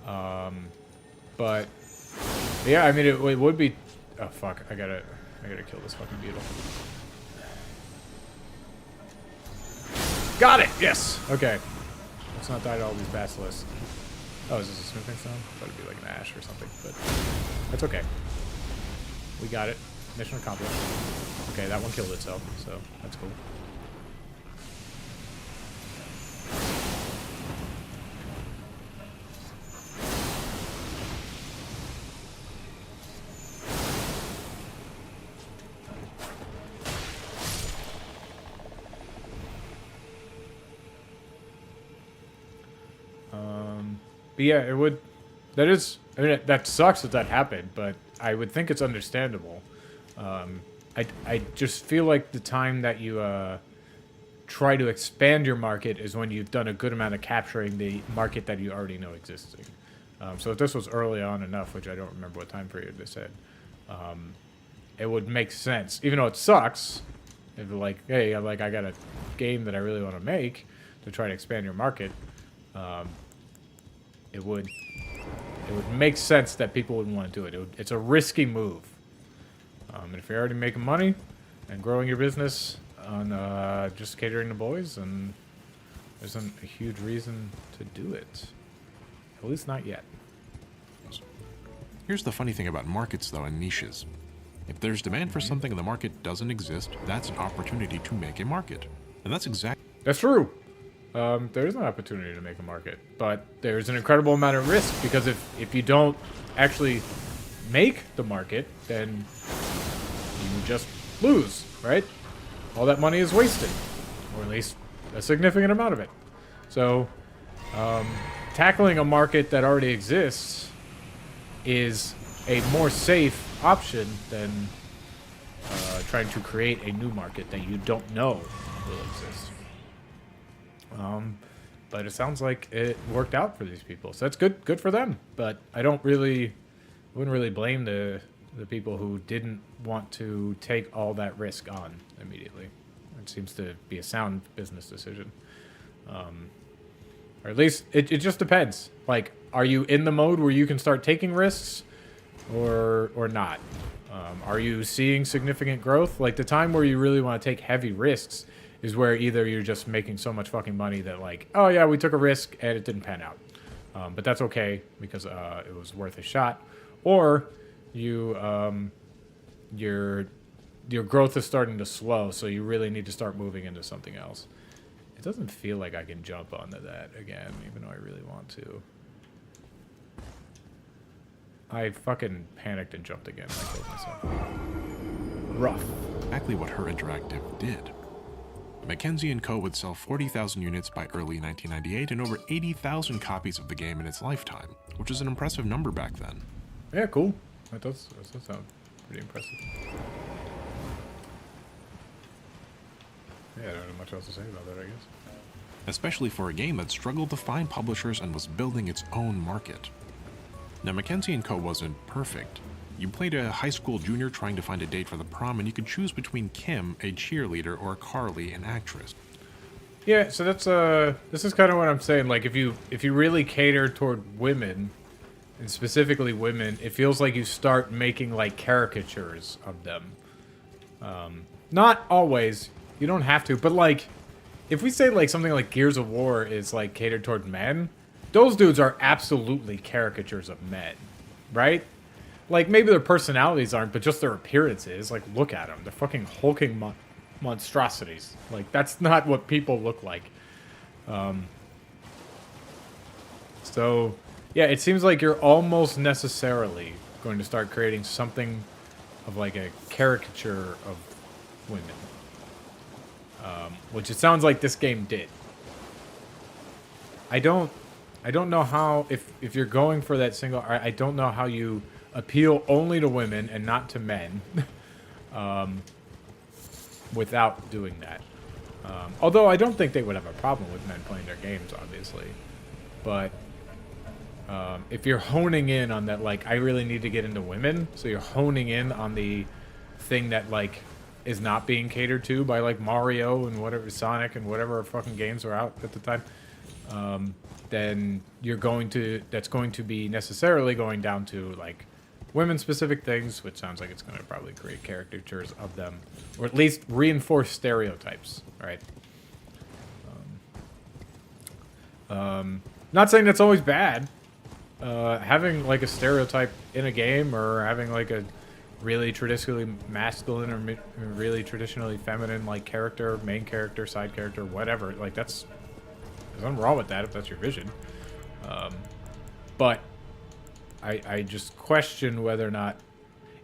But yeah, I mean it would be. Oh fuck! I gotta kill this fucking beetle. Got it. Yes. Okay. Let's not die to all these basilisks. Oh, is this a smithing stone? Thought it'd be like an ash or something, but that's okay. We got it. Mission accomplished. Okay, that one killed itself, so that's cool. But yeah, it would. That is. I mean, that sucks that that happened, but I would think it's understandable. I just feel like the time that you try to expand your market is when you've done a good amount of capturing the market that you already know existing. So if this was early on enough, which I don't remember what time period they said, it would make sense. Even though it sucks, if like, hey, like I got a game that I really want to make to try to expand your market. It would make sense that people wouldn't want to do it. It's a risky move. And if you're already making money and growing your business on just catering to boys, then there isn't a huge reason to do it. At least not yet. Here's the funny thing about markets, though, and niches. If there's demand for something and the market doesn't exist, that's an opportunity to make a market. And that's exactly... That's true. There is an opportunity to make a market, but there's an incredible amount of risk, because if you don't actually make the market, then you just lose, right? All that money is wasted, or at least a significant amount of it. So, tackling a market that already exists is a more safe option than trying to create a new market that you don't know will exist. But it sounds like it worked out for these people, so that's good for them. But I wouldn't really blame the people who didn't want to take all that risk on immediately. It seems to be a sound business decision. Or at least it just depends. Like, are you in the mode where you can start taking risks, or not? Are you seeing significant growth? Like, the time where you really want to take heavy risks is where either you're just making so much fucking money that, like, oh yeah, we took a risk and it didn't pan out. But that's okay, because it was worth a shot. Or you your growth is starting to slow, so you really need to start moving into something else. It doesn't feel like I can jump onto that again, even though I really want to. I fucking panicked and jumped again. I killed myself. Rough. exactly what Her Interactive did. Mackenzie & Co. would sell 40,000 units by early 1998 and over 80,000 copies of the game in its lifetime, which is an impressive number back then. Yeah, cool. That does sound pretty impressive. Yeah, I don't have much else to say about that, I guess. Especially for a game that struggled to find publishers and was building its own market. Now, Mackenzie & Co. wasn't perfect. You played a high school junior trying to find a date for the prom, and you could choose between Kim, a cheerleader, or Carly, an actress. Yeah, so that's this is kind of what I'm saying. Like, if you really cater toward women, and specifically women, it feels like you start making like caricatures of them. Not always. You don't have to, but like, if we say like something like Gears of War is like catered toward men, those dudes are absolutely caricatures of men, right? Like, maybe their personalities aren't, but just their appearances. Like, look at them. They're fucking hulking monstrosities. Like, that's not what people look like. So, yeah, it seems like you're almost necessarily going to start creating something of like a caricature of women. Which it sounds like this game did. I don't know how, if you're going for that single, I don't know how you appeal only to women and not to men without doing that. Although I don't think they would have a problem with men playing their games, obviously. But if you're honing in on that, like, I really need to get into women, so you're honing in on the thing that, like, is not being catered to by, like, Mario and whatever, Sonic and whatever fucking games were out at the time, then you're going to, that's going to be necessarily going down to, like, women-specific things, which sounds like it's going to probably create caricatures of them, or at least reinforce stereotypes, right? Not saying that's always bad. Having, like, a stereotype in a game, or having, like, a really traditionally masculine or really traditionally feminine, like, character, main character, side character, whatever, like, there's nothing wrong with that if that's your vision. But I just question whether or not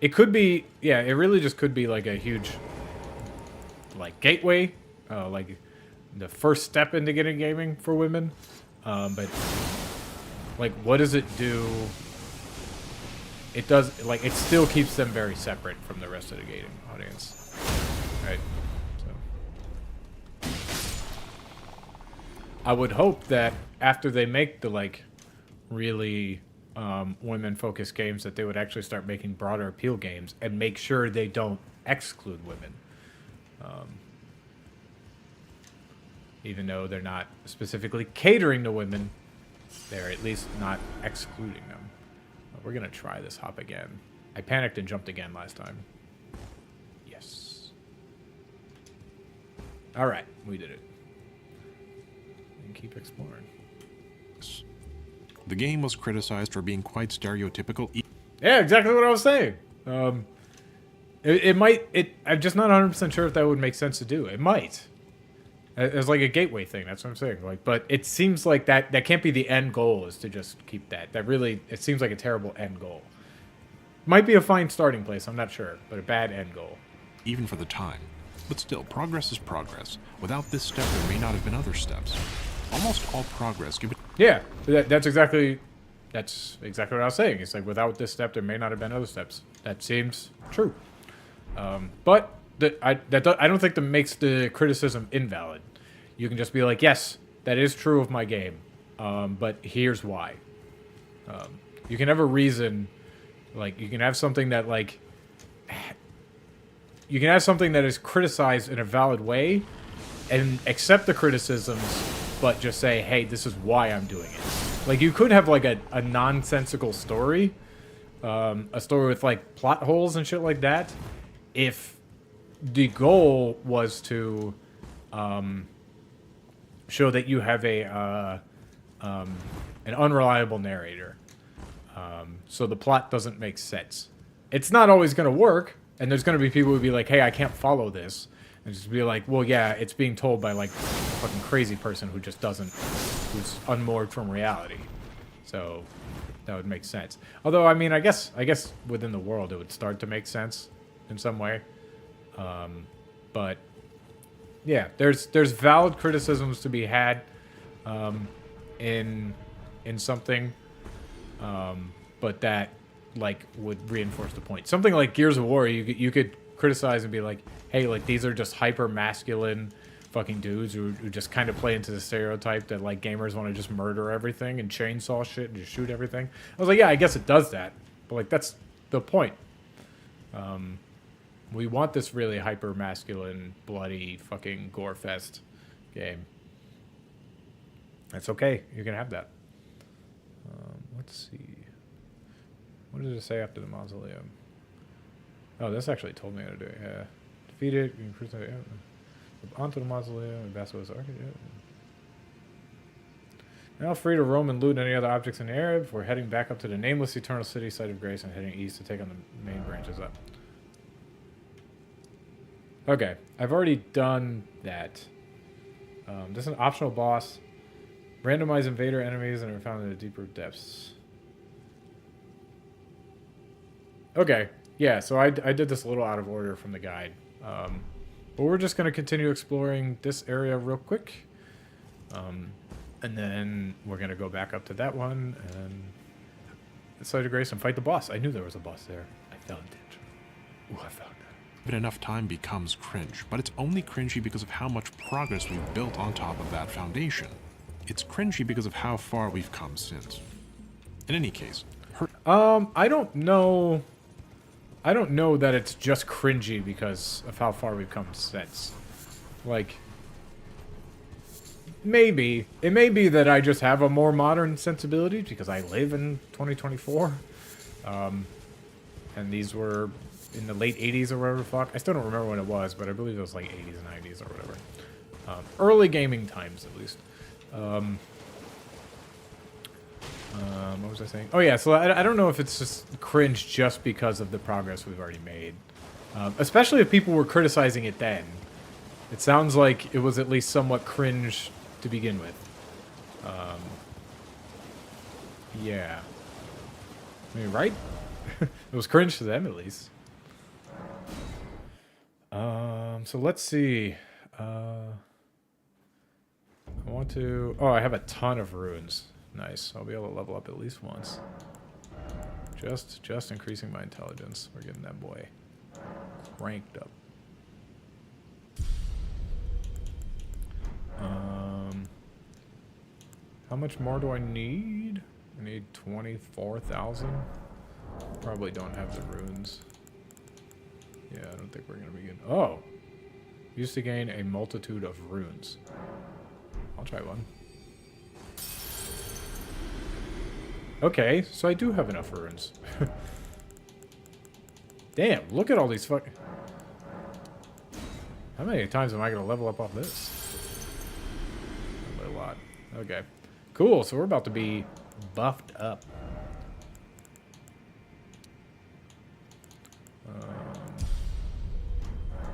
it could be, yeah, it really just could be like a huge, like, gateway, like the first step into getting gaming for women. But like, what does it do? It does, like, it still keeps them very separate from the rest of the gaming audience, right? So I would hope that after they make the, like, really women-focused games, that they would actually start making broader appeal games and make sure they don't exclude women. Even though they're not specifically catering to women, they're at least not excluding them. We're going to try this hop again. I panicked and jumped again last time. Yes. All right, we did it. And keep exploring. The game was criticized for being quite stereotypical. Yeah, exactly what I was saying. It might. I'm just not 100% sure if that would make sense to do. It might. It's like a gateway thing. That's what I'm saying. Like, but it seems like that can't be the end goal. Is to just keep that. That really, it seems like a terrible end goal. Might be a fine starting place. I'm not sure, but a bad end goal. Even for the time. But still, progress is progress. Without this step, there may not have been other steps. Almost all progress given. Yeah, that's exactly what I was saying. It's like, without this step, there may not have been other steps. That seems true. But I don't think that makes the criticism invalid. You can just be like, yes, that is true of my game, but here's why. You can have a reason, like, you can have something that, like, you can have something that is criticized in a valid way, and accept the criticisms, but just say, hey, this is why I'm doing it. Like, you could have, like, a nonsensical story, a story with, like, plot holes and shit like that, if the goal was to show that you have an unreliable narrator, so the plot doesn't make sense. It's not always going to work, and there's going to be people who be like, hey, I can't follow this, and just be like, well, yeah, it's being told by, like, a fucking crazy person who just who's unmoored from reality. So that would make sense. Although, I mean, I guess within the world it would start to make sense in some way. But yeah, there's valid criticisms to be had in something, but that, like, would reinforce the point. Something like Gears of War, you could criticize and be like, hey, like, these are just hyper masculine fucking dudes who just kind of play into the stereotype that, like, gamers want to just murder everything and chainsaw shit and just shoot everything. I was like, yeah, I guess it does that, but, like, that's the point. We want this really hyper masculine, bloody fucking gore fest game. That's okay. You can have that. Let's see. What did it say after the mausoleum? Oh, this actually told me how to do it. Yeah. Defeat it. You can cruise it. Yeah. Onto the mausoleum. And Vassal's arcade. Yeah. Now free to roam and loot any other objects in the area before heading back up to the nameless eternal city, site of grace, and heading east to take on the main branches up. Okay, I've already done that. This is an optional boss. Randomize invader enemies and are found in the deeper depths. Okay, yeah, so I did this a little out of order from the guide. But we're just going to continue exploring this area real quick. And then we're going to go back up to that one and the Site of Grace and fight the boss. I knew there was a boss there. I found it. Ooh, I found it. But enough time becomes cringe, but it's only cringy because of how much progress we've built on top of that foundation. It's cringy because of how far we've come since. In any case, I don't know. I don't know that it's just cringy because of how far we've come since. Like, maybe. It may be that I just have a more modern sensibility because I live in 2024. And these were in the late 80s or whatever the fuck. I still don't remember when it was, but I believe it was like 80s and 90s or whatever. Early gaming times, at least. What was I saying? Oh yeah, so I don't know if it's just cringe just because of the progress we've already made. Especially if people were criticizing it then. It sounds like it was at least somewhat cringe to begin with. Yeah. I mean, right? It was cringe to them, at least. So let's see. I want to... Oh, I have a ton of runes. Nice. I'll be able to level up at least once. Just increasing my intelligence. We're getting that boy cranked up. How much more do I need? I need 24,000. Probably don't have the runes. Yeah, I don't think we're gonna be good. Oh! Used to gain a multitude of runes. I'll try one. Okay, so I do have enough runes. Damn, look at all these fuck... How many times am I gonna level up off this? A lot. Okay. Cool, so we're about to be buffed up.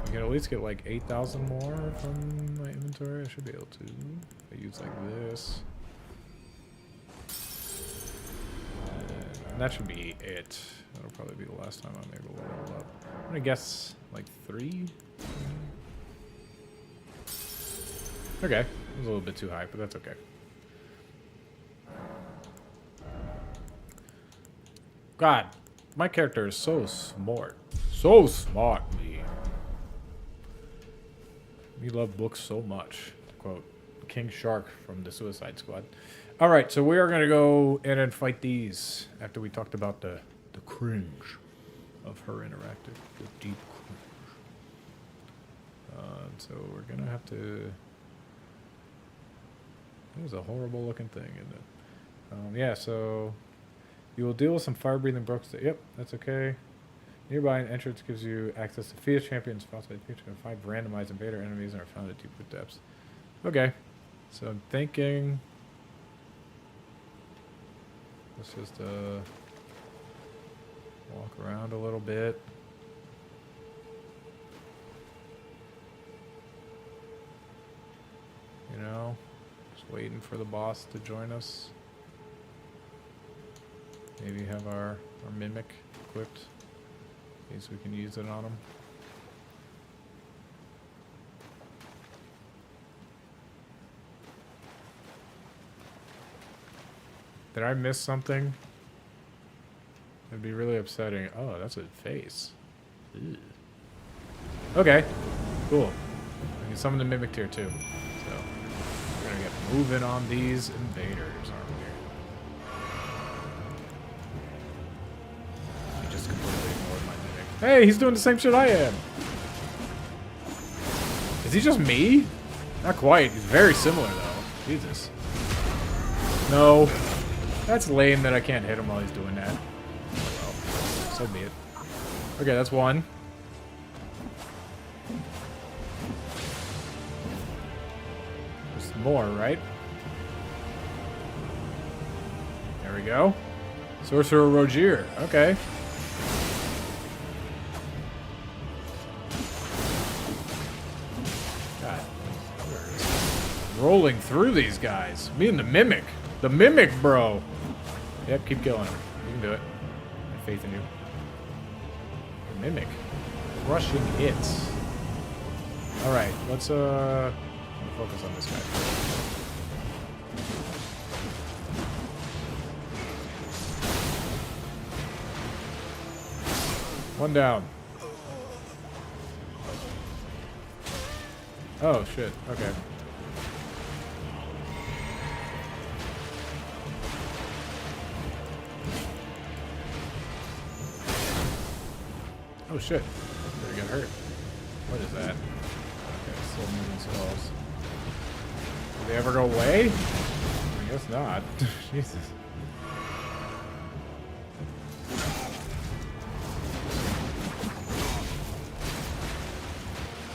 I can at least get like 8,000 more from my inventory. I should be able to. I use like this. And that should be it. That'll probably be the last time I'm able to level up. I'm gonna guess like 3. Okay, it was a little bit too high, but that's okay. God, my character is so smart. So smart, me. We love books so much. To quote King Shark from the Suicide Squad. Alright, so we are going to go in and fight these after we talked about the cringe of her interactive. The deep cringe. So we're going to have to... That was a horrible looking thing, isn't it? Yeah, so... You will deal with some fire-breathing brooks. Yep, that's okay. Nearby, an entrance gives you access to Fetus Champions, outside feature, and 5 randomized invader enemies and are found at deeper depths. Okay, so I'm thinking... Let's just walk around a little bit. You know, just waiting for the boss to join us. Maybe have our mimic equipped in case we can use it on him. Did I miss something? It'd be really upsetting. Oh, that's a face. Ew. Okay, cool. I can summon the mimic tier too. So we're gonna get moving on these invaders, aren't we? He just completely ignored my mimic. Hey, he's doing the same shit I am. Is he just me? Not quite. He's very similar though. Jesus. No. That's lame that I can't hit him while he's doing that. Well, so be it. Okay, that's one. There's more, right? There we go. Sorcerer Rogier. Okay. rolling through these guys. Me and the Mimic. The Mimic, bro. Yep, keep killing him. You can do it. I have faith in you. Mimic. Crushing hits. Alright, let's focus on this guy. One down. Oh shit, okay. Oh shit. Did he get hurt? What is that? Okay, still moving skulls. Do they ever go away? I guess not. Jesus.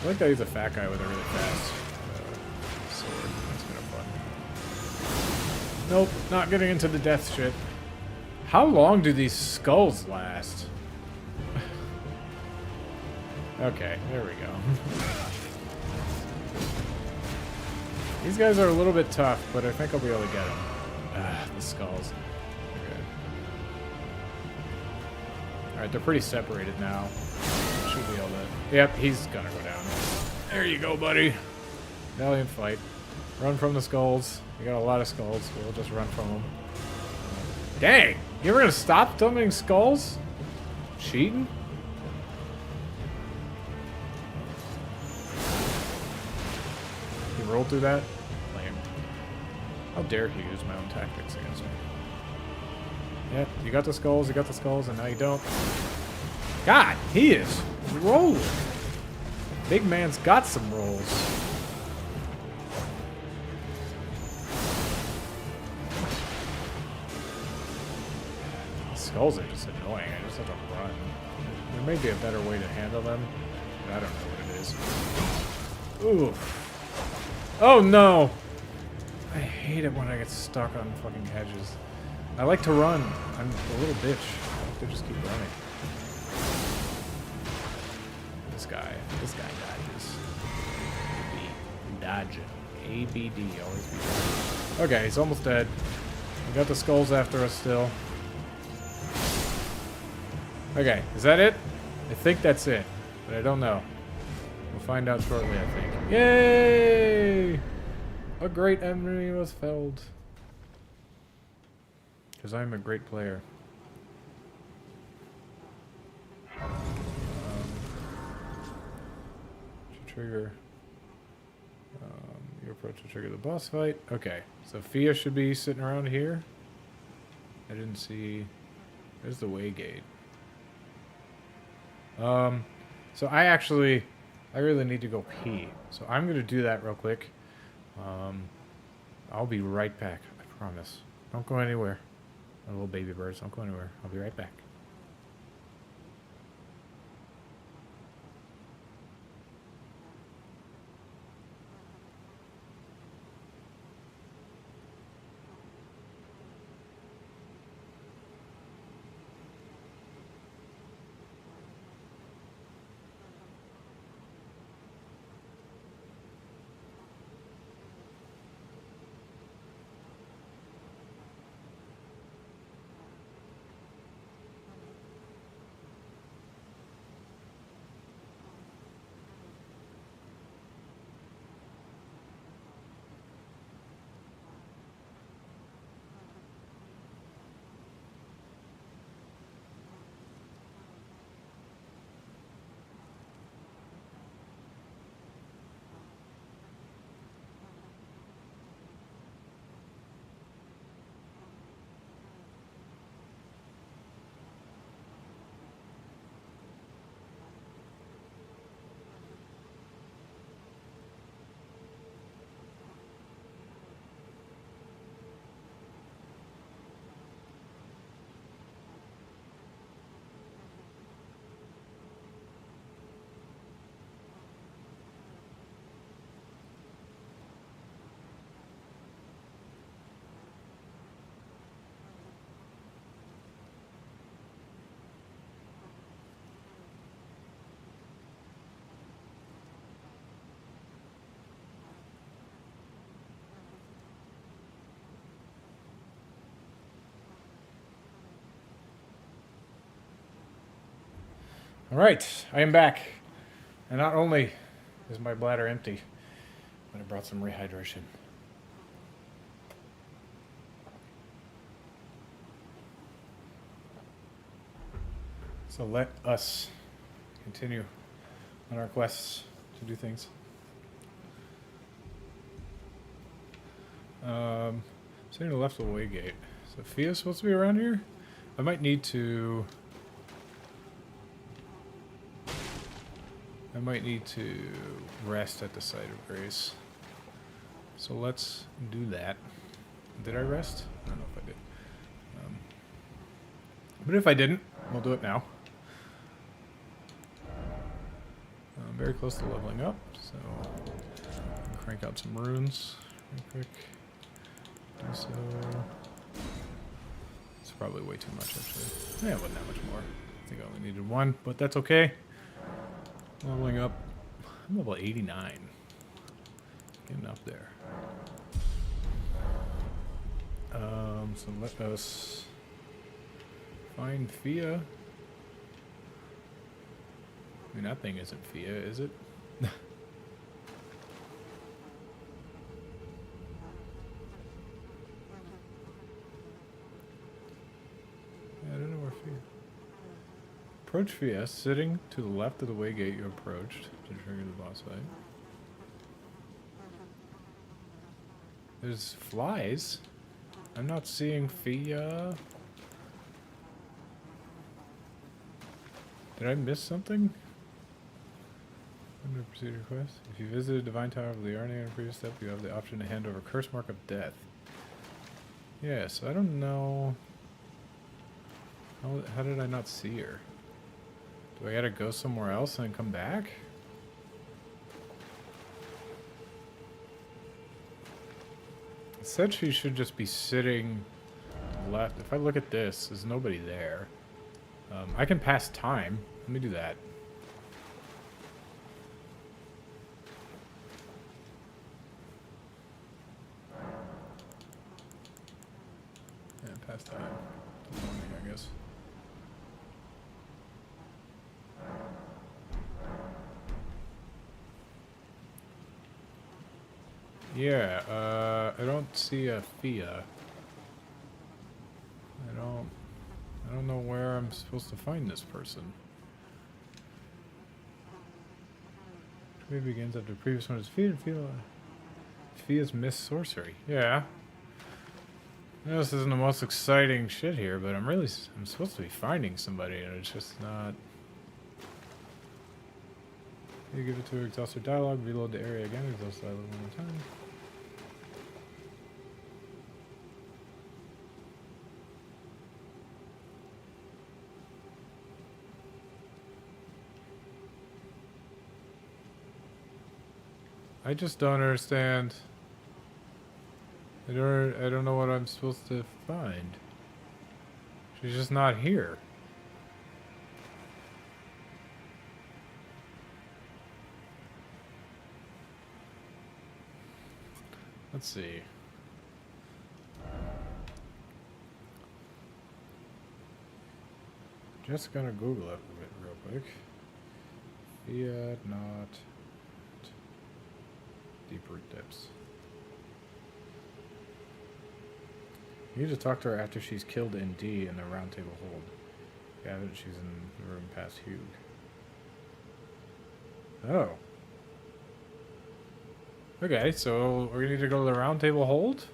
I like that he's a fat guy with a really fast sword. That's kind of fun. Nope, not getting into the death shit. How long do these skulls last? Okay, there we go. These guys are a little bit tough, but I think I'll be able to get them. Ah, the skulls. Okay. Alright, they're pretty separated now. Should be able to... Yep, he's gonna go down. There you go, buddy. Valiant fight. Run from the skulls. We got a lot of skulls. We'll just run from them. Dang! You ever gonna stop dumping skulls? Cheating? He rolled through that? Lame. How dare he use my own tactics against me? Yep, you got the skulls, and now you don't. God, he is rolling. Big man's got some rolls. Skulls are just annoying. I just have to run. There may be a better way to handle them, but I don't know what it is. Oof. Oh no! I hate it when I get stuck on fucking hedges. I like to run. I'm a little bitch. I like to just keep running. This guy dodges. Dodging. ABD, always be dodging. Okay, he's almost dead. We got the skulls after us still. Okay, is that it? I think that's it, but I don't know. We'll find out shortly, I think. Yay! A great enemy was felled. Because I'm a great player. Trigger. You approach to trigger the boss fight. Okay, so Fia should be sitting around here. I didn't see... There's the way gate. So I really need to go pee. So I'm going to do that real quick. I'll be right back. I promise. Don't go anywhere. My little baby birds, don't go anywhere. I'll be right back. Alright, I am back. And not only is my bladder empty, but I brought some rehydration. So let us continue on our quests to do things. Sitting to the left of the way gate. Is Sophia supposed to be around here? I might need to... rest at the site of grace. So let's do that. Did I rest? I don't know if I did. But if I didn't, we'll do it now. I'm very close to leveling up, so I'll crank out some runes real quick. Do so. It's probably way too much, actually. Yeah, it wasn't that much more. I think I only needed one, but that's okay. Leveling up. I'm level 89. Getting up there. So let us find Fia. I mean, that thing isn't Fia, is it? I don't know where Fia. Approach Fia, sitting to the left of the way gate you approached to trigger the boss fight. There's flies. I'm not seeing Fia. Did I miss something? Under procedure quest. If you visited Divine Tower of Liarnia in a previous step, you have the option to hand over Curse Mark of Death. Yeah, so I don't know. How did I not see her? Do I gotta go somewhere else and then come back? It said she should just be sitting left. If I look at this, there's nobody there. I can pass time. Let me do that. Yeah, pass time. Till morning, I guess. Yeah, I don't see a Fia. I don't know where I'm supposed to find this person. Trade begins after the previous one is defeated. Fia's missed sorcery. Yeah. I know this isn't the most exciting shit here, but I'm supposed to be finding somebody, and it's just not. You give it to exhaust your dialogue, reload the area again, exhaust dialogue one more time. I just don't understand. I don't know what I'm supposed to find. She's just not here. Let's see. Just gonna Google it real quick. Fiat not deep root depths. You need to talk to her after she's killed in D in the round table hold. Yeah, she's in the room past Hugh. Oh. Okay, so we're gonna need to go to the round table hold?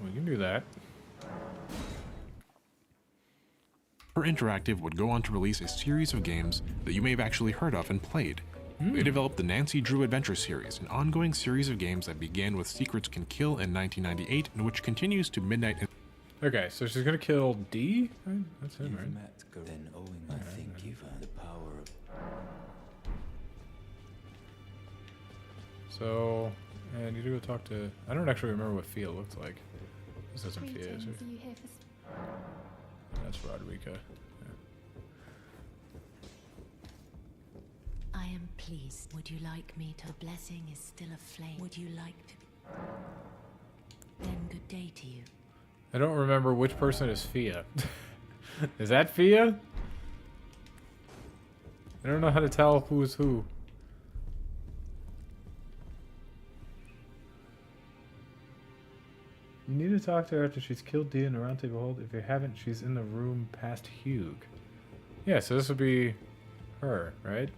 We can do that. Her Interactive would go on to release a series of games that you may have actually heard of and played. They developed the Nancy Drew Adventure series, an ongoing series of games that began with Secrets Can Kill in 1998 and which continues to Midnight. Okay, so she's gonna kill D? Right? That's him, right? Then owing, I think you've had the power of... So, and you do go talk to... I don't actually remember what Fia looked like. This isn't Fia, is it? That's Roderica. Yeah. I am pleased. Would you like me to? The blessing is still aflame. Would you like to be? Then good day to you. I don't remember which person is Fia. Is that Fia? I don't know how to tell who is who. You need to talk to her after she's killed Dia in the round table hold. If you haven't, she's in the room past Hugh. Yeah, so this would be her, right?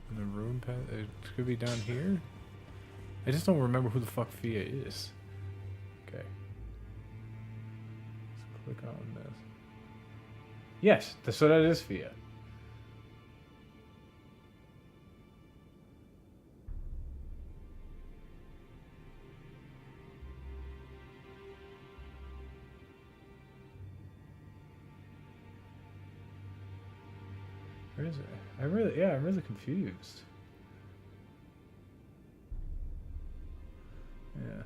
In the room past... It could be down here? I just don't remember who the fuck Fia is. Okay. Let's click on this. Yes, so that is Fia. Where is it? I'm really confused. Yeah.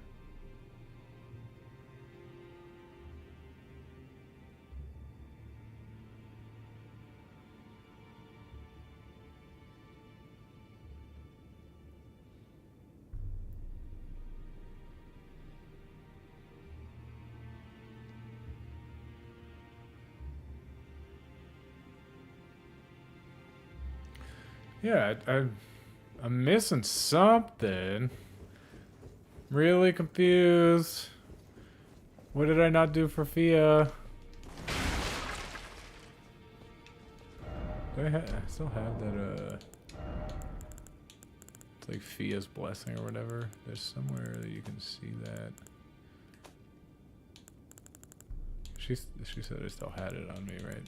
Yeah, I'm missing something. Really confused. What did I not do for Fia? Do I still have that, it's like Fia's blessing or whatever. There's somewhere that you can see that. She said I still had it on me, right?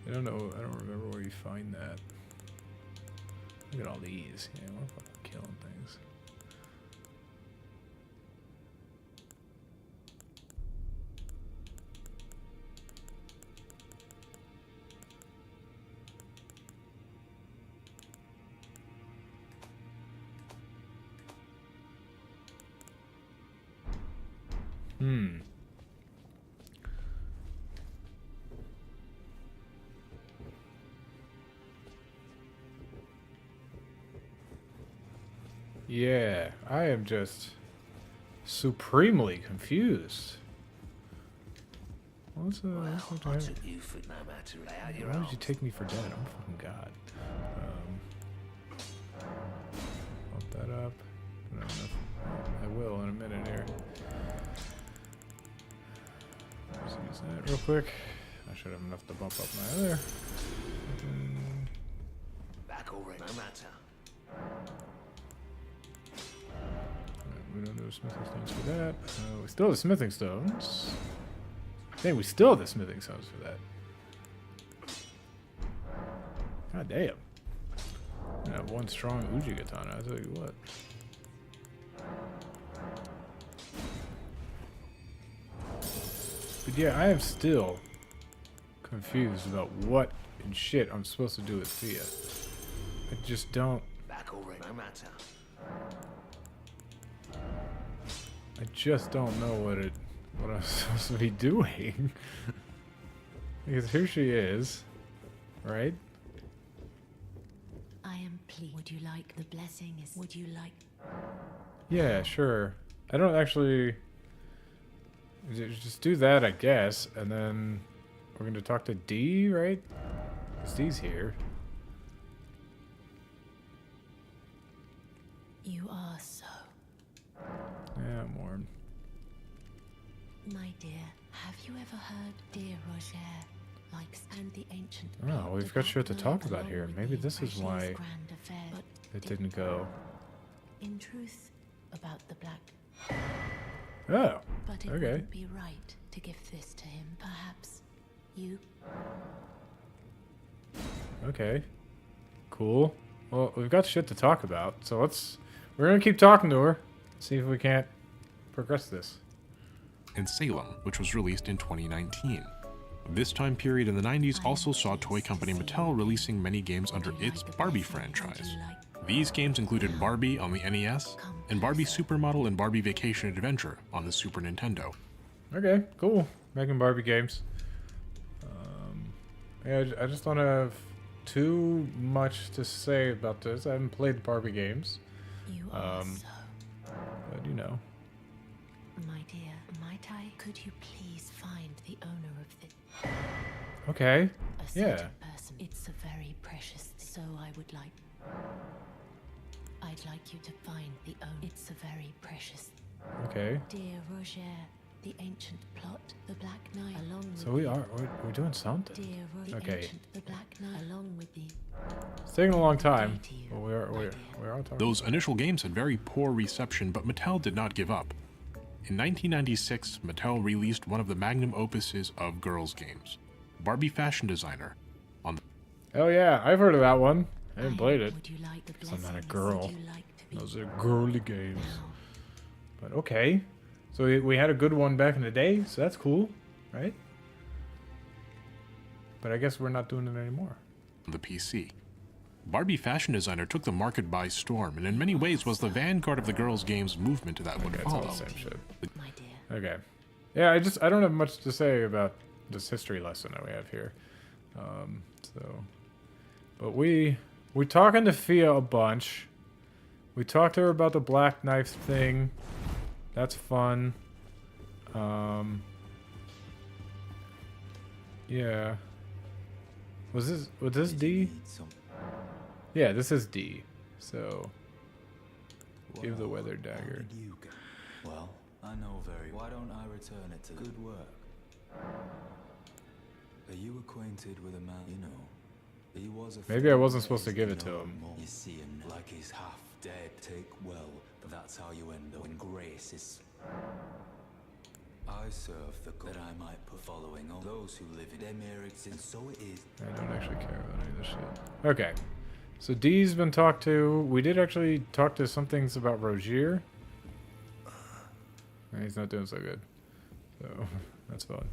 I don't know. I don't remember where you find that. Look at all these. Yeah, we're fucking killing things. Yeah, I am just supremely confused. What's Well, what's I what took you for no matter how you're why would you old. take me for dead? I'm a fucking god. Bump that up. I don't know. I will in a minute here. Let's use that real quick. I should have enough to bump up my other. Back already, no matter. We don't do the smithing stones for that. We still have the smithing stones. Dang, we still have the smithing stones for that. God damn. I have one strong Uji katana, I'll tell you what. But yeah, I am still confused about what in shit I'm supposed to do with Fia. I just don't... Back already, no matter. I just don't know what I'm supposed to be doing. Because here she is, right? I am pleased. Would you like the blessing? Would you like? Yeah, sure. I don't actually... Just do that, I guess, and then we're going to talk to D, right? Because D's here. You are so. Yeah, I'm warm. My dear, have you ever heard dear Roger likes and the ancient? Oh, we've got shit to talk about here. Maybe this is why it didn't go. In truth, about the black. Oh, But it okay. wouldn't be right to give this to him. Perhaps you. Okay. Cool. Well, we've got shit to talk about, so we're gonna keep talking to her. See if we can't progress this. And Salem, which was released in 2019. This time period in the 90s also saw toy company Mattel releasing many games under its Barbie franchise. These games included Barbie on the NES, and Barbie Supermodel and Barbie Vacation Adventure on the Super Nintendo. Okay, cool. Making Barbie games. Yeah, I just don't have too much to say about this. I haven't played Barbie games. You are Um, so... But, you know. My dear, might I? Could you please find the owner of the... Okay. A Yeah. certain person. It's a very precious... So I would like... I'd like you to find the owner. It's a very precious... Okay. Dear Roger, the ancient plot, the Black Knight, along with... So we're doing something. Dear Roger, Okay. ancient, the Black Knight, along with the... It's taking a long time. To you, But we're all talking. Those initial games had very poor reception, but Mattel did not give up. In 1996, Mattel released one of the magnum opuses of girls' games, Barbie Fashion Designer. Oh yeah, I've heard of that one. I haven't played it. Would you like the I'm not a blessings? girl. Would you like to be Those are girly games. now? But okay. So we had a good one back in the day, so that's cool, right? But I guess we're not doing it anymore. The PC. Barbie Fashion Designer took the market by storm, and in many ways was the vanguard of the girls' games movement that would Okay, it's all follow. the same shit. My dear. Okay. Yeah, I don't have much to say about this history lesson that we have here. But we talking to Fia a bunch. We talked to her about the black knife thing. That's fun. Yeah. Was this D? Need some- Yeah, this is D. So give the Well, weather how dagger. did you get- Well, I know very. Why don't I return it to good work? Are you acquainted with a man? You know, he was a. Maybe I wasn't supposed to give it to No him. more. You see him like he's half dead. Take well, but that's how you end up when grace is. I serve the God that I might put following all those who live in their merits, and so it is. I don't actually care about any of this shit. Okay. So D's been talked to. We did actually talk to some things about Rogier. And he's not doing so good. So that's fun.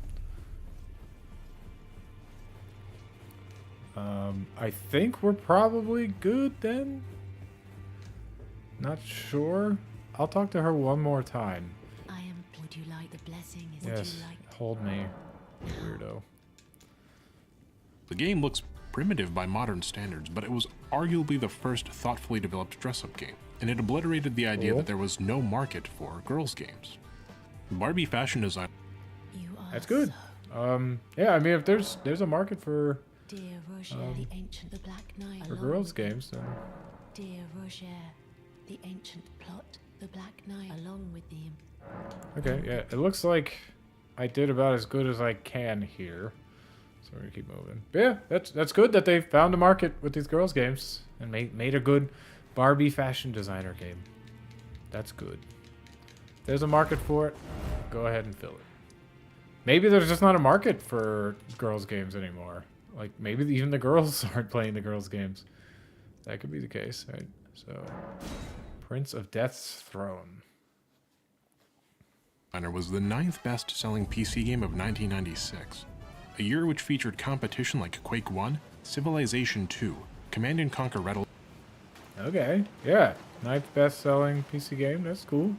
I think we're probably good then. Not sure. I'll talk to her one more time. I am... Would you like the blessing? Would Yes. you like... Hold me, weirdo. The game looks primitive by modern standards, but it was arguably the first thoughtfully developed dress-up game, and it obliterated the idea Cool. that there was no market for girls' games. Barbie Fashion Design. You are That's good. so... Yeah, I mean, if there's a market for Dear Roger, the ancient, the Black Knight, for along girls' with games, then Dear Roger, the ancient plot, the Black Knight, along with the... okay. Yeah, it looks like I did about as good as I can here. So we're gonna keep moving. But yeah, that's good that they found a market with these girls' games and made a good Barbie Fashion Designer game. That's good. If there's a market for it, go ahead and fill it. Maybe there's just not a market for girls' games anymore. Like, maybe even the girls aren't playing the girls' games. That could be the case, right? So, Prince of Death's Throne. Designer was the 9th best-selling PC game of 1996, a year which featured competition like Quake 1, Civilization 2, Command & Conquer Red Alert. Okay, yeah. 9th best-selling PC game. That's cool.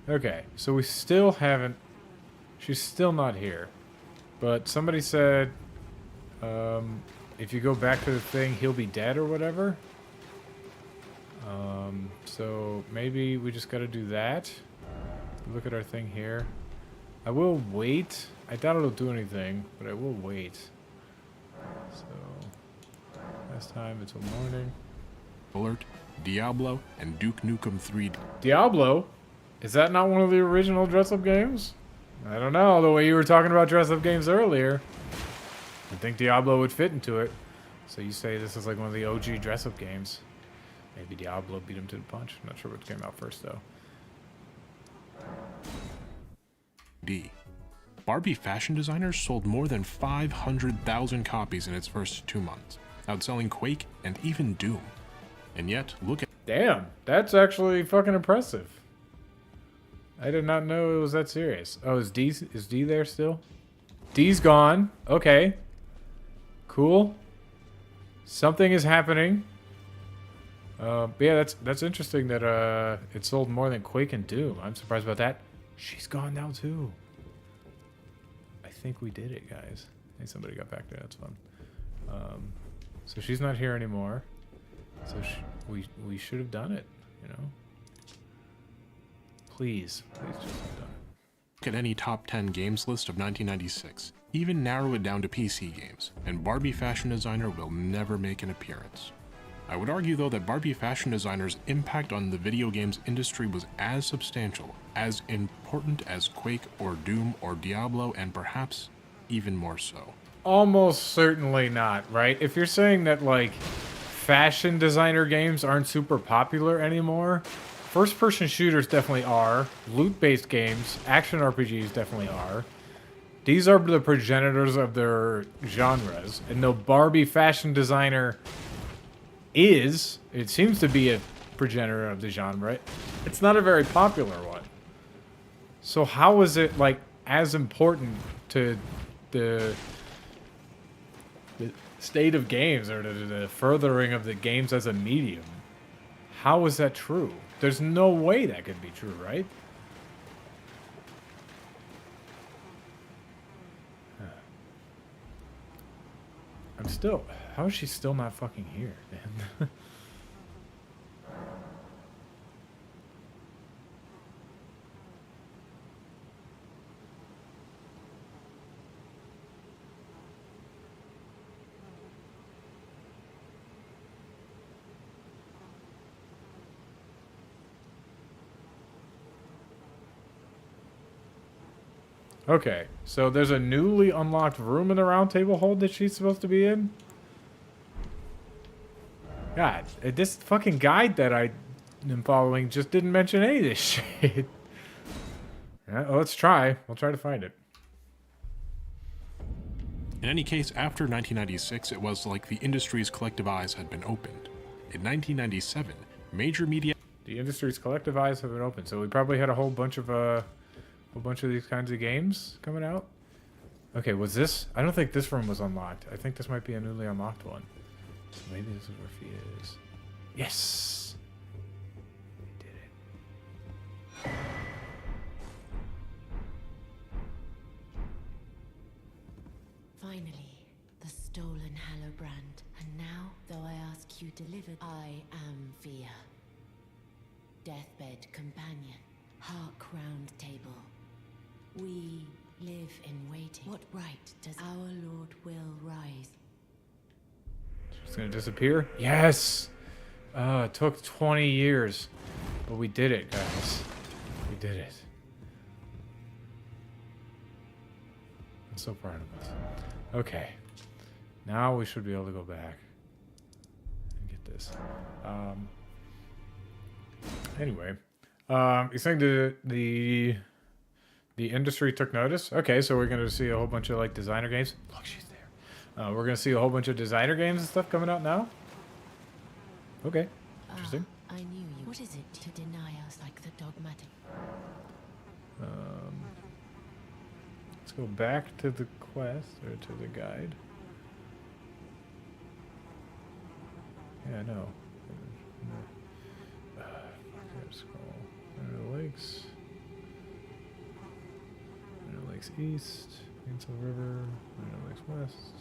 Okay, so we still haven't... She's still not here. But somebody said... if you go back to the thing, he'll be dead or whatever. So maybe we just gotta do that. Look at our thing here. I will wait. I doubt it'll do anything, but I will wait. So... Last time until morning. Alert, Diablo, and Duke Nukem 3D. Diablo? Is that not one of the original dress-up games? I don't know, the way you were talking about dress-up games earlier. I think Diablo would fit into it. So you say this is like one of the OG dress-up games. Maybe Diablo beat him to the punch. I'm not sure what came out first, though. D. Barbie Fashion Designer sold more than 500,000 copies in its first 2 months, outselling Quake and even Doom. And yet, look at... Damn, that's actually fucking impressive. I did not know it was that serious. Oh, is D there still? D's gone. Okay. Cool. Something is happening. But yeah, that's interesting that it sold more than Quake and Doom. I'm surprised about that. She's gone now too. I think we did it, guys. Hey, somebody got back there. That's fun. So she's not here anymore. So we should have done it, you know? Please just have done it. Look at any top 10 games list of 1996. Even narrow it down to PC games, and Barbie Fashion Designer will never make an appearance. I would argue though that Barbie Fashion Designer's impact on the video games industry was as substantial, as important as Quake or Doom or Diablo, and perhaps even more so. Almost certainly not, right? If you're saying that, like, fashion designer games aren't super popular anymore, first-person shooters definitely are. Loot-based games, action RPGs definitely are. These are the progenitors of their genres. And though Barbie Fashion Designer is, it seems to be a progenitor of the genre, it's not a very popular one. So how is it, like, as important to the state of games, or the furthering of the games as a medium? How is that true? There's no way that could be true, right? I'm still... How is she still not fucking here, man? Okay, so there's a newly unlocked room in the round table hold that she's supposed to be in? God, this fucking guide that I am following just didn't mention any of this shit. Yeah, well, let's try. We'll try to find it. In any case, after 1996, it was like the industry's collective eyes had been opened. In 1997, major media... The industry's collective eyes have been opened, so we probably had a whole bunch of these kinds of games coming out. Okay, was this... I don't think this room was unlocked. I think this might be a newly unlocked one. So maybe this is where Fia is. Yes! We did it. Finally, the stolen Hallowbrand. And now, though I ask you delivered, I am Fia. Deathbed companion. Hark round table. We live in waiting. What right does our Lord will rise? She's gonna disappear? Yes! It took 20 years. But we did it, guys. We did it. I'm so proud of us. Okay. Now we should be able to go back and get this. Anyway. You're saying the industry took notice? Okay, so we're gonna see a whole bunch of, like, designer games. Look, she's there. We're gonna see a whole bunch of designer games and stuff coming out now? Okay. Interesting. I knew you. What is it to deny us like the dogmatic? Let's go back to the quest, or to the guide. Yeah, I know. Scroll. Under the Lakes. Under the Lakes East. Ainsel River. Under the Lakes West.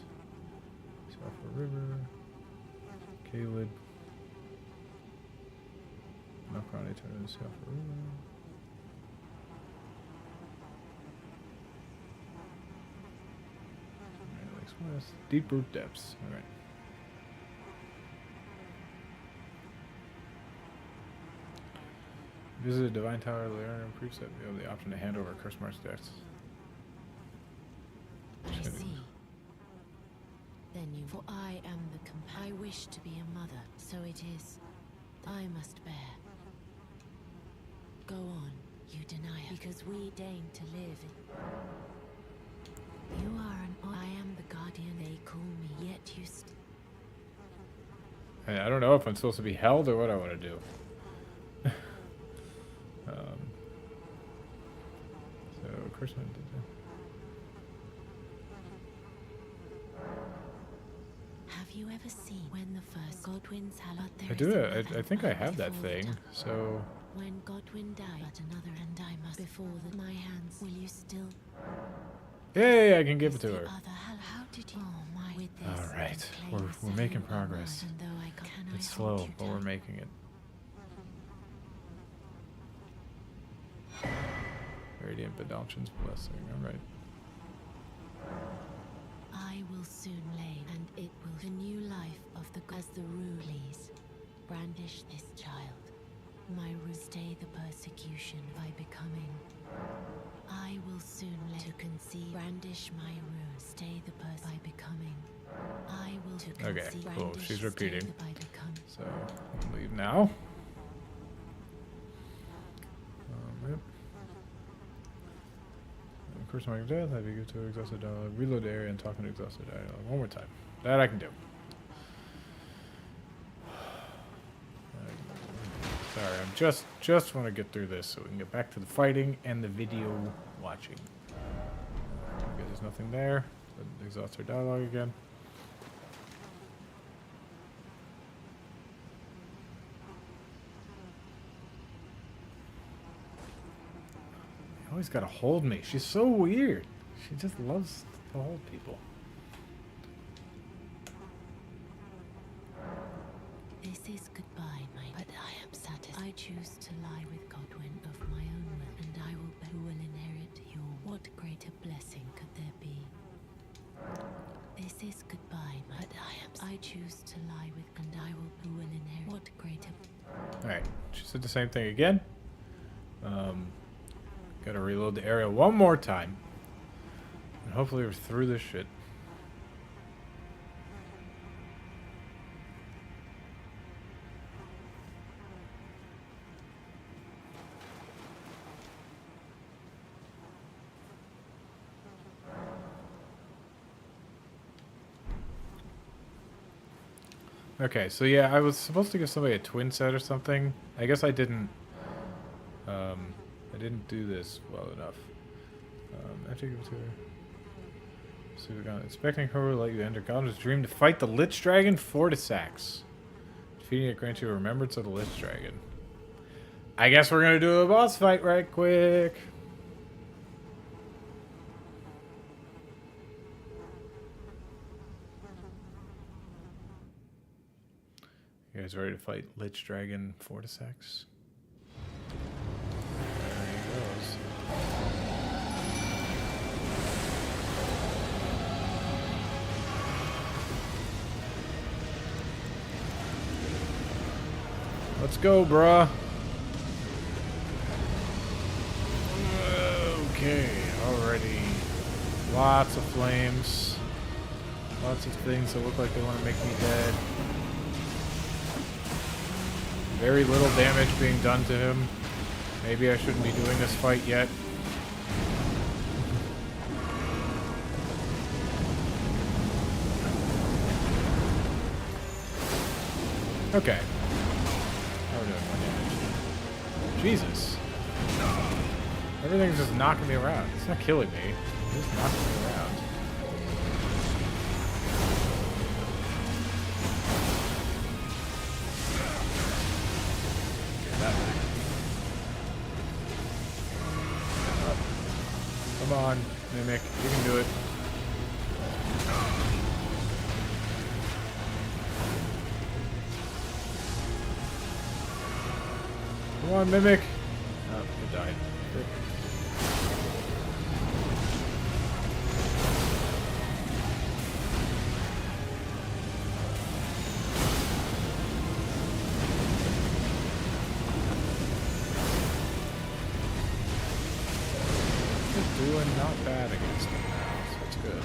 Southwood River. Caelid. Malcrani to the Southwood River. Under the Lakes West. Deep Root Depths. Alright. Visit a Divine Tower to learn and preset. You have the option to hand over Curse March decks. I see. Then you... For I am the I wish to be a mother, so it is. I must bear. Go on, you deny it, because we deign to live. You are an... I am the guardian they call me, yet you I don't know if I'm supposed to be held or what I want to do. So, Curse March did that. Have you ever seen when the first Godwin's Hallowed? I do. I think I have that thing. So when Godwin died, but another, and I must before my hands. Will you still? yay! I can give it to her. How Did you? Oh my! With this, All right, we're making progress. It's slow, but we're making it. Radiant Bedalchin's blessing. All right. I will soon lay, and it will the new life of the as the rules. Brandish this child. My rule stay the persecution by becoming. I will soon lay to conceive. Brandish my rune. Stay the by becoming. I will to conceive. Okay, cool. She's repeating. By become. So leave now. Yep. Of course, mark of death. Have you go to exhausted dialogue. Reload the area and talk into exhausted dialogue. One more time. That I can do. Sorry, I'm just want to get through this so we can get back to the fighting and the video watching. Okay, there's nothing there. Exhaust our dialogue again. You always gotta hold me. She's so weird. She just loves to hold people. This is goodbye, but I am satisfied. I choose to lie with Godwin of my own will, and I who will inherit your. What greater blessing could there be? This is goodbye, but I choose to lie with, and I who will inherit. What greater? All right, she said the same thing again. Gotta reload the area one more time, and hopefully we're through this shit. Okay, so yeah, I was supposed to give somebody a twin set or something. I guess I didn't. I didn't do this well enough. I have to give it to her. So we're gonna expecting her will let you enter Godwin's dream to fight the Lich Dragon Fortisax. Defeating it grants you a remembrance of the Lich Dragon. I guess we're gonna do a boss fight right quick. You guys ready to fight Lich Dragon Fortisax? There he goes. Let's go, bruh. Okay, already. Lots of flames. Lots of things that look like they want to make me dead. Very little damage being done to him. Maybe I shouldn't be doing this fight yet. Okay. How are we doing? 1 damage. Jesus. Everything's just knocking me around. It's not killing me. It's just knocking me around. Come on, Mimic. You can do it. Come on, Mimic. Oh, it died. Rip. Doing not bad against him now, so it's good.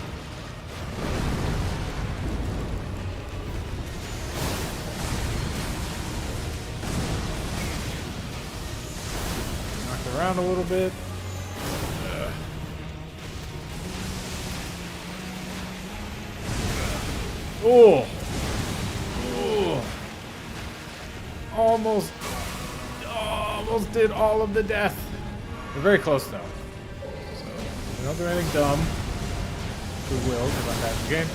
Knocked around a little bit. Oh! Oh! Almost did all of the death. We're very close though. We don't do anything dumb. We will, because I'm bad at the game.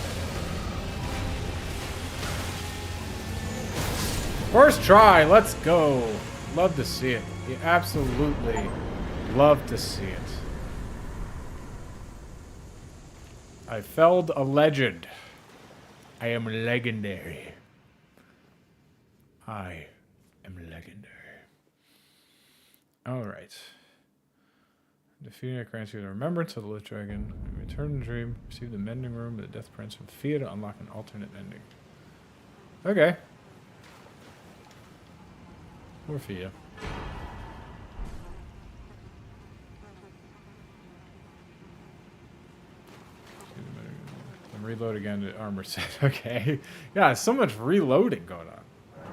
First try, let's go. Love to see it. You absolutely love to see it. I felled a legend. I am legendary. I am legendary. Alright. Defeating it grants you the remembrance of the Lich Dragon. Return to the dream. Receive the mending room of the Death Prince from Fia to unlock an alternate ending. Okay. Poor Fia. And reload again to armor set. Okay. Yeah, so much reloading going on.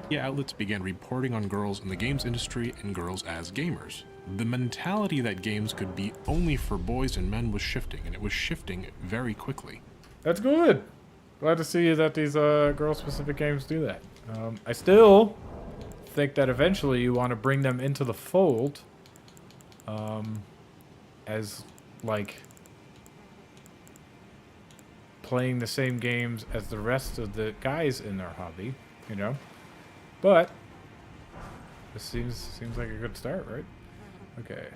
Media outlets began reporting on girls in the games industry and girls as gamers. The mentality that games could be only for boys and men was shifting, and it was shifting very quickly. That's good. Glad to see that these girl-specific games do that. I still think that eventually you want to bring them into the fold as, like, playing the same games as the rest of the guys in their hobby, you know? But this seems like a good start, right? Okay.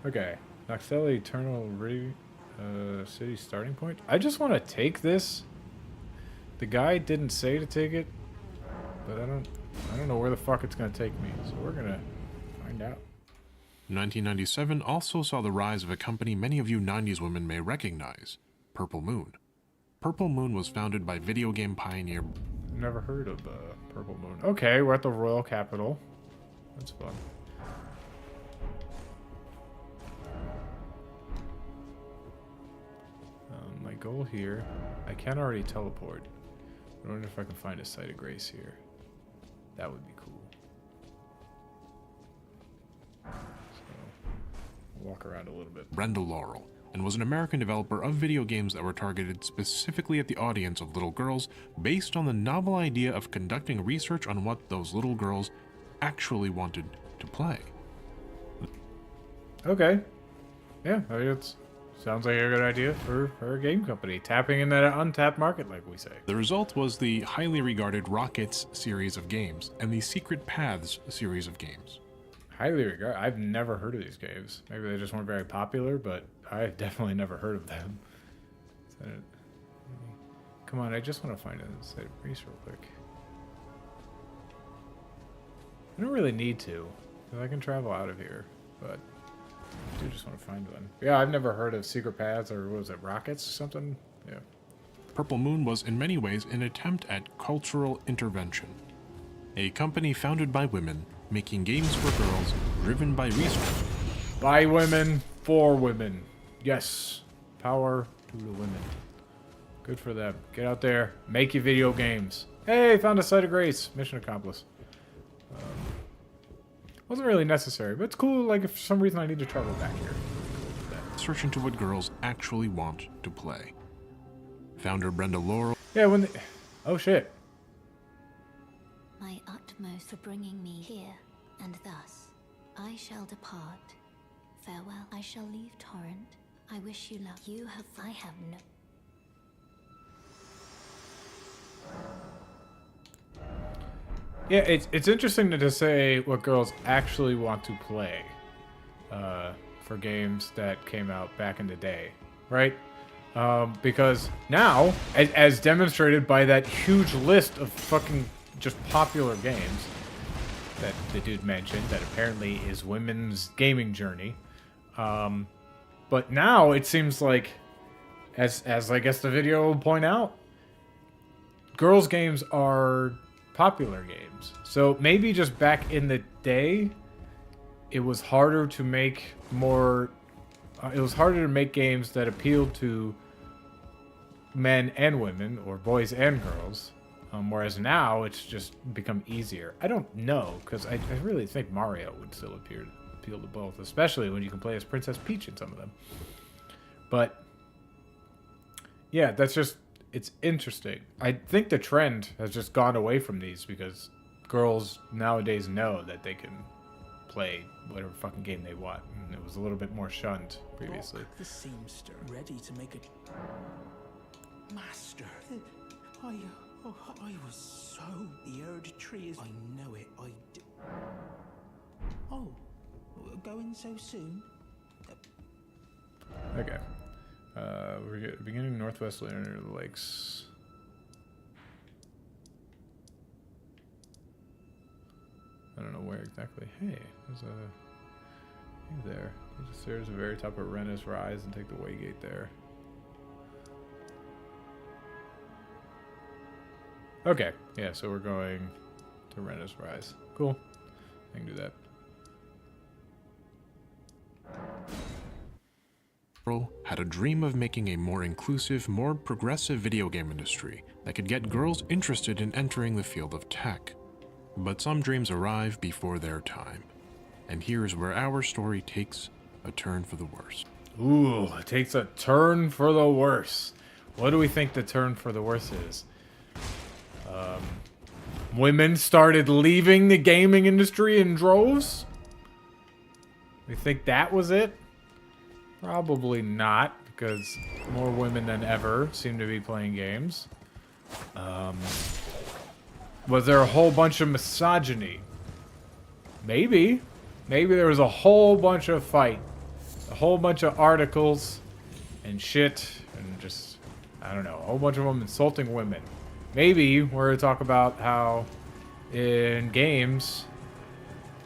Okay. Noxella Eternal City starting point. I just want to take this. The guy didn't say to take it, but I don't know where the fuck it's gonna take me. So we're gonna find out. 1997 also saw the rise of a company many of you 90s women may recognize, Purple Moon. Purple Moon was founded by video game pioneer... Never heard of Purple Moon. Okay, we're at the Royal Capital. That's fun. My goal here... I can already teleport. I wonder if I can find a site of grace here. That would be cool. So, walk around a little bit. Brenda Laurel, and was an American developer of video games that were targeted specifically at the audience of little girls based on the novel idea of conducting research on what those little girls actually wanted to play. Okay. Yeah, I mean, it sounds like a good idea for a game company. Tapping in that untapped market, like we say. The result was the highly regarded Rockets series of games and the Secret Paths series of games. Highly regard. I've never heard of these games. Maybe they just weren't very popular, but I've definitely never heard of them. Come on, I just want to find a site of grace real quick. I don't really need to, because I can travel out of here, but I do just want to find one. Yeah, I've never heard of Secret Paths, or what was it, Rockets or something? Yeah. Purple Moon was in many ways an attempt at cultural intervention. A company founded by women, making games for girls, driven by research. By women, for women. Yes. Power to the women. Good for them. Get out there, make your video games. Hey, found a site of grace. Mission accomplished. Wasn't really necessary, but it's cool. Like, if for some reason I need to travel back here. Search into what girls actually want to play. Founder Brenda Laurel. Yeah, when they... Oh, shit. My utmost for bringing me here, and thus I shall depart. Farewell. I shall leave Torrent. I wish you luck. You have... I have no... Yeah, it's interesting to just say what girls actually want to play for games that came out back in the day, right? Because now, as demonstrated by that huge list of fucking just popular games that the dude mentioned, that apparently is women's gaming journey, but now it seems like, as I guess the video will point out, girls' games are popular games. So maybe just back in the day, it was harder to make more... it was harder to make games that appealed to men and women, or boys and girls. Whereas now, it's just become easier. I don't know, because I really think Mario would still appeal to both, especially when you can play as Princess Peach in some of them. But, yeah, that's just... It's interesting. I think the trend has just gone away from these because girls nowadays know that they can play whatever fucking game they want. And it was a little bit more shunned previously. The seamster, ready to make a... Master! I was so... The Erd tree is... I know it, I do... Oh, Going so soon? Okay. We're beginning northwest near the lakes. I don't know where exactly. Hey, there's a... Hey there. There's the stairs at the very top of Renna's Rise and take the Waygate there. Okay. Yeah, so we're going to Renna's Rise. Cool. I can do that. Had a dream of making a more inclusive, more progressive video game industry that could get girls interested in entering the field of tech. But some dreams arrive before their time. And here's where our story takes a turn for the worse. Ooh, it takes a turn for the worse. What do we think the turn for the worse is? Women started leaving the gaming industry in droves? We think that was it? Probably not, because more women than ever seem to be playing games. Was there a whole bunch of misogyny? Maybe. Maybe there was a whole bunch of fight. A whole bunch of articles and shit and just, I don't know, a whole bunch of them insulting women. Maybe we're going to talk about how in games,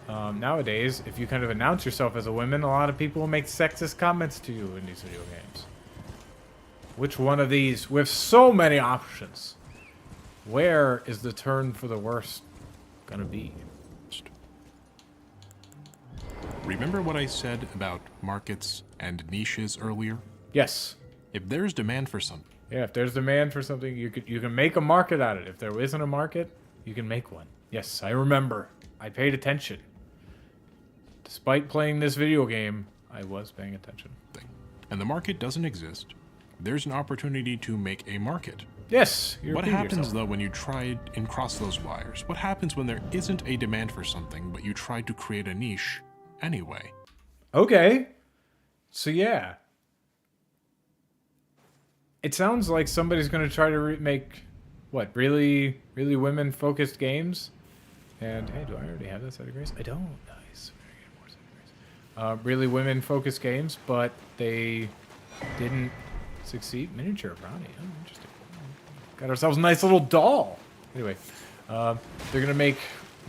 nowadays, if you kind of announce yourself as a woman, a lot of people will make sexist comments to you in these video games. Which one of these, with so many options, where is the turn for the worst gonna be? Remember what I said about markets and niches earlier? Yes. If there's demand for something, Yeah, if there's demand for something, you can make a market out of it. If there isn't a market, you can make one. Yes, I remember. I paid attention. Despite playing this video game, I was paying attention. and the market doesn't exist, there's an opportunity to make a market. Yes, you're What repeating happens yourself. though when you try and cross those wires? What happens when there isn't a demand for something, but you try to create a niche anyway? Okay. So yeah. It sounds like somebody's going to try to make, what, really women-focused games? And, hey, do I already have that side of grace? I don't. Nice. More side of grace. Really women-focused games, but they didn't succeed. Miniature brownie. Oh, interesting. Got ourselves a nice little doll. Anyway, they're going to make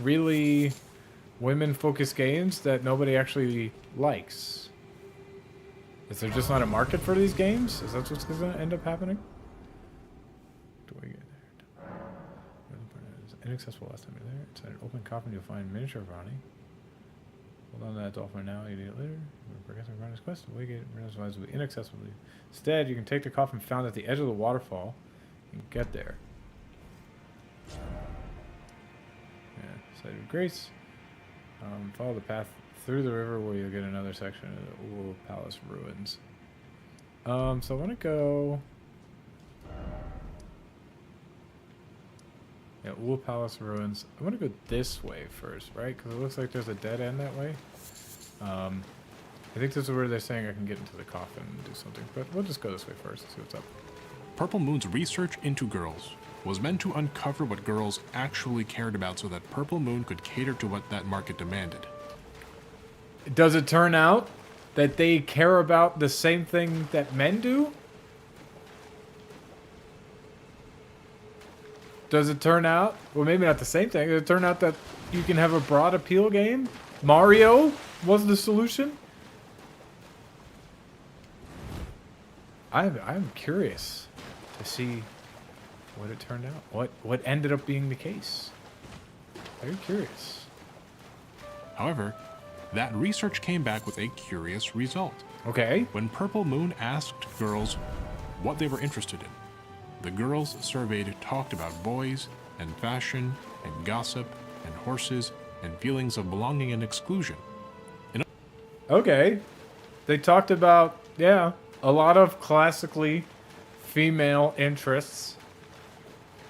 really women-focused games that nobody actually likes. Is there just not a market for these games? Is that what's going to end up happening? Do I get there? It's inaccessible last time you're there. Inside an open coffin, you'll find miniature brownie. Hold on to that doll for now. You need it later. Progressing brownie's quest. The Waygate will be inaccessible. Instead, you can take the coffin found at the edge of the waterfall and get there. Yeah, site of grace. Follow the path through the river where you'll get another section of the Uul Palace ruins. So I want to go... Yeah, Uul Palace ruins. I want to go this way first, right? Because it looks like there's a dead end that way. I think this is where they're saying I can get into the coffin and do something. But we'll just go this way first and see what's up. Purple Moon's research into girls was meant to uncover what girls actually cared about so that Purple Moon could cater to what that market demanded. Does it turn out that they care about the same thing that men do? Does it turn out, well, maybe not the same thing, does it turn out that you can have a broad appeal game? Mario was the solution? I'm curious to see what it turned out. What ended up being the case. Very curious. However, that research came back with a curious result. Okay. When Purple Moon asked girls what they were interested in, the girls surveyed talked about boys and fashion and gossip and horses and feelings of belonging and exclusion. Okay. They talked about, yeah, a lot of classically female interests.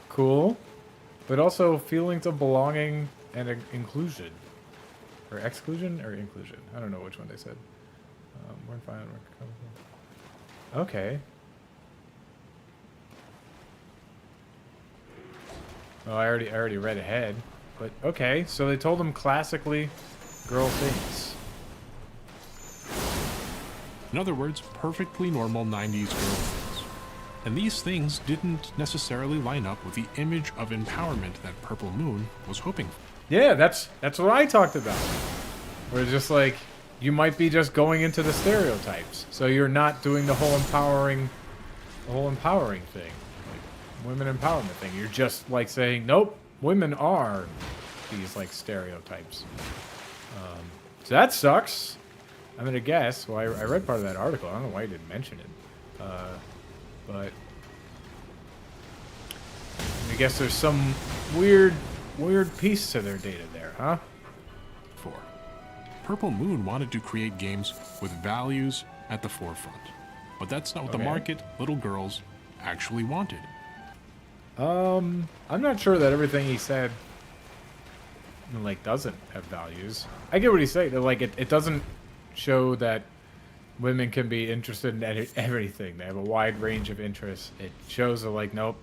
Cool. But also feelings of belonging and inclusion. Or exclusion or inclusion? I don't know which one they said. We're fine. Okay. Oh, I already read ahead. But okay, so they told them classically girl things. In other words, perfectly normal 90s girl things. And these things didn't necessarily line up with the image of empowerment that Purple Moon was hoping for. Yeah, that's what I talked about. Where it's just like, you might be just going into the stereotypes. So you're not doing the whole empowering thing. Like, women empowerment thing. You're just like saying, nope, women are these like stereotypes. So that sucks. I'm gonna guess. Well, I read part of that article. I don't know why you didn't mention it. But I guess there's some weird piece to their data there, huh? 4. Purple Moon wanted to create games with values at the forefront. But that's not what the market, little girls, actually wanted. I'm not sure that everything he said like doesn't have values. I get what he's saying. Like it doesn't show that women can be interested in everything. They have a wide range of interests. It shows that like, nope,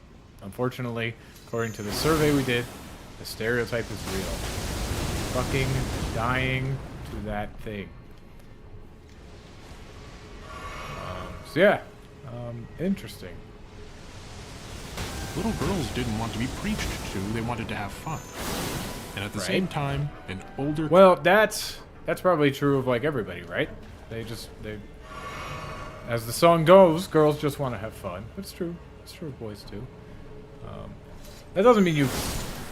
unfortunately, according to the survey we did, the stereotype is real. Fucking dying to that thing. So yeah, interesting. Little girls didn't want to be preached to, they wanted to have fun. And at the same time, an older... Well, that's probably true of like everybody, right? They as the song goes, girls just want to have fun. It's true. It's true of boys too. That doesn't mean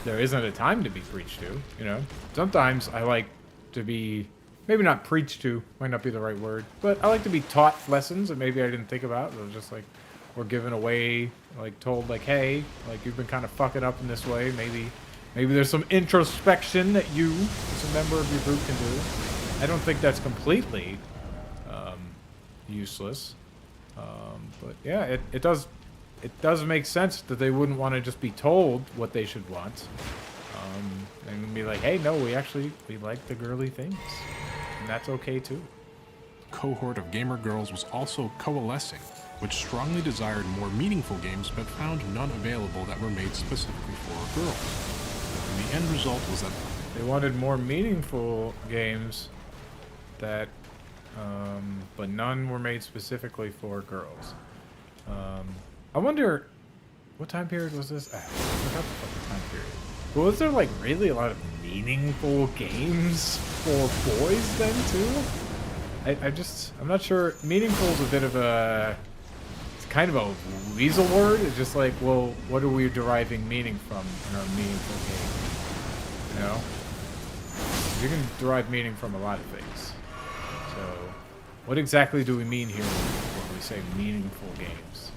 there isn't a time to be preached to, you know? Sometimes I like to be, maybe not preached to, might not be the right word, but I like to be taught lessons that maybe I didn't think about. It was just like, we're given away, like told like, hey, like you've been kind of fucking up in this way. Maybe there's some introspection that you, as a member of your group, can do. I don't think that's completely useless. But yeah, it does make sense that they wouldn't want to just be told what they should want. And be like, hey, no, we like the girly things. And that's okay too. Cohort of gamer girls was also coalescing, which strongly desired more meaningful games but found none available that were made specifically for girls. And the end result was that they wanted more meaningful games that, but none were made specifically for girls. I wonder, what time period was this? I forgot the fucking time period. But was there like really a lot of meaningful games for boys then too? I'm not sure. Meaningful is a bit of it's kind of a weasel word. It's just like, well, what are we deriving meaning from in our meaningful game? You know? You can derive meaning from a lot of things. So, what exactly do we mean here when we say meaningful games?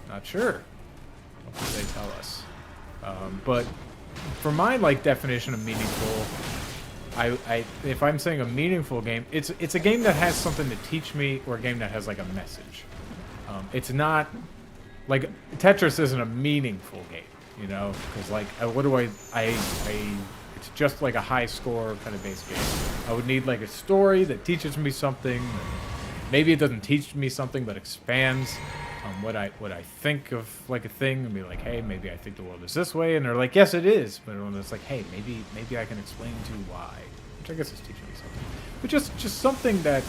Not sure. Hopefully they tell us. But for my like definition of meaningful, if I'm saying a meaningful game, it's a game that has something to teach me, or a game that has like a message. It's not like Tetris isn't a meaningful game, you know, because like what do it's just like a high score kind of base game. I would need like a story that teaches me something. Maybe it doesn't teach me something, but expands what I think of like a thing, and be like, hey, maybe I think the world is this way, and they're like, yes, it is. But when it's like, hey, maybe I can explain to you why, which I guess is teaching me something. But just something that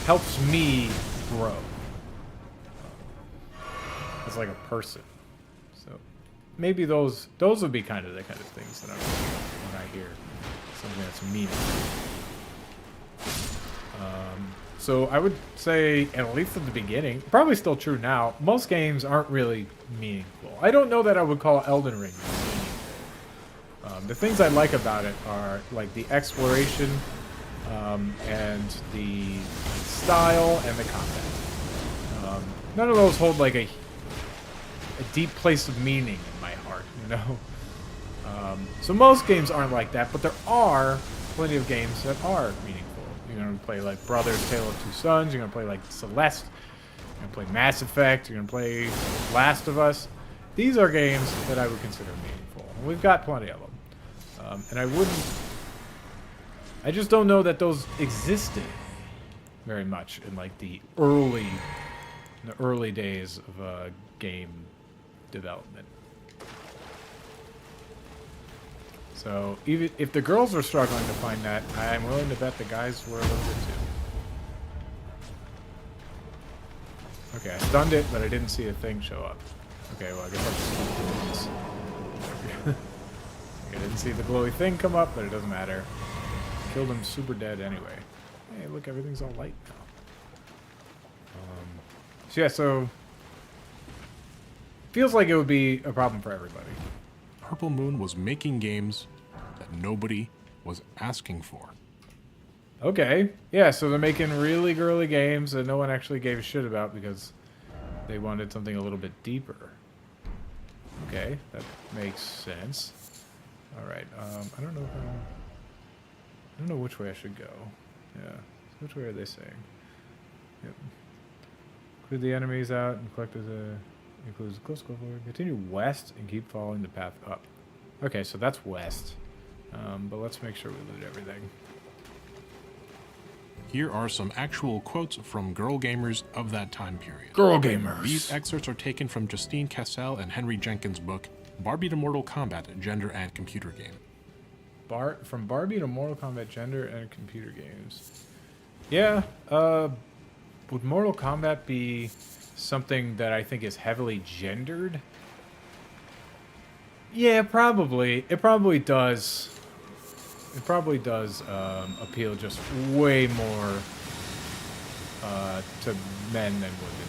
helps me grow as like a person. So maybe those would be kind of the kind of things that I'm when I hear something that's meaningful. So I would say, at least at the beginning, probably still true now, most games aren't really meaningful. I don't know that I would call Elden Ring meaningful. The things I like about it are like the exploration and the style and the combat. None of those hold like a deep place of meaning in my heart, you know? So most games aren't like that, but there are plenty of games that are meaningful. You're going to play like Brothers, Tale of Two Sons. You're going to play like Celeste. You're going to play Mass Effect. You're going to play Last of Us. These are games that I would consider meaningful. And we've got plenty of them. And I just don't know that those existed very much in like the early days of game development. So even if the girls are struggling to find that, I'm willing to bet the guys were a little bit too. Okay, I stunned it, but I didn't see a thing show up. Okay, well, I guess I'll just keep doing this. I didn't see the glowy thing come up, but it doesn't matter. Killed him super dead anyway. Hey, look, everything's all light now. So yeah, so... Feels like it would be a problem for everybody. Purple Moon was making games that nobody was asking for. Okay, yeah, so they're making really girly games that no one actually gave a shit about because they wanted something a little bit deeper. Okay, that makes sense. Alright, I don't know if I don't know which way I should go. Yeah, which way are they saying? Yep. Clear the enemies out and collect as a... Includes close go forward. Continue west and keep following the path up. Okay, so that's west. But let's make sure we loot everything. Here are some actual quotes from girl gamers of that time period. Girl gamers. These excerpts are taken from Justine Cassell and Henry Jenkins' book, Barbie to Mortal Kombat, Gender and Computer Game. From Barbie to Mortal Kombat, Gender and Computer Games. Yeah, would Mortal Kombat be something that I think is heavily gendered? Yeah, probably. It probably does. It probably does appeal just way more to men than women.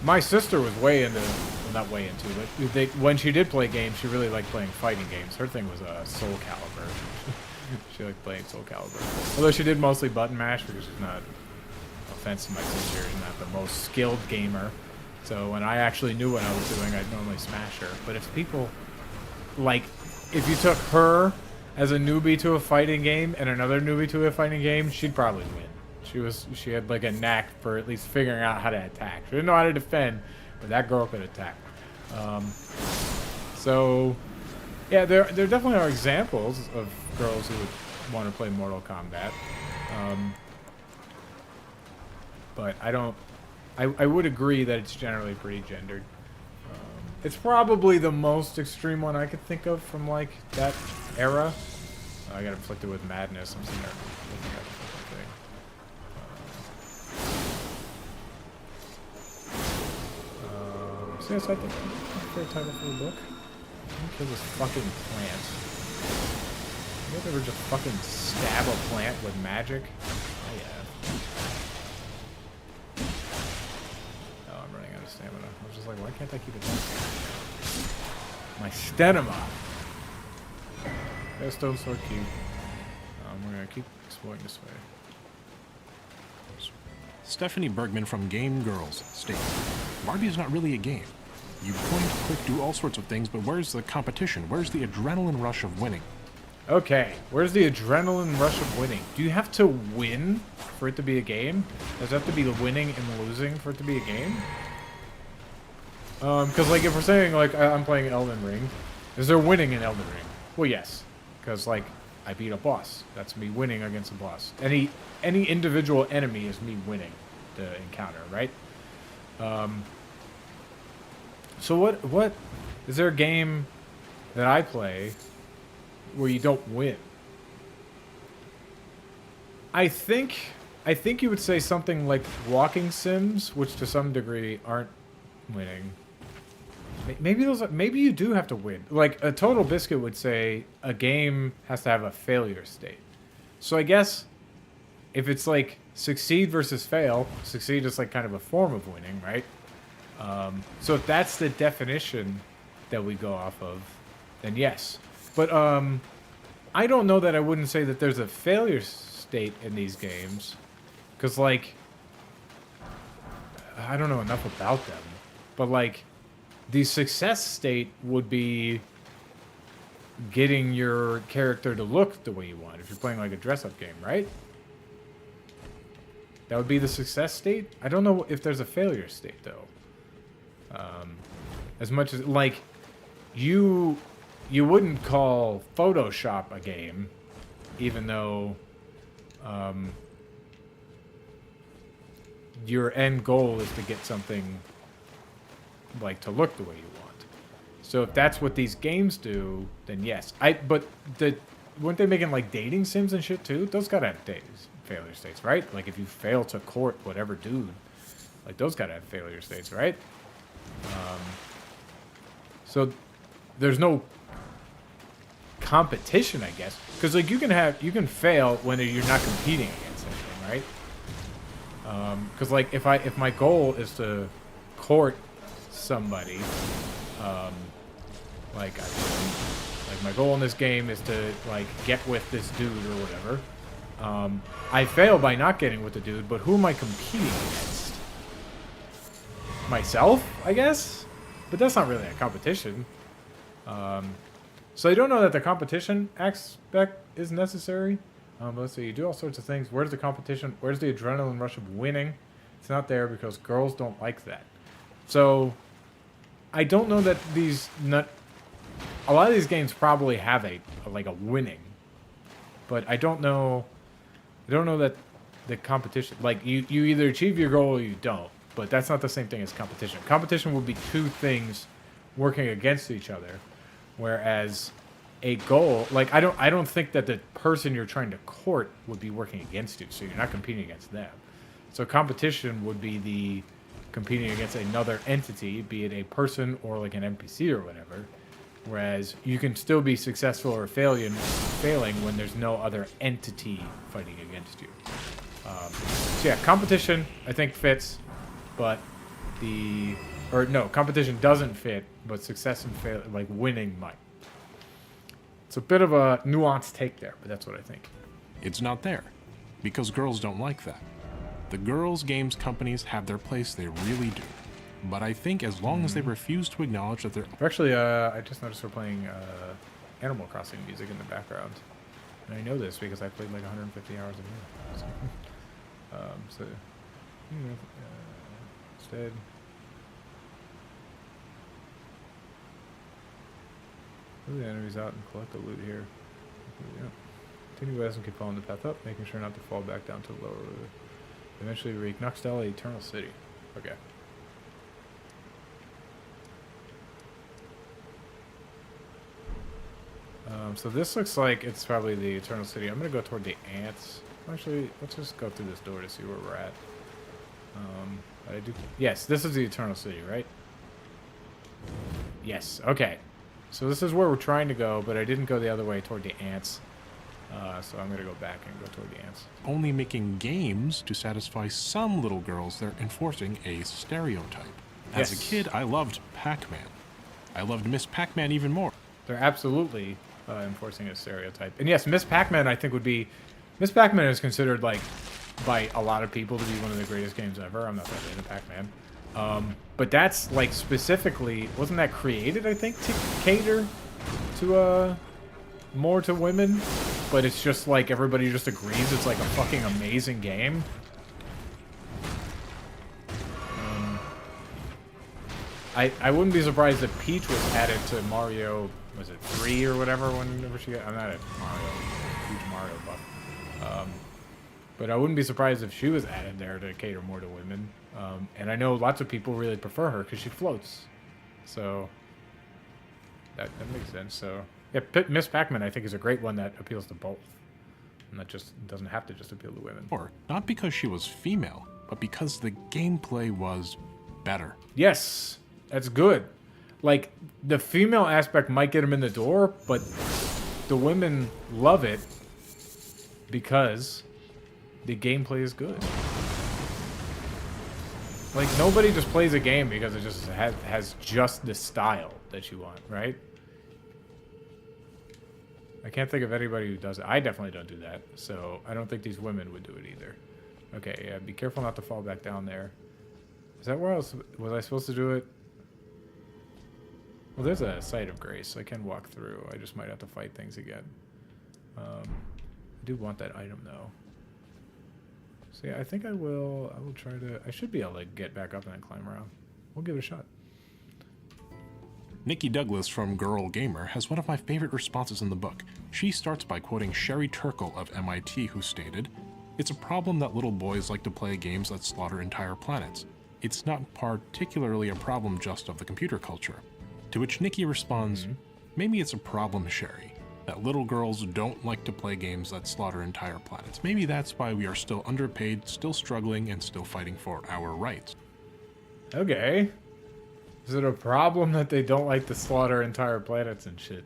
My sister was way into, well, not way into, but when she did play games, she really liked playing fighting games. Her thing was Soul Calibur. She liked playing Soul Calibur. Although she did mostly button mash because she's not, offense to my sister, she's not the most skilled gamer. So when I actually knew what I was doing, I'd normally smash her. But if people, like, if you took her as a newbie to a fighting game and another newbie to a fighting game, she'd probably win. She had like a knack for at least figuring out how to attack. She didn't know how to defend, but that girl could attack. So yeah, there definitely are examples of girls who would want to play Mortal Kombat. But I would agree that it's generally pretty gendered. It's probably the most extreme one I could think of from like that era. I got inflicted with madness. I'm sitting there looking at the thing. So yes, I think that's a fair title for the book. Let me kill this fucking plant. You guys ever just fucking stab a plant with magic? Oh yeah. Oh, I'm running out of stamina. I was just like, why can't I keep it down? My stamina. That stone sword cube. We're gonna keep exploring this way. Stephanie Bergman from Game Girls states, Barbie is not really a game. You point, click, do all sorts of things, but where's the competition? Where's the adrenaline rush of winning? Okay, where's the adrenaline rush of winning? Do you have to win for it to be a game? Does it have to be winning and losing for it to be a game? Because like if we're saying like I'm playing Elden Ring, is there winning in Elden Ring? Well, yes, because like I beat a boss. That's me winning against a boss. Any individual enemy is me winning the encounter, right? So what is there a game that I play where you don't win? I think you would say something like walking sims, which to some degree aren't winning. Maybe you do have to win. Like a Total Biscuit would say a game has to have a failure state. So I guess if it's like succeed versus fail, succeed is like kind of a form of winning, right? So if that's the definition that we go off of, then yes. But I don't know that I wouldn't say that there's a failure state in these games, because like I don't know enough about them. But like the success state would be getting your character to look the way you want if you're playing like a dress-up game, right? That would be the success state. I don't know if there's a failure state though. As much as like you wouldn't call Photoshop a game, even though your end goal is to get something like to look the way you want. So if that's what these games do, then yes. Weren't they making like dating sims and shit too? Those gotta have failure states, right? Like if you fail to court whatever dude, Like, those gotta have failure states, right? So there's no competition, I guess, because like you can fail when you're not competing against anything, right? Because like if my goal is to court somebody, like my goal in this game is to like get with this dude or whatever. I fail by not getting with the dude, but who am I competing against? Myself, I guess? But that's not really a competition. So I don't know that the competition aspect is necessary. Let's see, you do all sorts of things. Where's the competition? Where's the adrenaline rush of winning? It's not there because girls don't like that. So I don't know that a lot of these games probably have a winning, but I don't know that the competition, like you either achieve your goal or you don't, but that's not the same thing as competition. Competition would be two things working against each other, whereas a goal, like I don't think that the person you're trying to court would be working against you, so you're not competing against them. So competition would be the competing against another entity, be it a person or like an NPC or whatever. Whereas you can still be successful or failing when there's no other entity fighting against you. So yeah, competition I think fits, but competition doesn't fit, but success and fail, like winning, might. It's a bit of a nuanced take there, but that's what I think. It's not there, because girls don't like that. The girls' games companies have their place, they really do. But I think as long as they refuse to acknowledge that they're... Actually, I just noticed we're playing Animal Crossing music in the background. And I know this because I played like 150 hours a year. So, instead... Move the enemies out and collect the loot here. Yeah. Continue west and keep following the path up, making sure not to fall back down to the lower. Eventually reach Nuxtella, Eternal City. Okay. So this looks like it's probably the Eternal City. I'm gonna go toward the ants. Actually, let's just go through this door to see where we're at. Yes, this is the Eternal City, right? Yes. Okay. So this is where we're trying to go, but I didn't go the other way toward the ants. So I'm gonna go back and go toward the ants. Only making games to satisfy some little girls, they're enforcing a stereotype. As a kid, I loved Pac-Man. I loved Miss Pac-Man even more. They're absolutely enforcing a stereotype. And yes, Miss Pac-Man I think would be... Miss Pac-Man is considered, like, by a lot of people to be one of the greatest games ever. I'm not that into Pac-Man. But that's, like, specifically... Wasn't that created, I think, to cater to, more to women? But it's just, like, everybody just agrees it's, like, a fucking amazing game. I wouldn't be surprised if Peach was added to Mario, was it 3 or whatever, whenever she got... I'm not a huge Mario buff. But I wouldn't be surprised if she was added there to cater more to women. And I know lots of people really prefer her because she floats. So, that makes sense. So, yeah, Miss Pac-Man I think is a great one that appeals to both. And that just doesn't have to just appeal to women. Or, not because she was female, but because the gameplay was better. Yes! That's good. Like, the female aspect might get them in the door, but the women love it because the gameplay is good. Like, nobody just plays a game because it just has just the style that you want, right? I can't think of anybody who does it. I definitely don't do that, so I don't think these women would do it either. Okay, yeah, be careful not to fall back down there. Is that where was I supposed to do it? Well, there's a site of grace. I can walk through. I just might have to fight things again. I do want that item, though. So, yeah, I think I will try to... I should be able to get back up and then climb around. We'll give it a shot. Nikki Douglas from Girl Gamer has one of my favorite responses in the book. She starts by quoting Sherry Turkle of MIT, who stated, "It's a problem that little boys like to play games that slaughter entire planets. It's not particularly a problem just of the computer culture." To which Nikki responds, "Maybe it's a problem, Sherry, that little girls don't like to play games that slaughter entire planets. Maybe that's why we are still underpaid, still struggling, and still fighting for our rights." Okay. Is it a problem that they don't like to slaughter entire planets and shit?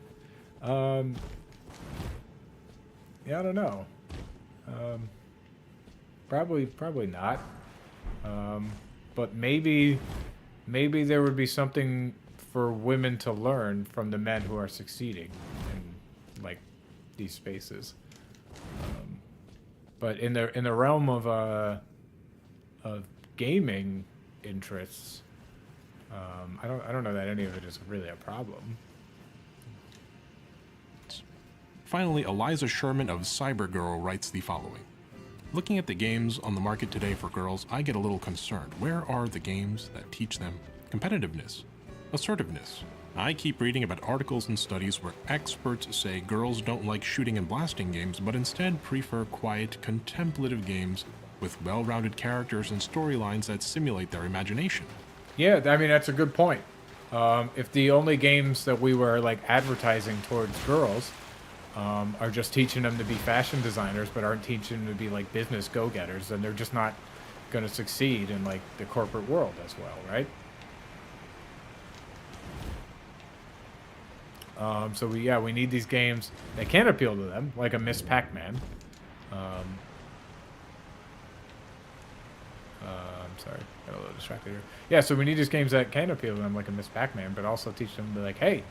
Yeah, I don't know. Probably not. But maybe there would be something for women to learn from the men who are succeeding in like these spaces. But in the realm of gaming interests, I don't know that any of it is really a problem. Finally, Eliza Sherman of Cybergirl writes the following. Looking at the games on the market today for girls, I get a little concerned. Where are the games that teach them competitiveness, assertiveness? I keep reading about articles and studies where experts say girls don't like shooting and blasting games, but instead prefer quiet, contemplative games with well-rounded characters and storylines that simulate their imagination. Yeah, I mean, that's a good point. If the only games that we were like advertising towards girls are just teaching them to be fashion designers, but aren't teaching them to be like business go-getters, then they're just not going to succeed in like the corporate world as well, right? So we need these games that can appeal to them, like a Miss Pac-Man. I'm sorry, got a little distracted here. Yeah, so we need these games that can appeal to them, like a Miss Pac-Man, but also teach them to be like, hey,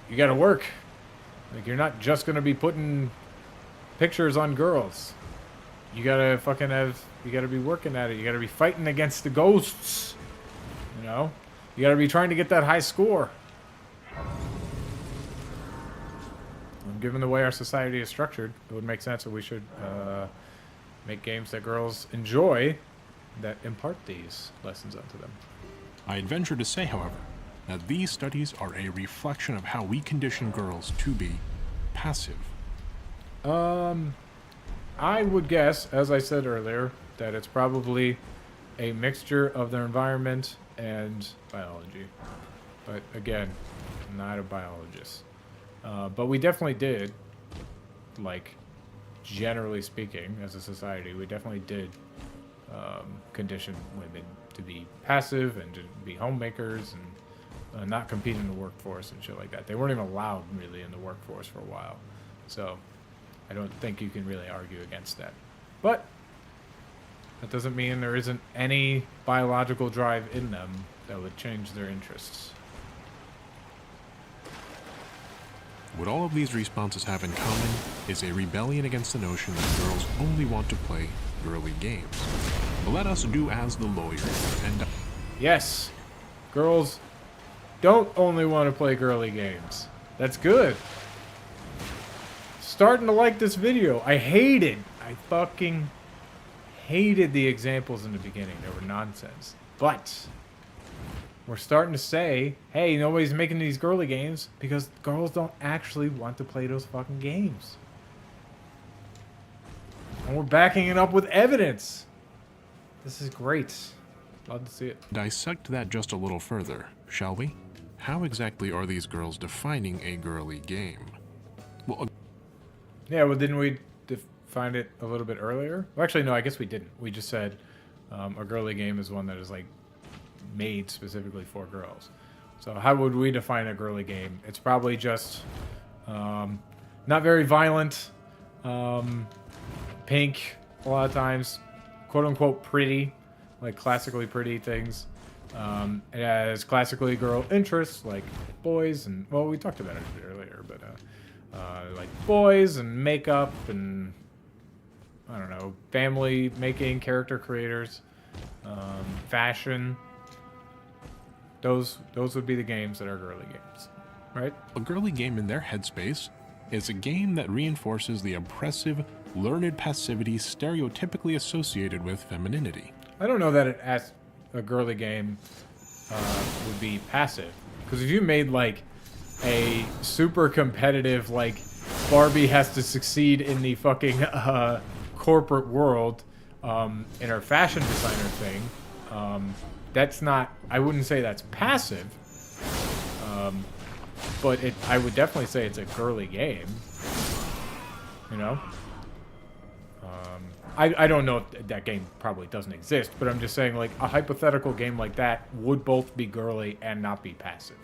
you got to work. Like, you're not just going to be putting pictures on girls. You got to fucking you got to be working at it. You got to be fighting against the ghosts. You know? You got to be trying to get that high score. And given the way our society is structured, it would make sense that we should make games that girls enjoy that impart these lessons onto them. I'd venture to say, however, that these studies are a reflection of how we condition girls to be passive. I would guess, as I said earlier, that it's probably a mixture of their environment and biology. But again, I'm not a biologist. But we definitely did, like, generally speaking, as a society, we definitely did condition women to be passive and to be homemakers and not compete in the workforce and shit like that. They weren't even allowed really in the workforce for a while. So I don't think you can really argue against that. But that doesn't mean there isn't any biological drive in them that would change their interests. What all of these responses have in common is a rebellion against the notion that girls only want to play girly games. But let us do as the lawyer and... Yes, girls don't only want to play girly games. That's good. Starting to like this video. I fucking hated the examples in the beginning. They were nonsense. But we're starting to say, hey, nobody's making these girly games because girls don't actually want to play those fucking games. And we're backing it up with evidence. This is great. Love to see it. Dissect that just a little further, shall we? How exactly are these girls defining a girly game? Well, yeah, well, didn't we define it a little bit earlier? Well, actually, no, I guess we didn't. We just said a girly game is one that is, like, made specifically for girls. So how would we define a girly game? It's probably just not very violent, pink a lot of times, quote-unquote pretty, like classically pretty things. It has classically girl interests, like boys and, well, we talked about it a bit earlier, but like boys and makeup and, I don't know, family making, character creators, fashion. Those would be the games that are girly games, right? a girly game in their headspace is a game that reinforces the oppressive, learned passivity stereotypically associated with femininity. I don't know that it as a girly game would be passive, because if you made like a super competitive, like Barbie has to succeed in the fucking corporate world in her fashion designer thing, that's not, I wouldn't say that's passive, but I would definitely say it's a girly game, you know? I don't know if that game probably doesn't exist, but I'm just saying, like, a hypothetical game like that would both be girly and not be passive.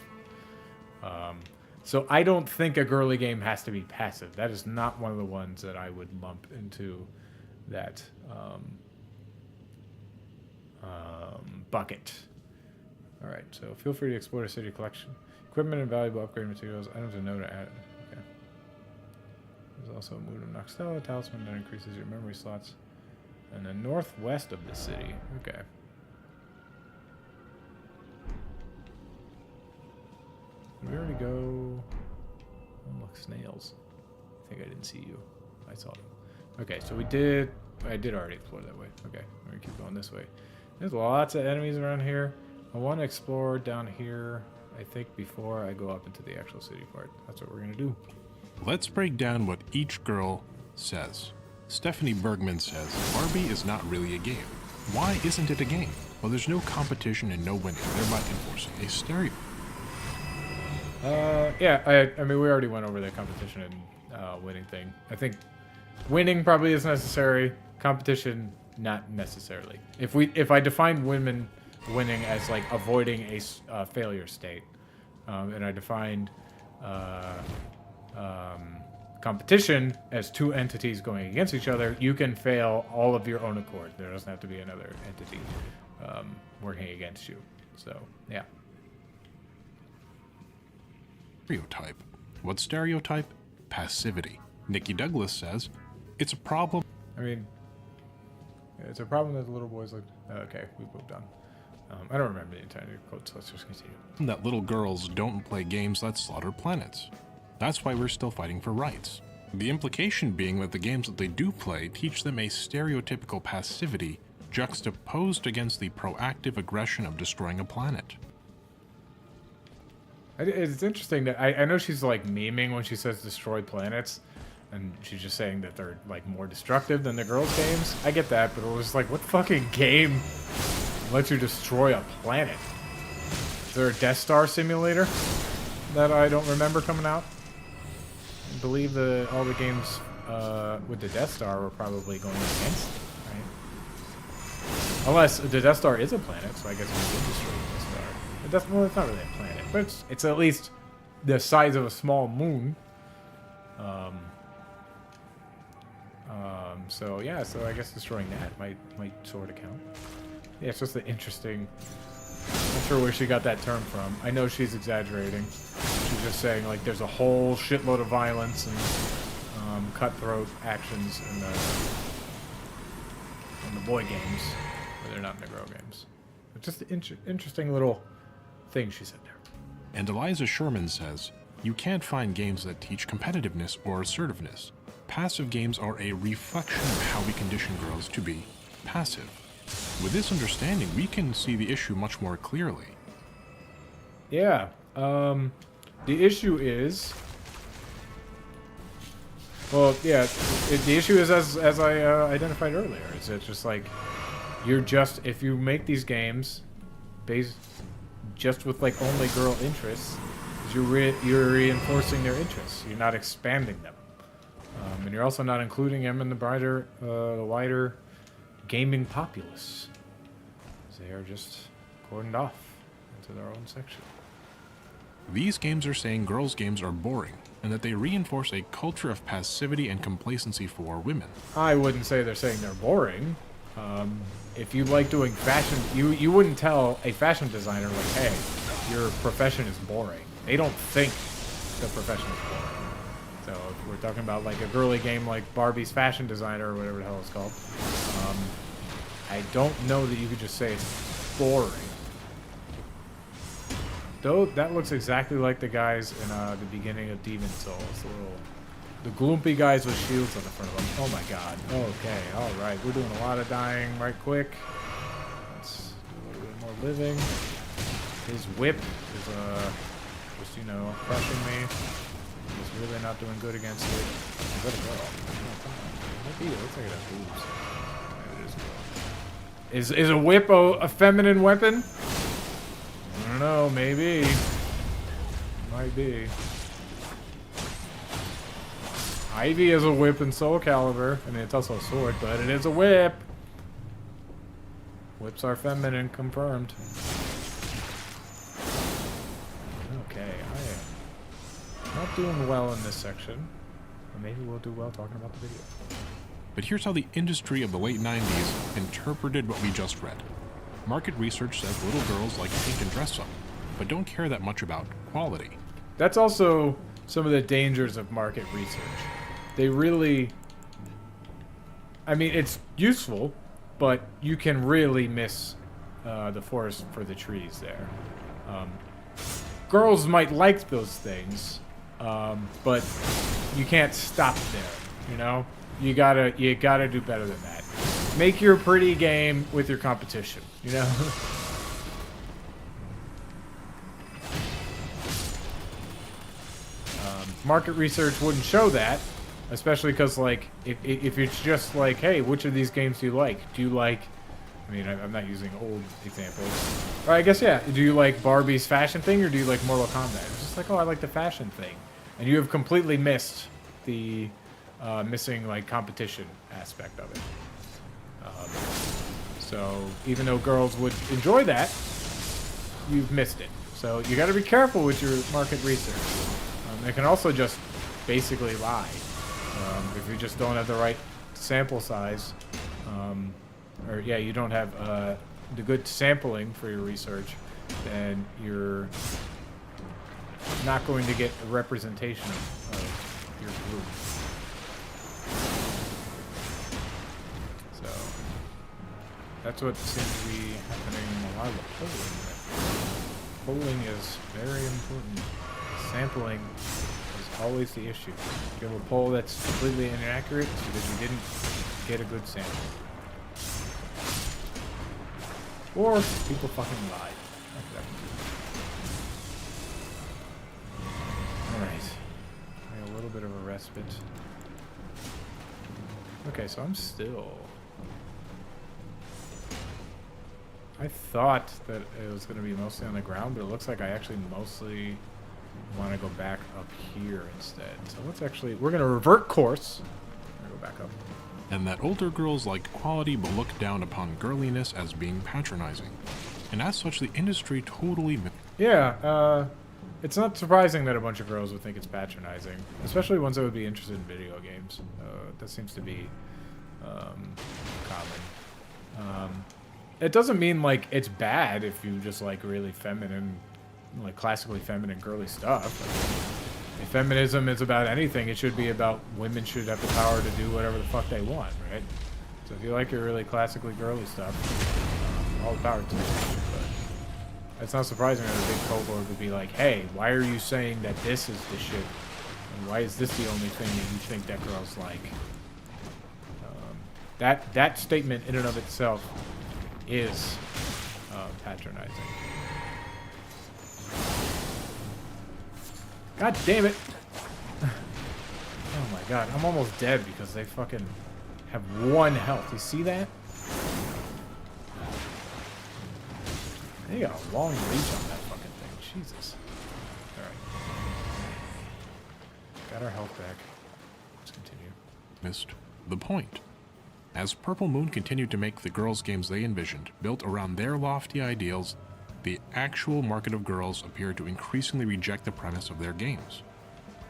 So I don't think a girly game has to be passive. That is not one of the ones that I would lump into that bucket. All right, so feel free to explore the city collection. Equipment and valuable upgrade materials, items and know to add. Okay. There's also a mood of Noxtella, a talisman that increases your memory slots. And the northwest of the city. Okay. Did we already go? Oh, look, snails. I think I didn't see you. I saw them. Okay, so we did. I did already explore that way. Okay, we're gonna keep going this way. There's lots of enemies around here. I want to explore down here, I think, before I go up into the actual city part. That's what we're gonna do. Let's break down what each girl says. Stephanie Bergman says, Barbie is not really a game. Why isn't it a game? Well, there's no competition and no winning, thereby enforcing a stereo. Yeah, I mean, we already went over the competition and winning thing. I think winning probably is necessary. Competition, not necessarily. If I define winning as like avoiding a failure state, and I defined competition as two entities going against each other, you can fail all of your own accord. There doesn't have to be another entity working against you. So, yeah. Stereotype. What stereotype? Passivity. Nikki Douglas says, it's a problem. I mean, it's a problem that the little boys look. Okay, we moved on. I don't remember the entire quote, so let's just continue. That little girls don't play games that slaughter planets. That's why we're still fighting for rights. The implication being that the games that they do play teach them a stereotypical passivity juxtaposed against the proactive aggression of destroying a planet. It's interesting that I know she's like memeing when she says destroy planets, and she's just saying that they're like more destructive than the girls' games. I get that, but it was like, what fucking game lets you destroy a planet? Is there a Death Star simulator that I don't remember coming out? I believe all the games with the Death Star were probably going against it, right? Unless the Death Star is a planet, so I guess we would destroy the Death Star. Well, it's not really a planet, but it's at least the size of a small moon. So yeah, so I guess destroying that might sort of count. Yeah, it's just an interesting. I'm not sure where she got that term from. I know she's exaggerating. She's just saying like there's a whole shitload of violence and cutthroat actions in the boy games, but they're not in the girl games. It's just an interesting little thing she said there. And Eliza Sherman says, you can't find games that teach competitiveness or assertiveness. Passive games are a reflection of how we condition girls to be passive. With this understanding, we can see the issue much more clearly. Yeah. The issue is... Well, yeah, the issue is as I identified earlier. Is it's just like, if you make these games based just with like only girl interests, you're reinforcing their interests. You're not expanding them. And you're also not including them in the wider gaming populace. They are just cordoned off into their own section. These games are saying girls' games are boring, and that they reinforce a culture of passivity and complacency for women. I wouldn't say they're saying they're boring. If you like doing fashion, you wouldn't tell a fashion designer, like, hey, your profession is boring. They don't think the profession is boring. So if we're talking about like a girly game like Barbie's Fashion Designer or whatever the hell it's called, I don't know that you could just say it's boring. Though that looks exactly like the guys in the beginning of Demon Souls. The gloopy guys with shields on the front of them. Oh my god. Okay, alright. We're doing a lot of dying right quick. Let's do a little bit more living. His whip is just, you know, crushing me. He's really not doing good against it. Is that a girl? Maybe it looks like it has boobs. Maybe it is a girl. Is a whip a feminine weapon? I don't know, maybe. Might be. Ivy is a whip in Soul Calibur. I mean, it's also a sword, but it is a whip. Whips are feminine, confirmed. Okay, I am not doing well in this section. Or maybe we'll do well talking about the video. But here's how the industry of the late 90s interpreted what we just read. Market research says little girls like pink and dress up, but don't care that much about quality. That's also some of the dangers of market research. They really... I mean, it's useful, but you can really miss the forest for the trees there. Girls might like those things, but you can't stop there, you know? You gotta do better than that. Make your pretty game with your competition, you know? Market research wouldn't show that, especially because, like, if it's just like, hey, which of these games do you like? Do you like... I mean, I'm not using old examples. Or I guess, yeah. Do you like Barbie's fashion thing, or do you like Mortal Kombat? It's just like, oh, I like the fashion thing. And you have completely missed the missing, like, competition aspect of it. So even though girls would enjoy that, you've missed it. So you got to be careful with your market research. It can also just basically lie. If you just don't have the right sample size, or yeah, you don't have the good sampling for your research, then you're not going to get a representation of your group. So that's what seems to be happening in a lot of the polling. Polling is very important. Sampling is always the issue. If you have a poll that's completely inaccurate, it's because you didn't get a good sample. Or people fucking lied. Alright. A little bit of a respite. Okay, so I'm still... I thought that it was going to be mostly on the ground, but it looks like I actually mostly want to go back up here instead. So let's actually... We're going to revert course. I'm going to go back up. And that older girls like quality but look down upon girliness as being patronizing. And as such, the industry totally... Yeah, it's not surprising that a bunch of girls would think it's patronizing, especially ones that would be interested in video games. That seems to be common. It doesn't mean, like, it's bad if you just like really feminine, like classically feminine girly stuff. If feminism is about anything, it should be about women should have the power to do whatever the fuck they want, right? So if you like your really classically girly stuff, all the power to you. But it's not surprising that a big cohort would be like, hey, why are you saying that this is the shit? And why is this the only thing that you think that girls like? That statement in and of itself is patronizing. God damn it! Oh my god, I'm almost dead because they fucking have 1 health. You see that? They got a long reach on that fucking thing. Jesus. Alright. Got our health back. Let's continue. Missed the point. As Purple Moon continued to make the girls' games they envisioned, built around their lofty ideals, the actual market of girls appeared to increasingly reject the premise of their games.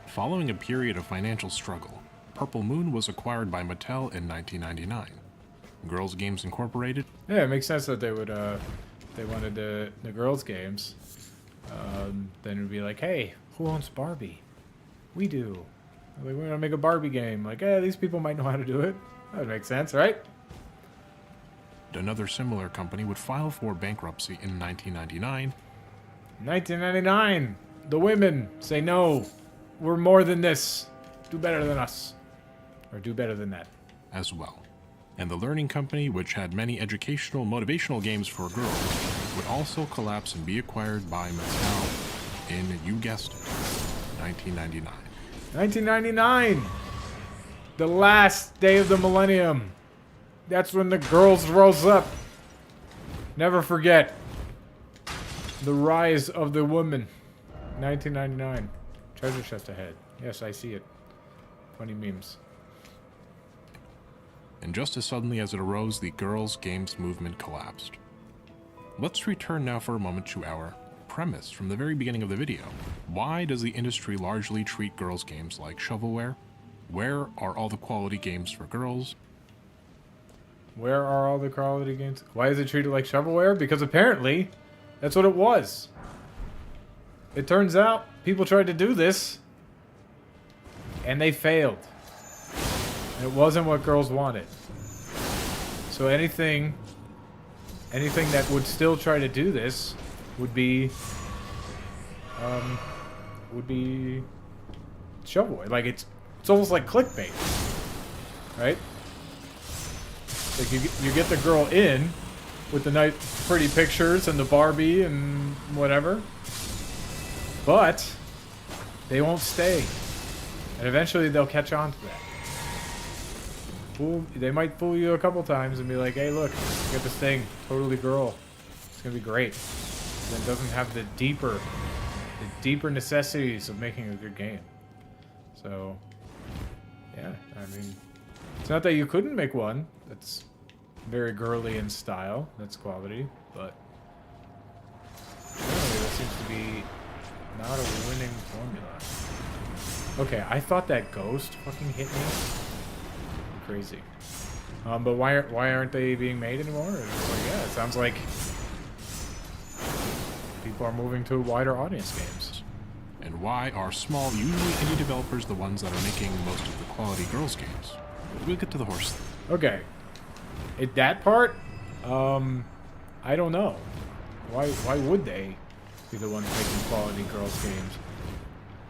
Following a period of financial struggle, Purple Moon was acquired by Mattel in 1999. Girls Games Incorporated... Yeah, it makes sense that they would, they wanted the girls' games. Then it would be like, hey, who owns Barbie? We do. Like, we're gonna make a Barbie game. Like, hey, these people might know how to do it. That would make sense, right? Another similar company would file for bankruptcy in 1999. 1999. The women say no. We're more than this. Do better than us. Or do better than that. As well. And the Learning Company, which had many educational, motivational games for girls, would also collapse and be acquired by Mattel in, you guessed it, 1999. 1999. The last day of the millennium. That's when the girls rose up. Never forget. The rise of the woman. 1999. Treasure chest ahead. Yes, I see it. Funny memes. And just as suddenly as it arose, the girls' games movement collapsed. Let's return now for a moment to our premise from the very beginning of the video. Why does the industry largely treat girls' games like shovelware? Where are all the quality games for girls? Where are all the quality games? Why is it treated like shovelware? Because apparently, that's what it was. It turns out people tried to do this, and they failed. And it wasn't what girls wanted. So anything that would still try to do this would be shovelware. Like it's almost like clickbait, right? Like you get the girl in with the nice pretty pictures and the Barbie and whatever, but they won't stay, and eventually they'll catch on to that. They might fool you a couple times and be like, "Hey, look, get this thing, totally girl. It's gonna be great." Then it doesn't have the deeper necessities of making a good game. So, yeah, I mean, it's not that you couldn't make one that's very girly in style, that's quality, but generally that seems to be not a winning formula. Okay, I thought that ghost fucking hit me. Crazy. But why aren't they being made anymore? Well, yeah, it sounds like people are moving to wider audience games. And why are small, usually indie developers the ones that are making most of the quality girls games? We'll get to the horse thing. Okay. That part, I don't know. Why would they be the ones making quality girls games?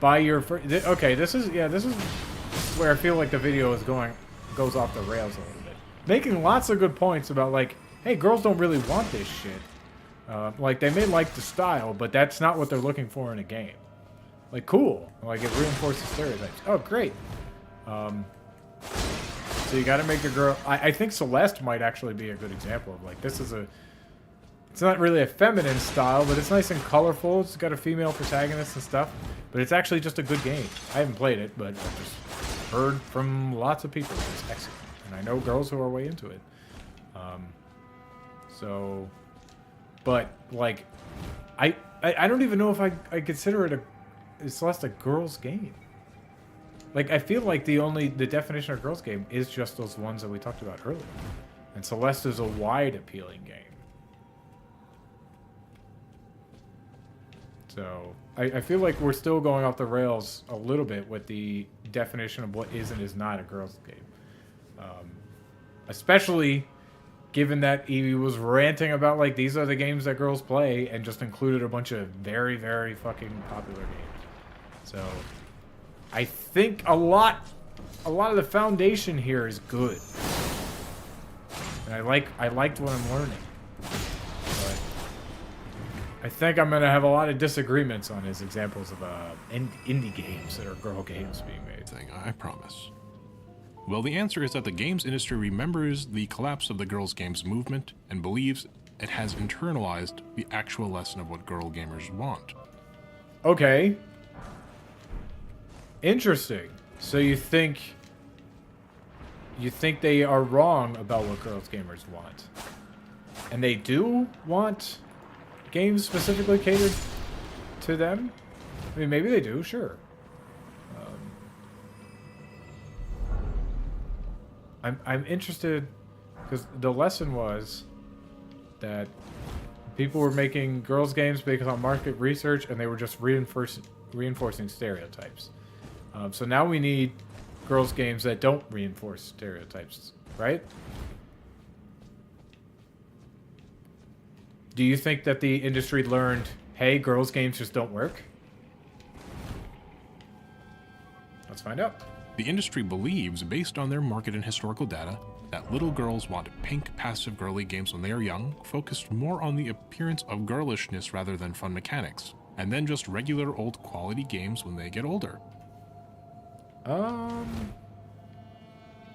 By your okay, this is where I feel like the video goes off the rails a little bit. Making lots of good points about like, hey, girls don't really want this shit. Like they may like the style, but that's not what they're looking for in a game. Like cool, like it reinforces stereotypes. Oh great. So you got to make a girl. I think Celeste might actually be a good example of like this is a. It's not really a feminine style, but it's nice and colorful. It's got a female protagonist and stuff, but it's actually just a good game. I haven't played it, but I've just heard from lots of people that it's excellent, and I know girls who are way into it. So, but like, I don't even know if I consider it Celeste a girls game. Like I feel like the definition of girls game is just those ones that we talked about earlier, and Celeste is a wide appealing game. So I feel like we're still going off the rails a little bit with the definition of what is and is not a girls' game. Especially given that he was ranting about like these are the games that girls play and just included a bunch of very, very fucking popular games. So I think a lot of the foundation here is good. And I liked what I'm learning. I think I'm going to have a lot of disagreements on his examples of indie games that are girl games being made. I promise. Well, the answer is that the games industry remembers the collapse of the girls' games movement and believes it has internalized the actual lesson of what girl gamers want. Okay. Interesting. So you think they are wrong about what girls gamers want. And they do want games specifically catered to them? I mean, maybe they do, sure. I'm interested because the lesson was that people were making girls games based on market research and they were just reinforcing stereotypes. So now we need girls games that don't reinforce stereotypes, right? Do you think that the industry learned, hey, girls games just don't work? Let's find out. The industry believes, based on their market and historical data, that little girls want pink, passive girly games when they are young, focused more on the appearance of girlishness rather than fun mechanics, and then just regular old quality games when they get older.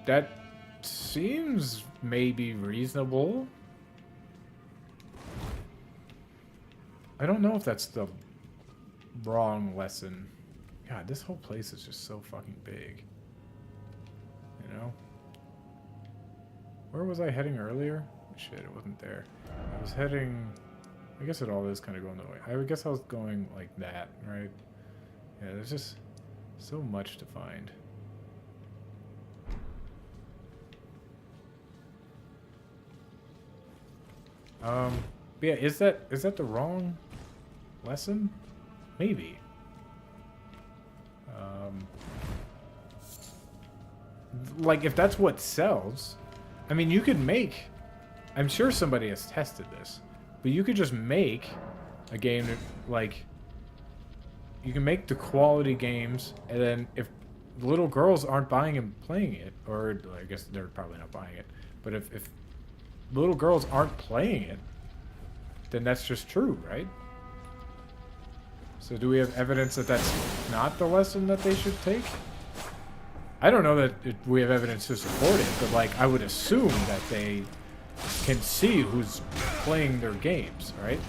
That seems maybe reasonable. I don't know if that's the wrong lesson. God, this whole place is just so fucking big. You know? Where was I heading earlier? Shit, it wasn't there. I was heading... I guess it all is kind of going the way. I guess I was going like that, right? Yeah, there's just so much to find. But yeah, is that the wrong lesson? Maybe. Like, if that's what sells, I mean, you could make... I'm sure somebody has tested this, but you could just make a game that, like... You can make the quality games, and then if little girls aren't buying and playing it, or I guess they're probably not buying it, but if little girls aren't playing it, then that's just true, right? So do we have evidence that that's not the lesson that they should take? I don't know that we have evidence to support it, but like I would assume that they can see who's playing their games, right?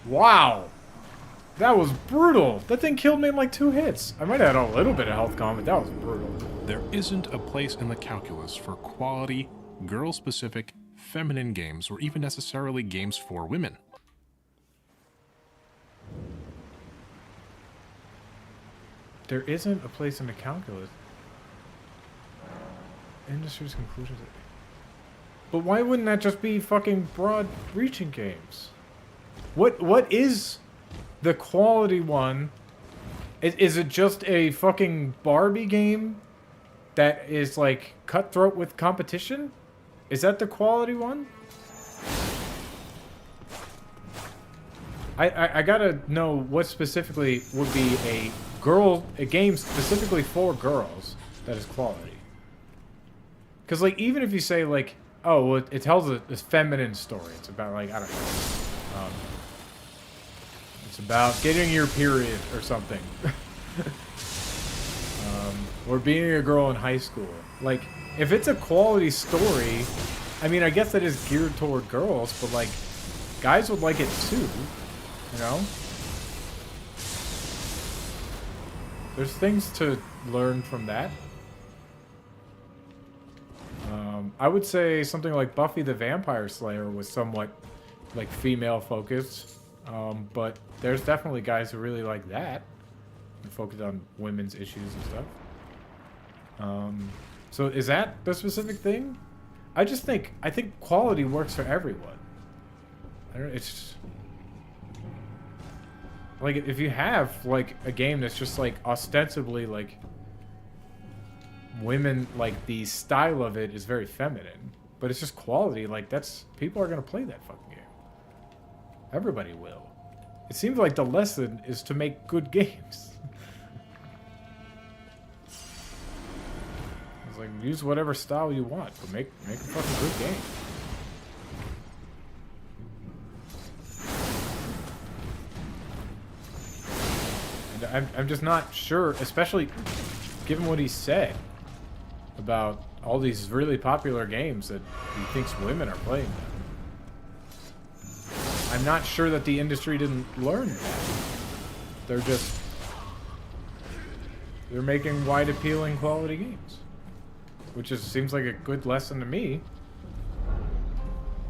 Wow! That was brutal! That thing killed me in like 2 hits. I might have had a little bit of health con, but that was brutal. There isn't a place in the calculus for quality, girl-specific, feminine games, or even necessarily games for women. There isn't a place in the calculus. Industry's conclusions. But why wouldn't that just be fucking broad-reaching games? What is the quality one? Is it just a fucking Barbie game that is like cutthroat with competition? Is that the quality one? I gotta know what specifically would be a game specifically for girls that is quality. Because like even if you say like, oh, well, it tells a feminine story. It's about like, I don't know. It's about getting your period or something. Or being a girl in high school. Like, if it's a quality story, I mean, I guess that is geared toward girls, but like, guys would like it too, you know? There's things to learn from that. I would say something like Buffy the Vampire Slayer was somewhat like female focused, but there's definitely guys who really like that and focus on women's issues and stuff. So is that the specific thing? I think quality works for everyone. It's like if you have like a game that's just like ostensibly like women, like the style of it is very feminine, but it's just quality, like that's people are gonna play that fucking game. Everybody will. It seems like the lesson is to make good games. It's like use whatever style you want, but make a fucking good game. And I'm just not sure, especially given what he said about all these really popular games that he thinks women are playing them. I'm not sure that the industry didn't learn that. They're making wide appealing quality games. Which seems like a good lesson to me.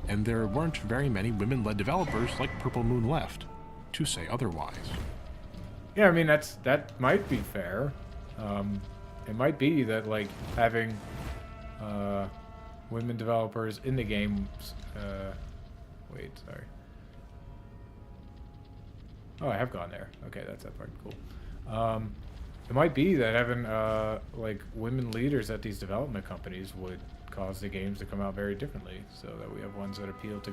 And there weren't very many women-led developers like Purple Moon left, to say otherwise. Yeah, I mean, that might be fair. It might be that, like, having women developers in the games... wait, sorry. Oh, I have gone there. Okay, that's that part. Cool. It might be that having, like, women leaders at these development companies would cause the games to come out very differently, so that we have ones that appeal to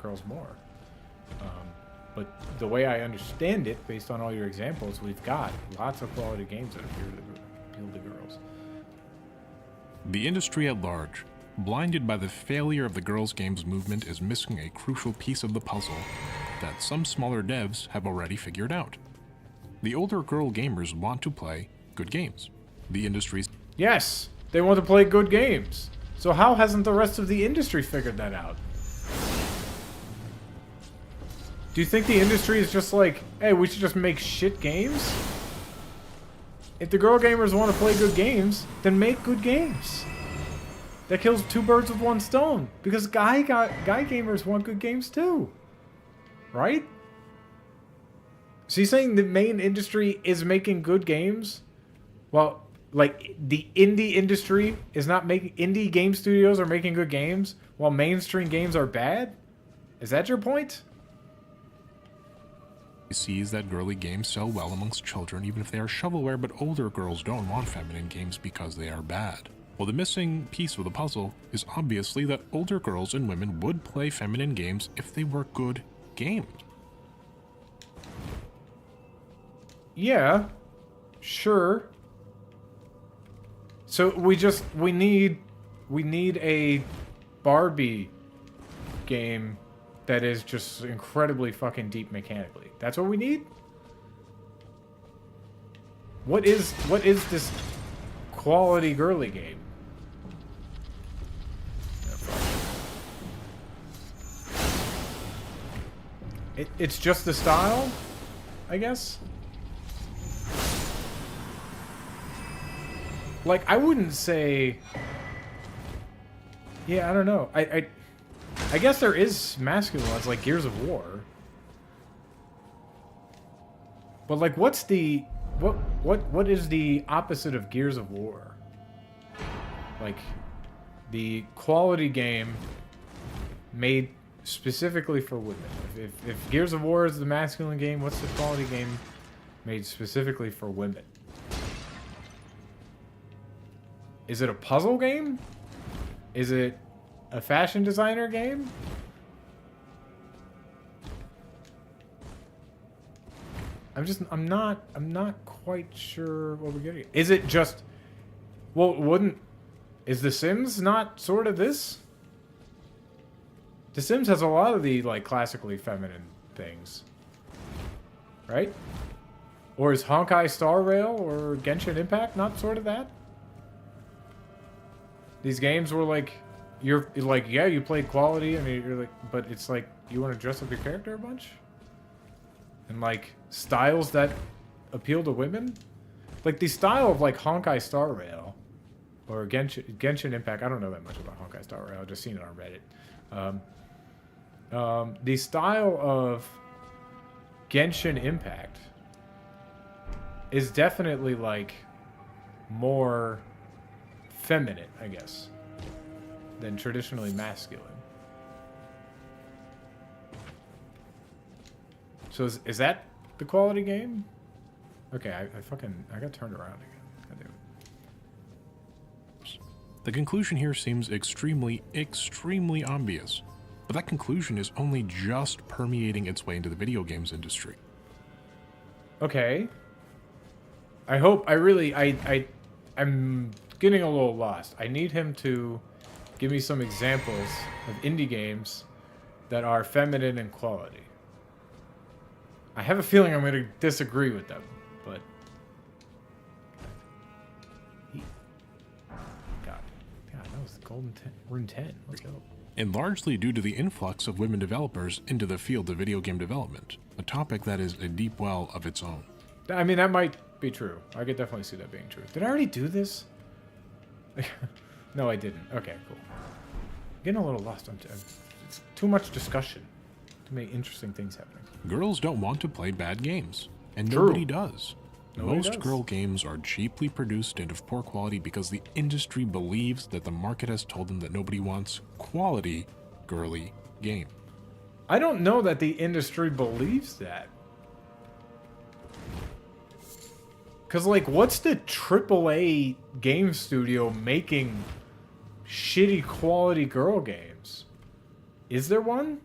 girls more. But the way I understand it, based on all your examples, we've got lots of quality games that appeal to girls. The industry at large, blinded by the failure of the girls' games movement, is missing a crucial piece of the puzzle that some smaller devs have already figured out. The older girl gamers want to play good games. The industry's... Yes! They want to play good games! So how hasn't the rest of the industry figured that out? Do you think the industry is just like, hey, we should just make shit games? If the girl gamers want to play good games, then make good games. That kills two birds with one stone. Because guy gamers want good games too. Right? So you're saying the main industry is making good games? Well, like, the indie industry is not making... Indie game studios are making good games, while mainstream games are bad? Is that your point? Sees that girly games sell well amongst children even if they are shovelware, but older girls don't want feminine games because they are bad. Well, the missing piece of the puzzle is obviously that older girls and women would play feminine games if they were good games. Yeah, sure. So we need a Barbie game that is just incredibly fucking deep mechanically. That's what we need? What is this quality girly game? It's just the style, I guess? Like, I wouldn't say... Yeah, I don't know. I guess there is masculine ones, like Gears of War. But, like, what's the... What is the opposite of Gears of War? Like, the quality game made specifically for women. If Gears of War is the masculine game, what's the quality game made specifically for women? Is it a puzzle game? Is it a fashion designer game? I'm not quite sure what we're getting. Is it just, well, is The Sims not sort of this? The Sims has a lot of the, like, classically feminine things. Right? Or is Honkai Star Rail or Genshin Impact not sort of that? These games were like, you're like, yeah, you played quality, and you're like, but it's like, you want to dress up your character a bunch? And like, styles that appeal to women? Like, the style of like Honkai Star Rail, or Genshin Impact, I don't know that much about Honkai Star Rail, I've just seen it on Reddit. The style of Genshin Impact is definitely like more feminine, I guess, than traditionally masculine. So is that the quality game? Okay, I got turned around again. God damn it. The conclusion here seems extremely obvious, but that conclusion is only just permeating its way into the video games industry. Okay. I'm getting a little lost. I need him to give me some examples of indie games that are feminine in quality. I have a feeling I'm going to disagree with them, but... God, that was the golden rune 10. Let's go. And largely due to the influx of women developers into the field of video game development, a topic that is a deep well of its own. I mean, that might be true. I could definitely see that being true. Did I already do this? No, I didn't. Okay, cool. I'm getting a little lost. It's too much discussion. Too many interesting things happening. Girls don't want to play bad games, and True. nobody does. Nobody does. Girl games are cheaply produced and of poor quality because the industry believes that the market has told them that nobody wants quality girly game. I don't know that the industry believes that. Because, like, what's the AAA game studio making shitty quality girl games? Is there one?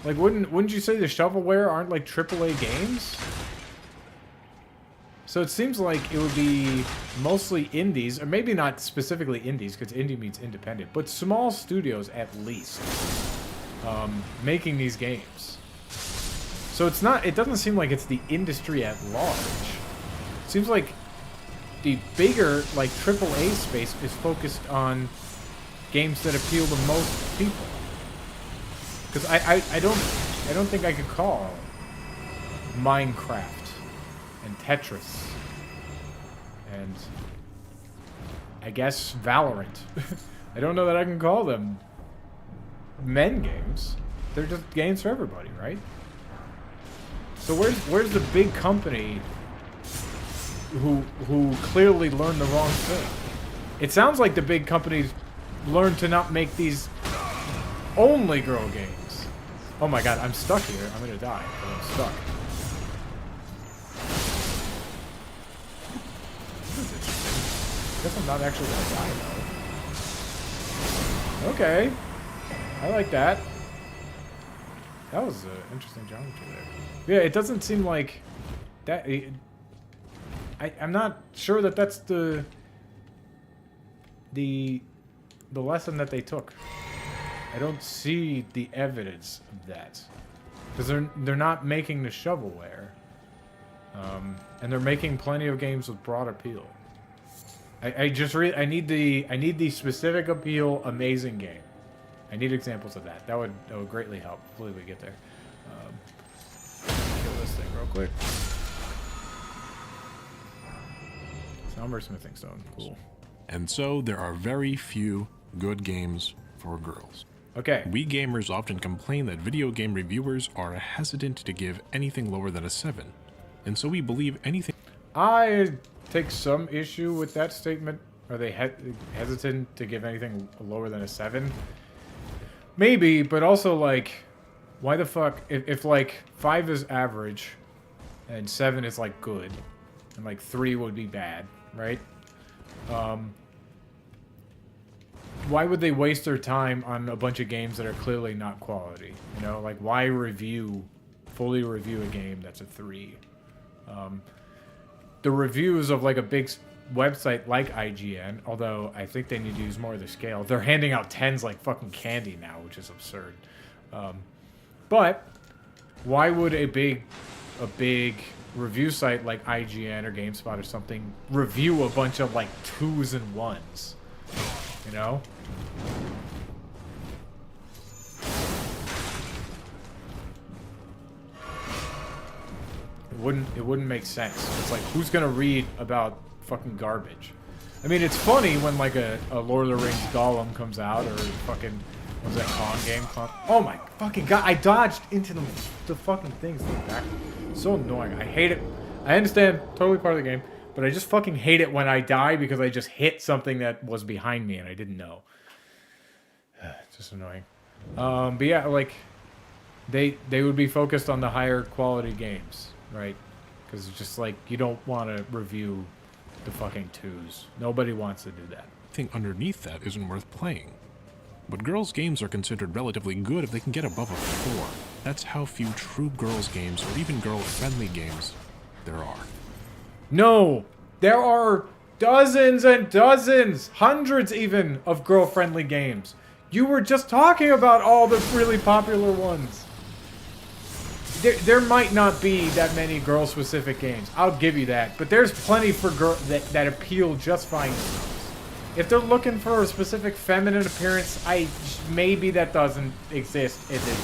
Like, wouldn't you say the shovelware aren't, like, AAA games? So it seems like it would be mostly indies, or maybe not specifically indies, because indie means independent, but small studios at least, making these games. So it doesn't seem like it's the industry at large. It seems like the bigger, like, AAA space is focused on games that appeal to most people. Because I don't think I could call Minecraft and Tetris and I guess Valorant. I don't know that I can call them men games. They're just games for everybody, right? So where's the big company who clearly learned the wrong thing? It sounds like the big companies learned to not make these only girl games. Oh my god, I'm stuck here. I'm gonna die, but I'm stuck. This is interesting. Guess I'm not actually gonna die though. Okay. I like that. That was an interesting geometry there. Yeah, it doesn't seem like that. I'm not sure that that's the lesson that they took. I don't see the evidence of that because they're not making the shovelware, and they're making plenty of games with broad appeal. I need the specific appeal amazing game. I need examples of that. That would greatly help. Hopefully we get there. Kill this thing real quick. Somber smithing stone. Cool. And so there are very few good games for girls. Okay. We gamers often complain that video game reviewers are hesitant to give anything lower than a 7. And so we believe anything... I take some issue with that statement. Are they hesitant to give anything lower than a 7? Maybe, but also, like, why the fuck... If like, 5 is average, and 7 is, like, good, and, like, 3 would be bad, right? Why would they waste their time on a bunch of games that are clearly not quality? You know, like, why fully review a game that's a 3? The reviews of, like, a big website like IGN, although I think they need to use more of the scale, they're handing out 10s like fucking candy now, which is absurd. But why would a big review site like IGN or GameSpot or something review a bunch of like 2s and 1s? You know? It wouldn't make sense. It's like, who's gonna read about fucking garbage? I mean, it's funny when like a Lord of the Rings Gollum comes out, or fucking, what's that Kong game? Oh my fucking god, I dodged into the fucking things in the back. So annoying. I hate it. I understand, totally part of the game, but I just fucking hate it when I die because I just hit something that was behind me and I didn't know. It's just annoying. But yeah, like, they would be focused on the higher quality games, right? Because it's just like, you don't want to review the fucking 2s. Nobody wants to do that. Anything underneath that isn't worth playing. But girls' games are considered relatively good if they can get above a 4. That's how few true girls' games, or even girl-friendly games, there are. No! There are dozens and dozens, hundreds even, of girl-friendly games. You were just talking about all the really popular ones. There might not be that many girl-specific games. I'll give you that. But there's plenty for that appeal just fine. If they're looking for a specific feminine appearance, maybe that doesn't exist in the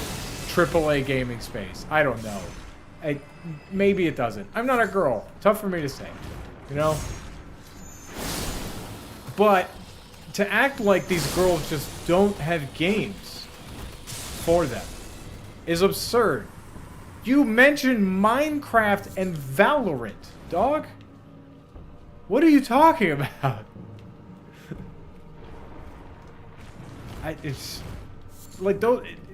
AAA gaming space. I don't know. Maybe it doesn't. I'm not a girl. Tough for me to say. You know? But to act like these girls just don't have games for them is absurd. You mentioned Minecraft and Valorant, dog. What are you talking about? It's like,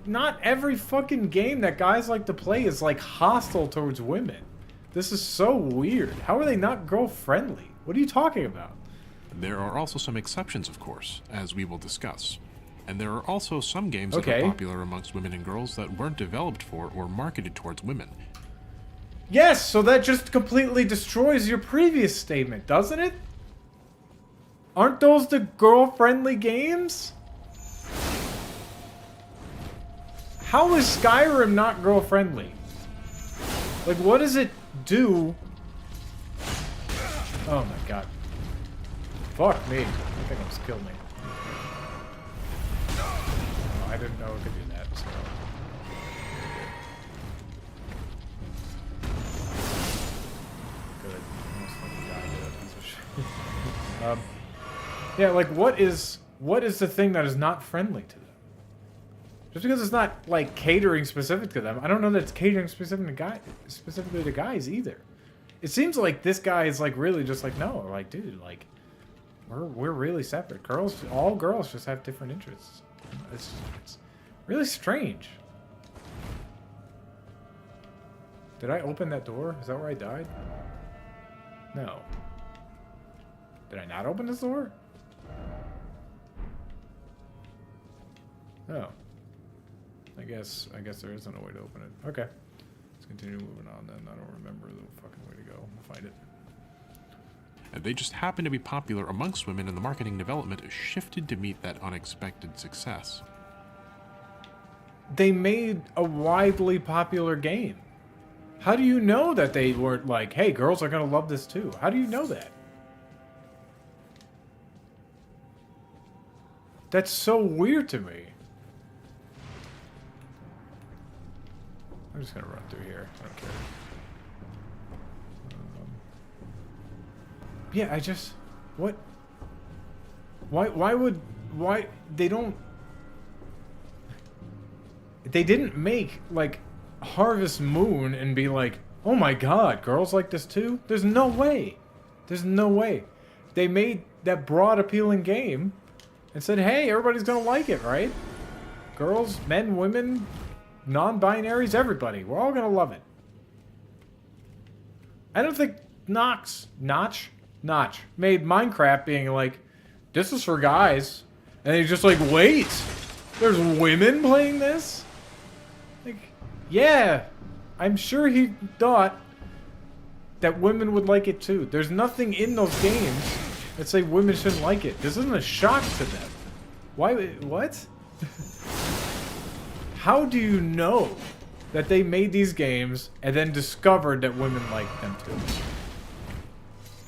not every fucking game that guys like to play is like hostile towards women. This is so weird. How are they not girl-friendly? What are you talking about? There are also some exceptions, of course, as we will discuss. And there are also some games that are popular amongst women and girls that weren't developed for or marketed towards women. Yes, so that just completely destroys your previous statement, doesn't it? Aren't those the girl-friendly games? How is Skyrim not girl-friendly? Like, what does it do? Oh my god. Fuck me. I think almost killed me. Oh, I didn't know it could do that, so... Good. Almost let me die to that piece of shit. Yeah, like, what is the thing that is not friendly to them? Just because it's not, like, catering specific to them, I don't know that it's catering specifically to guys either. It seems like this guy is, like, really just like, no, like, dude, like, we're really separate. All girls just have different interests. It's really strange. Did I open that door? Is that where I died? No. Did I not open this door? No. I guess there isn't a way to open it. Okay. Let's continue moving on then. I don't remember the fucking way to go. We'll find it. And they just happen to be popular amongst women, and the marketing development shifted to meet that unexpected success. They made a widely popular game. How do you know that they weren't like, hey, girls are gonna love this too? How do you know that? That's so weird to me. I'm just gonna run through here. I don't care. Yeah, I just... What? Why they don't... They didn't make, like, Harvest Moon and be like, oh my god, girls like this too? There's no way. There's no way. They made that broad appealing game and said, hey, everybody's gonna like it, right? Girls, men, women, non-binaries, everybody. We're all gonna love it. I don't think Notch made Minecraft being like, this is for guys. And he's just like, wait, there's women playing this? Like, yeah, I'm sure he thought that women would like it too. There's nothing in those games that say women shouldn't like it. This isn't a shock to them. Why, what? How do you know that they made these games and then discovered that women liked them too?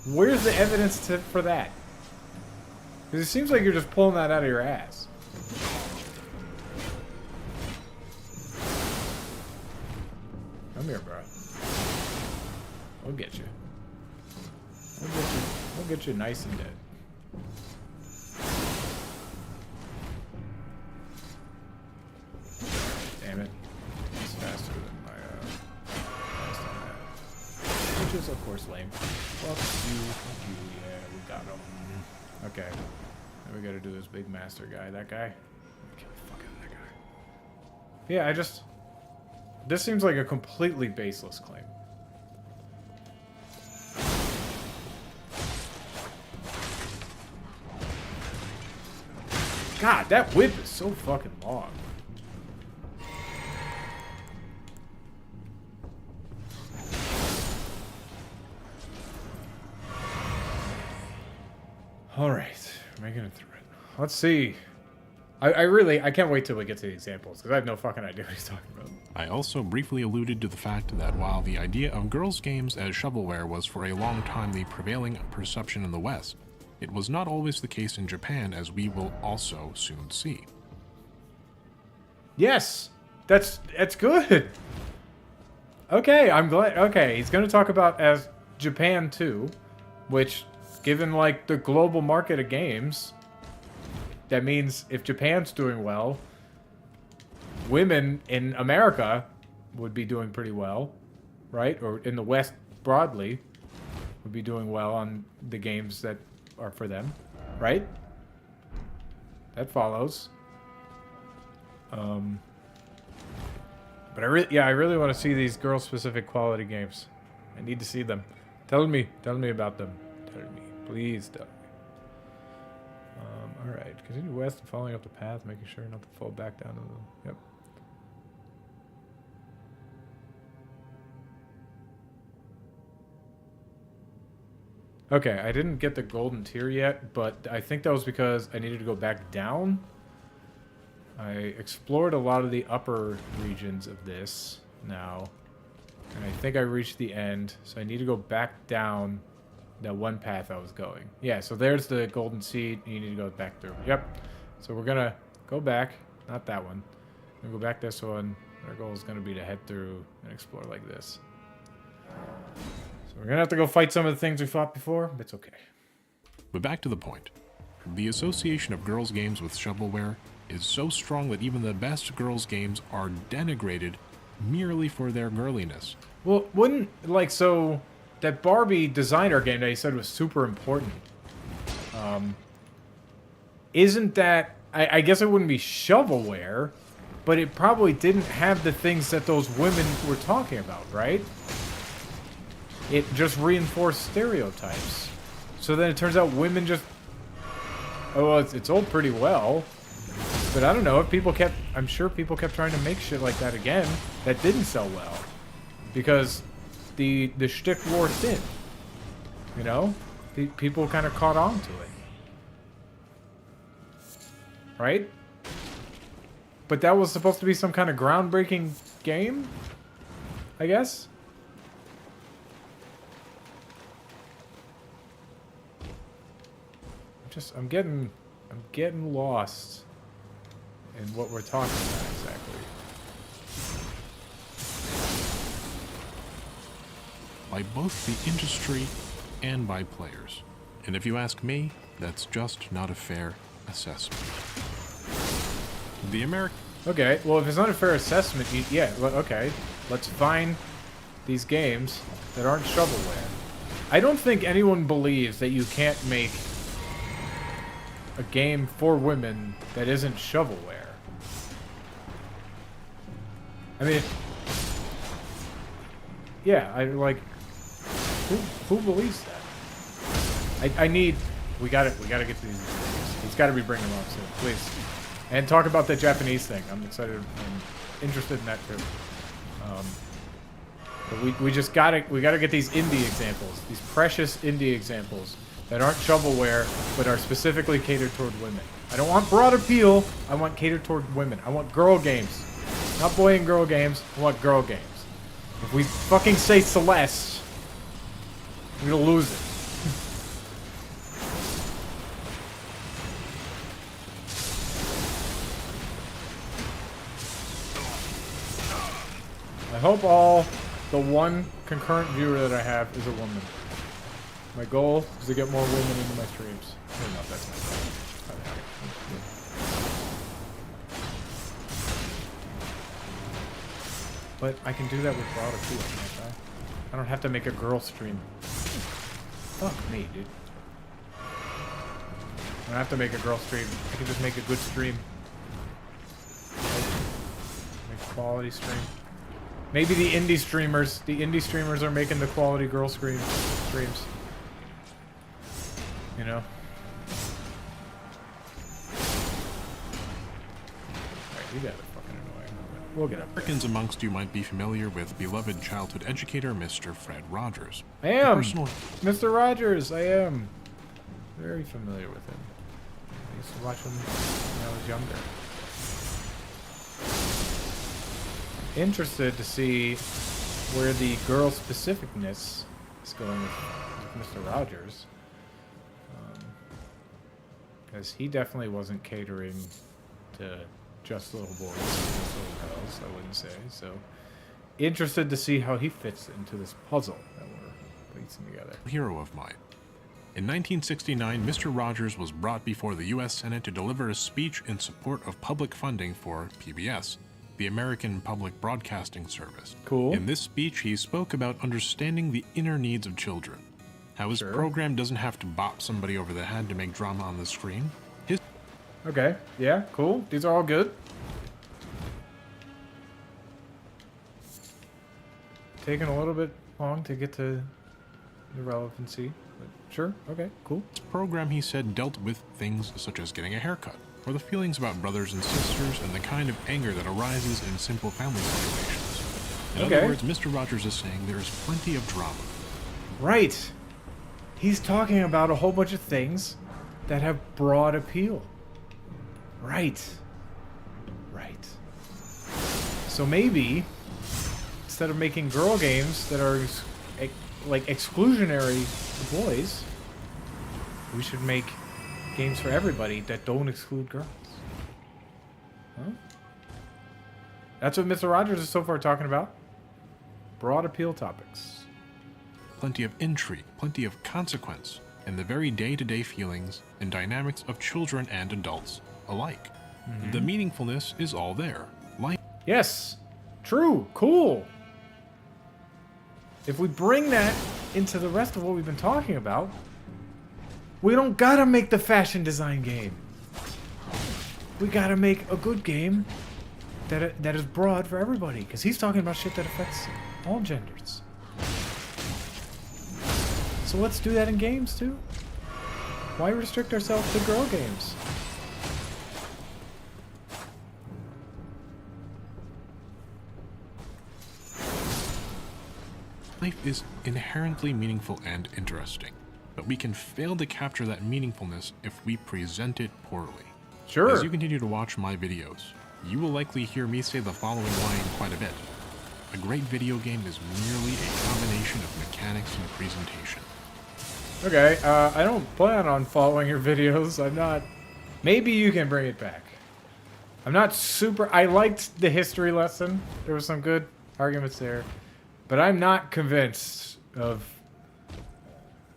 Where's the evidence for that? Because it seems like you're just pulling that out of your ass. Come here, bro. We'll get you. We'll get you nice and dead. Damn it. It's faster than my last time. Which is, of course, lame. Fuck you. Yeah, we got him. Okay. Now we gotta do this big master guy. That guy? Get the fuck out of that guy. Yeah, this seems like a completely baseless claim. God, that whip is so fucking long. Alright, we're making it through it. Let's see. I can't wait till we get to the examples, because I have no fucking idea what he's talking about. I also briefly alluded to the fact that while the idea of girls' games as shovelware was for a long time the prevailing perception in the West, it was not always the case in Japan, as we will also soon see. Yes! That's good! Okay, I'm glad. Okay, he's going to talk about as Japan too, which, given like the global market of games, that means if Japan's doing well, women in America would be doing pretty well, right? Or in the West broadly would be doing well on the games that are for them, right? That follows. But I really want to see these girl-specific quality games. I need to see them. Tell me about them. Tell me, please tell me. Alright, continue west and following up the path, making sure not to fall back down to the... Yep. Okay, I didn't get the golden tier yet, but I think that was because I needed to go back down. I explored a lot of the upper regions of this now, and I think I reached the end, so I need to go back down that one path I was going. Yeah, so there's the golden seed. You need to go back through. Yep. So we're gonna go back. Not that one. We're gonna go back this one. Our goal is gonna be to head through and explore like this. So we're gonna have to go fight some of the things we fought before, but it's okay. But back to the point. The association of girls' games with shovelware is so strong that even the best girls' games are denigrated merely for their girliness. Well, wouldn't, like, so that Barbie designer game that he said was super important. Isn't that, I guess it wouldn't be shovelware, but it probably didn't have the things that those women were talking about, right? It just reinforced stereotypes. So then it turns out women just, oh, well, it's sold pretty well. But I don't know if people kept, I'm sure people kept trying to make shit like that again that didn't sell well. Because the shtick wore thin. You know? People kind of caught on to it. Right? But that was supposed to be some kind of groundbreaking game? I guess? I'm getting lost in what we're talking about exactly. By both the industry and by players. And if you ask me, that's just not a fair assessment. The American... Okay, well, if it's not a fair assessment, yeah, okay. Let's find these games that aren't shovelware. I don't think anyone believes that you can't make a game for women that isn't shovelware. I mean, yeah, I like. Who believes that? We gotta get to these. He's got to be bringing them up soon, please. And talk about the Japanese thing. I'm excited. I'm interested in that too. But we gotta get these indie examples, these precious indie examples that aren't shovelware, but are specifically catered toward women. I don't want broad appeal. I want catered toward women. I want girl games. Not boy and girl games. I want girl games. If we fucking say Celeste, we're gonna lose it. I hope the one concurrent viewer that I have is a woman. My goal is to get more women into my streams. I don't know if that's my goal. But I can do that with broad appeal, can't I? I don't have to make a girl stream. Fuck me, dude. I don't have to make a girl stream. I can just make a good stream. Make a quality stream. Maybe the indie streamers are making the quality girl streams. You know? Alright, you guys are fucking annoying. We'll get up there. Americans amongst you might be familiar with beloved childhood educator Mr. Fred Rogers. I am! Mr. Rogers, I am. Very familiar with him. I used to watch him when I was younger. Interested to see where the girl specificness is going with Mr. Rogers. Because he definitely wasn't catering to just little boys, just little girls, I wouldn't say. So, interested to see how he fits into this puzzle that we're piecing together. Hero of mine. In 1969, Mr. Rogers was brought before the U.S. Senate to deliver a speech in support of public funding for PBS, the American Public Broadcasting Service. Cool. In this speech, he spoke about understanding the inner needs of children. How his program doesn't have to bop somebody over the head to make drama on the screen. Okay, yeah, cool. These are all good. Taking a little bit long to get to the relevancy, but sure, okay, cool. His program, he said, dealt with things such as getting a haircut, or the feelings about brothers and sisters, and the kind of anger that arises in simple family situations. In other words, Mr. Rogers is saying there is plenty of drama. Right. He's talking about a whole bunch of things that have broad appeal. Right. Right. So maybe, instead of making girl games that are like exclusionary to boys, we should make games for everybody that don't exclude girls. Huh? That's what Mr. Rogers is so far talking about. Broad appeal topics. Plenty of intrigue, plenty of consequence, and the very day-to-day feelings and dynamics of children and adults alike. The meaningfulness is all there. Life. Yes. True. Cool. If we bring that into the rest of what we've been talking about, we don't gotta make the fashion design game. We gotta make a good game that is broad for everybody. Because he's talking about shit that affects all genders. So let's do that in games too. Why restrict ourselves to girl games? Life is inherently meaningful and interesting, but we can fail to capture that meaningfulness if we present it poorly. Sure. As you continue to watch my videos, you will likely hear me say the following line quite a bit. A great video game is merely a combination of mechanics and presentation. Okay, I don't plan on following your videos. I'm not... Maybe you can bring it back. I'm not super... I liked the history lesson. There were some good arguments there. But I'm not convinced of...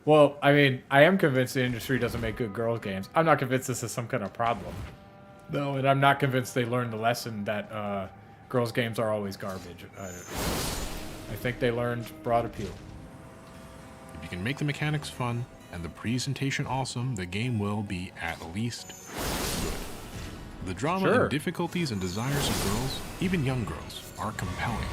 Well, I mean, I am convinced the industry doesn't make good girls games. I'm not convinced this is some kind of problem. No, and I'm not convinced they learned the lesson that girls games are always garbage. I think they learned broad appeal. If you can make the mechanics fun and the presentation awesome, the game will be at least good. The drama and difficulties and desires of girls, even young girls, are compelling.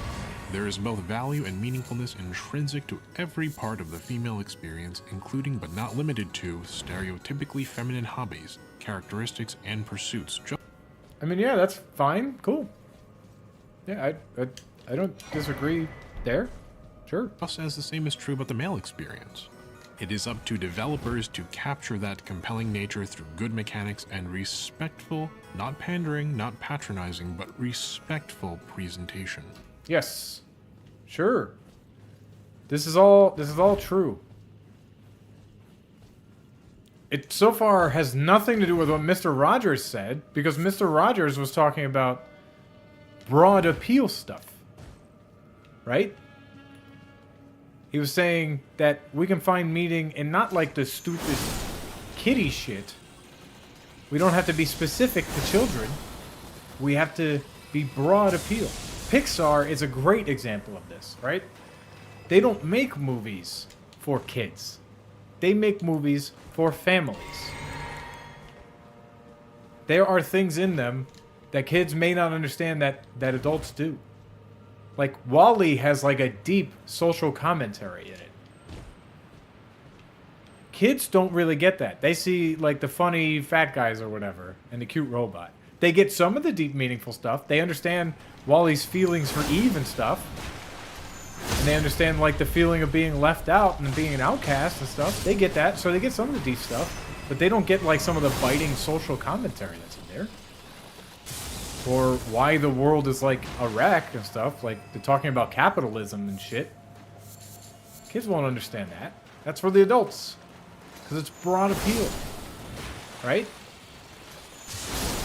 There is both value and meaningfulness intrinsic to every part of the female experience, including but not limited to stereotypically feminine hobbies, characteristics, and pursuits. I mean, yeah, that's fine. Cool. Yeah, I don't disagree there. Sure. Just as the same is true about the male experience. It is up to developers to capture that compelling nature through good mechanics and respectful, not pandering, not patronizing, but respectful presentation. Yes. Sure. This is all true. It so far has nothing to do with what Mr. Rogers said, because Mr. Rogers was talking about broad appeal stuff. Right? He was saying that we can find meaning in not like the stupid kiddie shit. We don't have to be specific to children. We have to be broad appeal. Pixar is a great example of this, right? They don't make movies for kids. They make movies for families. There are things in them that kids may not understand that adults do. Like, WALL-E has like a deep social commentary in it. Kids don't really get that. They see like the funny fat guys or whatever and the cute robot. They get some of the deep, meaningful stuff. They understand Wally's feelings for Eve and stuff. And they understand, like, the feeling of being left out and being an outcast and stuff. They get that, so they get some of the deep stuff. But they don't get, like, some of the biting social commentary that's in there. Or why the world is, like, a wreck and stuff. Like, they're talking about capitalism and shit. Kids won't understand that. That's for the adults. Because it's broad appeal. Right?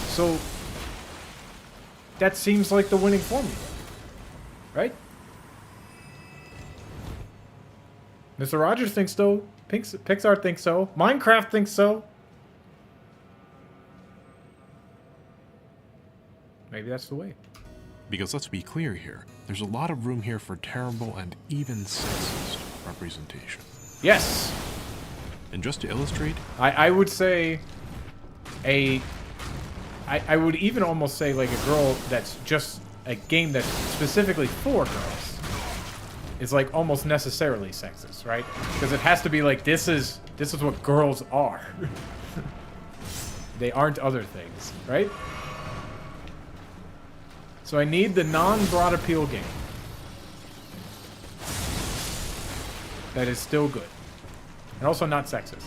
So, that seems like the winning formula. Right? Mr. Rogers thinks so. Pixar thinks so. Minecraft thinks so. Maybe that's the way. Because let's be clear here, there's a lot of room here for terrible and even sexist representation. Yes! And just to illustrate... I would say I would even almost say like a girl that's just a game that's specifically for girls is like almost necessarily sexist, right? Because it has to be like this is what girls are. They aren't other things, right? So I need the non-broad appeal game that is still good and also not sexist.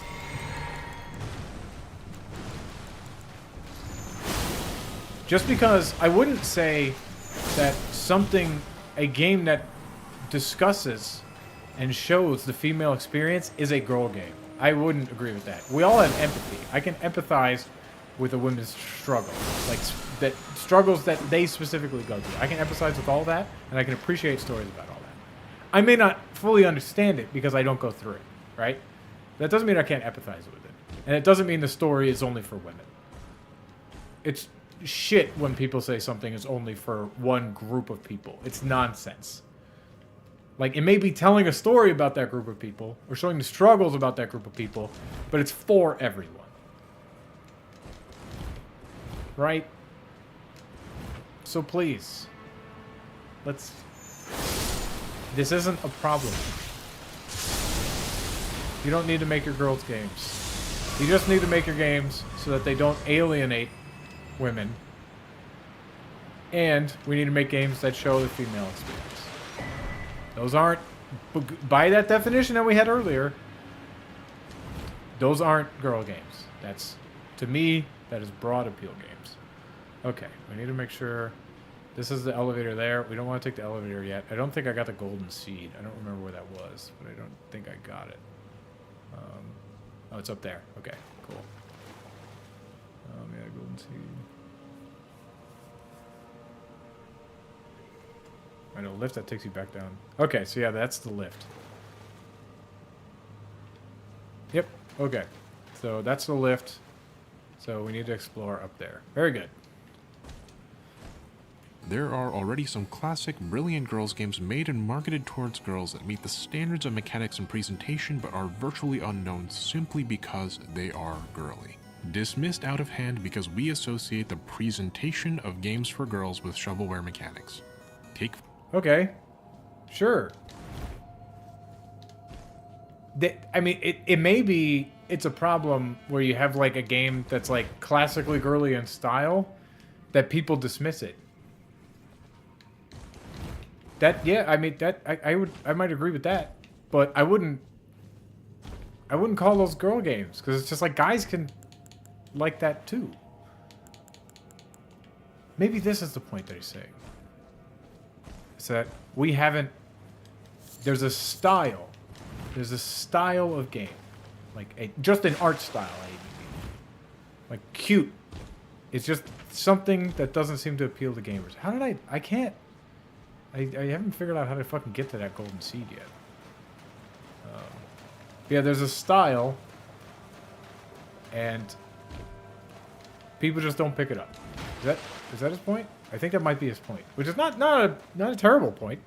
Just because I wouldn't say that a game that discusses and shows the female experience is a girl game. I wouldn't agree with that. We all have empathy. I can empathize with a women's struggle, like that struggles that they specifically go through. I can empathize with all that, and I can appreciate stories about all that. I may not fully understand it because I don't go through it, right? That doesn't mean I can't empathize with it. And it doesn't mean the story is only for women. It's shit when people say something is only for one group of people. It's nonsense. Like, it may be telling a story about that group of people, or showing the struggles about that group of people, but it's for everyone. Right? So please, let's... This isn't a problem. You don't need to make your girls' games. You just need to make your games so that they don't alienate women. And we need to make games that show the female experience. Those aren't, by that definition that we had earlier, those aren't girl games. That's, to me, that is broad appeal games. Okay, we need to make sure this is the elevator there. We don't want to take the elevator yet. I don't think I got the golden seed. I don't remember where that was, but I don't think I got it. Oh, it's up there. Okay, cool. Yeah, golden seed. I know, lift that takes you back down. Okay, so yeah, that's the lift. Yep, okay. So that's the lift. So we need to explore up there. Very good. There are already some classic, brilliant girls games made and marketed towards girls that meet the standards of mechanics and presentation but are virtually unknown simply because they are girly. Dismissed out of hand because we associate the presentation of games for girls with shovelware mechanics. Take... Okay. Sure. I mean, it may be... It's a problem where you have, like, a game that's, like, classically girly in style that people dismiss it. That, yeah, I mean, that, I might agree with that, but I wouldn't call those girl games, because it's just like, guys can like that too. Maybe this is the point that he's saying. It's that we haven't, there's a style of game, like, just an art style, like, cute. It's just something that doesn't seem to appeal to gamers. How did I can't, I haven't figured out how to fucking get to that golden seed yet. Yeah, there's a style, and people just don't pick it up. Is that his point? I think that might be his point, which is not a terrible point.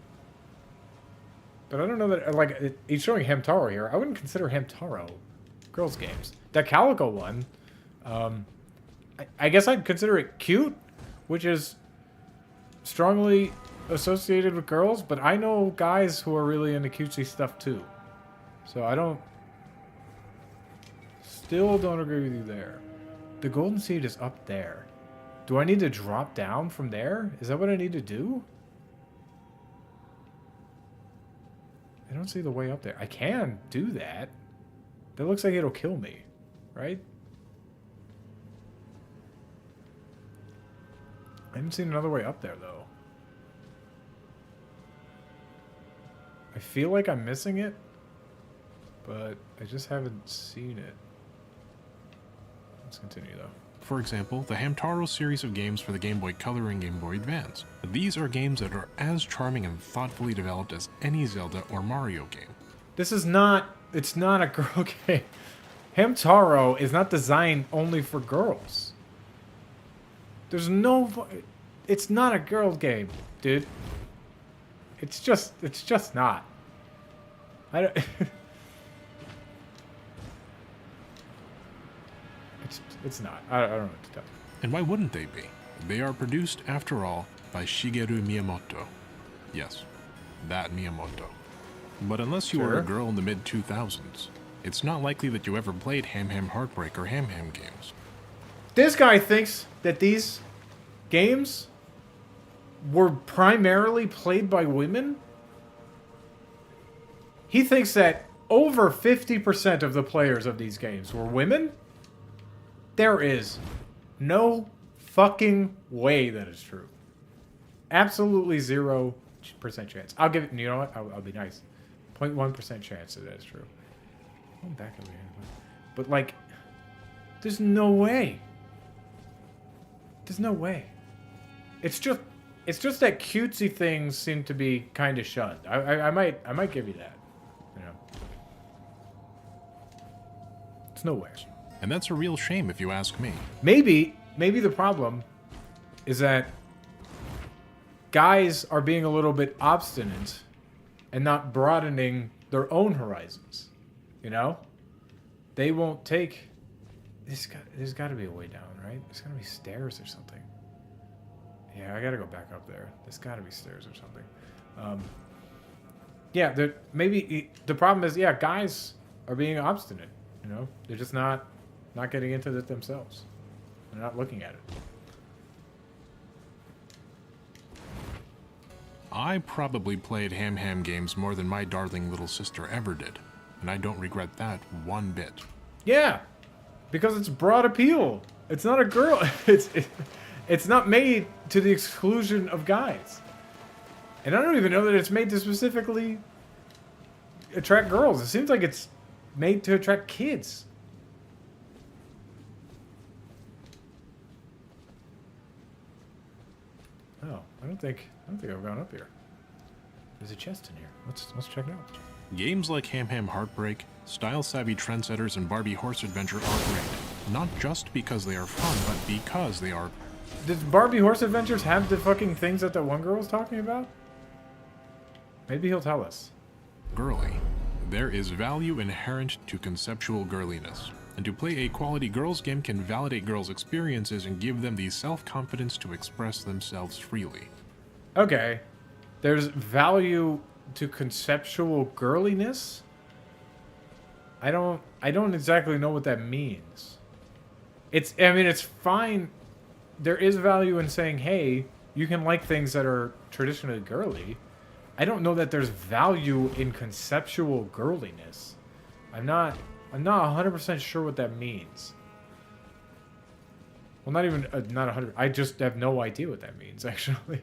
But I don't know that, like, he's showing Hamtaro here. I wouldn't consider Hamtaro girls' games. That Calico one, I guess I'd consider it cute, which is strongly associated with girls, but I know guys who are really into cutesy stuff too. So I still don't agree with you there. The golden seed is up there. Do I need to drop down from there? Is that what I need to do? I don't see the way up there. I can do that. That looks like it'll kill me, right? I haven't seen another way up there, though. I feel like I'm missing it, but I just haven't seen it. Let's continue, though. For example, the Hamtaro series of games for the Game Boy Color and Game Boy Advance. These are games that are as charming and thoughtfully developed as any Zelda or Mario game. This is not... It's not a girl game. Hamtaro is not designed only for girls. There's no... It's not a girl game, dude. It's just not. I don't... It's not. I don't know what to tell you. And why wouldn't they be? They are produced, after all, by Shigeru Miyamoto. Yes, that Miyamoto. But unless you were a girl in the mid-2000s, it's not likely that you ever played Ham Ham Heartbreak or Ham Ham games. This guy thinks that these games were primarily played by women? He thinks that over 50% of the players of these games were women? There is no fucking way that is true. Absolutely 0% chance. I'll give it, you know what? I'll be nice. 0.1% chance that is true. I'm back over here. But, like, there's no way. There's no way. It's just that cutesy things seem to be kind of shunned. I might give you that. You know. It's no way. And that's a real shame if you ask me. Maybe the problem is that guys are being a little bit obstinate and not broadening their own horizons. You know? They won't take... There's got to be a way down, right? There's got to be stairs or something. Yeah, I got to go back up there. There's got to be stairs or something. Yeah, maybe the problem is, yeah, guys are being obstinate. You know? They're just not getting into it themselves. They're not looking at it. I probably played ham games more than my darling little sister ever did, and I don't regret that one bit. Yeah, because it's broad appeal. It's not a girl. It's not made to the exclusion of guys. And I don't even know that it's made to specifically attract girls. It seems like it's made to attract kids. Oh, I don't think I've gone up here. There's a chest in here. Let's check it out. Games like Ham Heartbreak, style-savvy trendsetters, and Barbie Horse Adventure are great. Not just because they are fun, but because they are... Does Barbie Horse Adventures have the fucking things that one girl was talking about? Maybe he'll tell us. girly. There is value inherent to conceptual girliness, and to play a quality girls game can validate girls' experiences and give them the self-confidence to express themselves freely. Okay. There's value to conceptual girliness? I don't exactly know what that means. I mean, it's fine. There is value in saying, hey, you can like things that are traditionally girly. I don't know that there's value in conceptual girliness. I'm not 100% sure what that means. Well, not even, not 100. I just have no idea what that means, actually.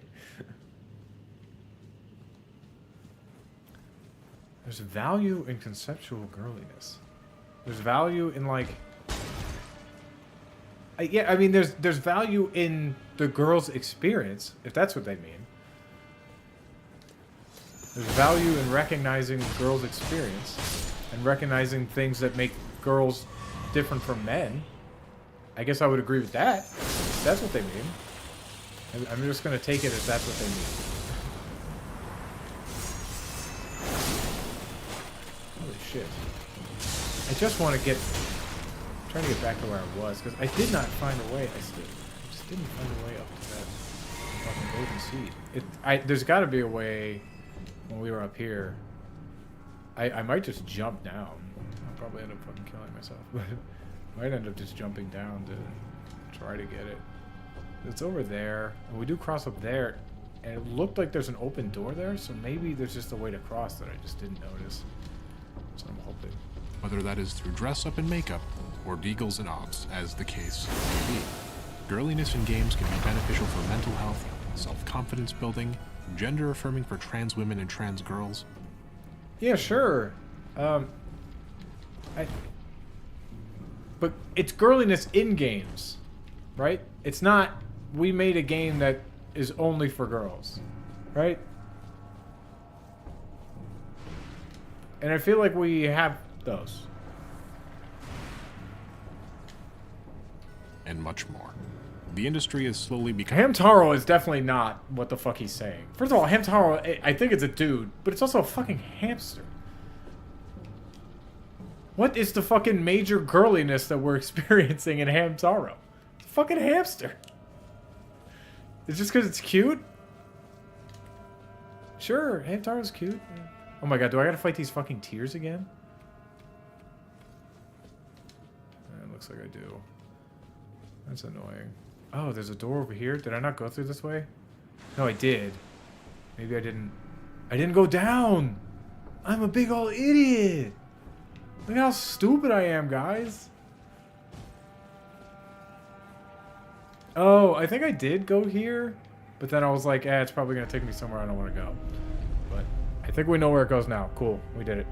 There's value in conceptual girliness. There's value in, like... I mean, there's value in the girl's experience, if that's what they mean. There's value in recognizing the girl's experience and recognizing things that make girls different from men. I guess I would agree with that. If that's what they mean. I'm just going to take it as that's what they mean. Holy shit. I just want to I'm trying to get back to where I was, because I did not find a way. I just didn't find a way up to that fucking golden seed. There's got to be a way when we were up here. I might just jump down. I'll probably end up fucking killing myself, but I might end up just jumping down to try to get it. It's over there, and we do cross up there, and it looked like there's an open door there, so maybe there's just a way to cross that I just didn't notice. So I'm hoping. Whether that is through dress-up and makeup, or deagles and obs, as the case may be. Girliness in games can be beneficial for mental health, self-confidence building, gender affirming for trans women and trans girls. Yeah, sure. But it's girliness in games, right? It's not, we made a game that is only for girls, right? And I feel like we have those. And much more. The industry is slowly becoming... Hamtaro is definitely not what the fuck he's saying. First of all, Hamtaro, I think it's a dude, but it's also a fucking hamster. What is the fucking major girliness that we're experiencing in Hamtaro? It's a fucking hamster. It's just because it's cute? Sure, Hamtaro's cute. Oh my god, do I gotta fight these fucking tears again? It looks like I do. That's annoying. Oh, there's a door over here. Did I not go through this way? No, I did. Maybe I didn't. I didn't go down! I'm a big old idiot! Look how stupid I am, guys. Oh, I think I did go here. But then I was like, it's probably going to take me somewhere I don't want to go. But I think we know where it goes now. Cool. We did it.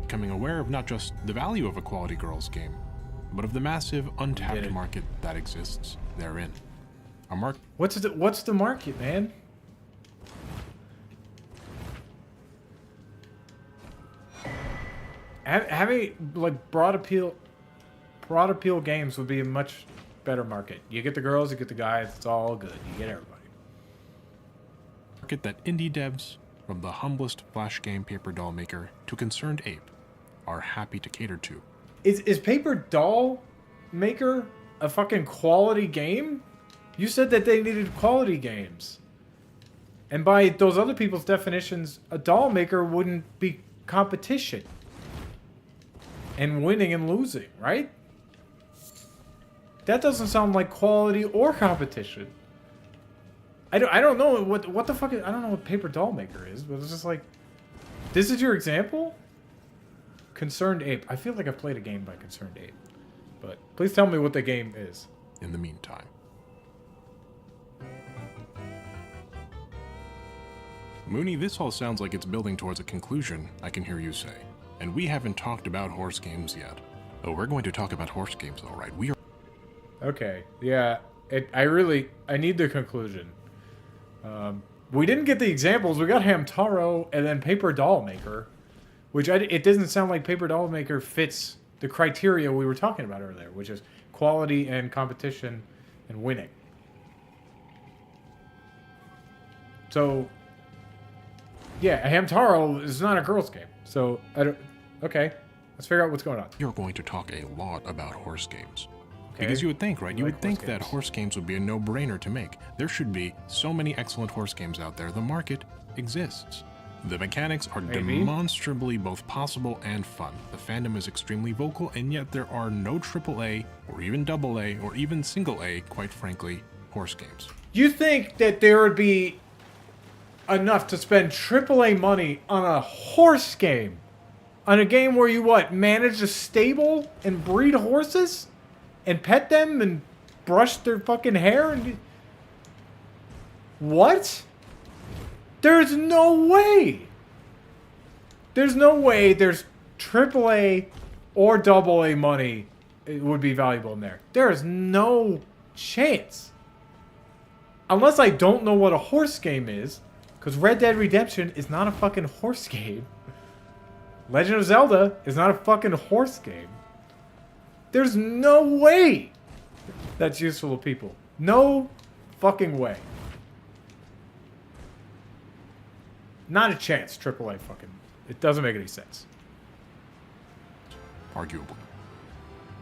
Becoming aware of not just the value of a quality girls game, but of the massive untapped market that exists therein. What's the market, man? Having like broad appeal games would be a much better market. You get the girls, you get the guys, it's all good. You get everybody. Market that indie devs, from the humblest flash game paper doll maker to concerned ape, are happy to cater to. Is Paper Doll Maker a fucking quality game? You said that they needed quality games. And by those other people's definitions, a doll maker wouldn't be competition. And winning and losing, right? That doesn't sound like quality or competition. I don't know what the fuck is, I don't know what Paper Doll Maker is, but it's just like, this is your example? Concerned Ape. I feel like I've played a game by Concerned Ape. But please tell me what the game is. In the meantime. Mooney, this all sounds like it's building towards a conclusion, I can hear you say. And we haven't talked about horse games yet. Oh, we're going to talk about horse games, all right. We are... Okay, yeah. I need the conclusion. We didn't get the examples. We got Hamtaro and then Paper Doll Maker. Which, it doesn't sound like Paper Doll Maker fits the criteria we were talking about earlier. Which is quality and competition and winning. So... yeah, Hamtaro is not a girls' game. So, okay, let's figure out what's going on. You're going to talk a lot about horse games. Okay. Because you would think, right? You like would think horse that games. horse games would be a no-brainer to make. There should be so many excellent horse games out there. The market exists. The mechanics are demonstrably both possible and fun. The fandom is extremely vocal, and yet there are no AAA, or even AA, or even single A, quite frankly, horse games. You think that there would be enough to spend AAA money on a horse game? On a game where you, what, manage a stable and breed horses? And pet them and brush their fucking hair? And what? There's no way. There's no way there's AAA or AA money it would be valuable in there. There is no chance. Unless I don't know what a horse game is. Because Red Dead Redemption is not a fucking horse game. Legend of Zelda is not a fucking horse game. There's no way that's useful to people. No fucking way. Not a chance, AAA fucking... It doesn't make any sense. Arguably.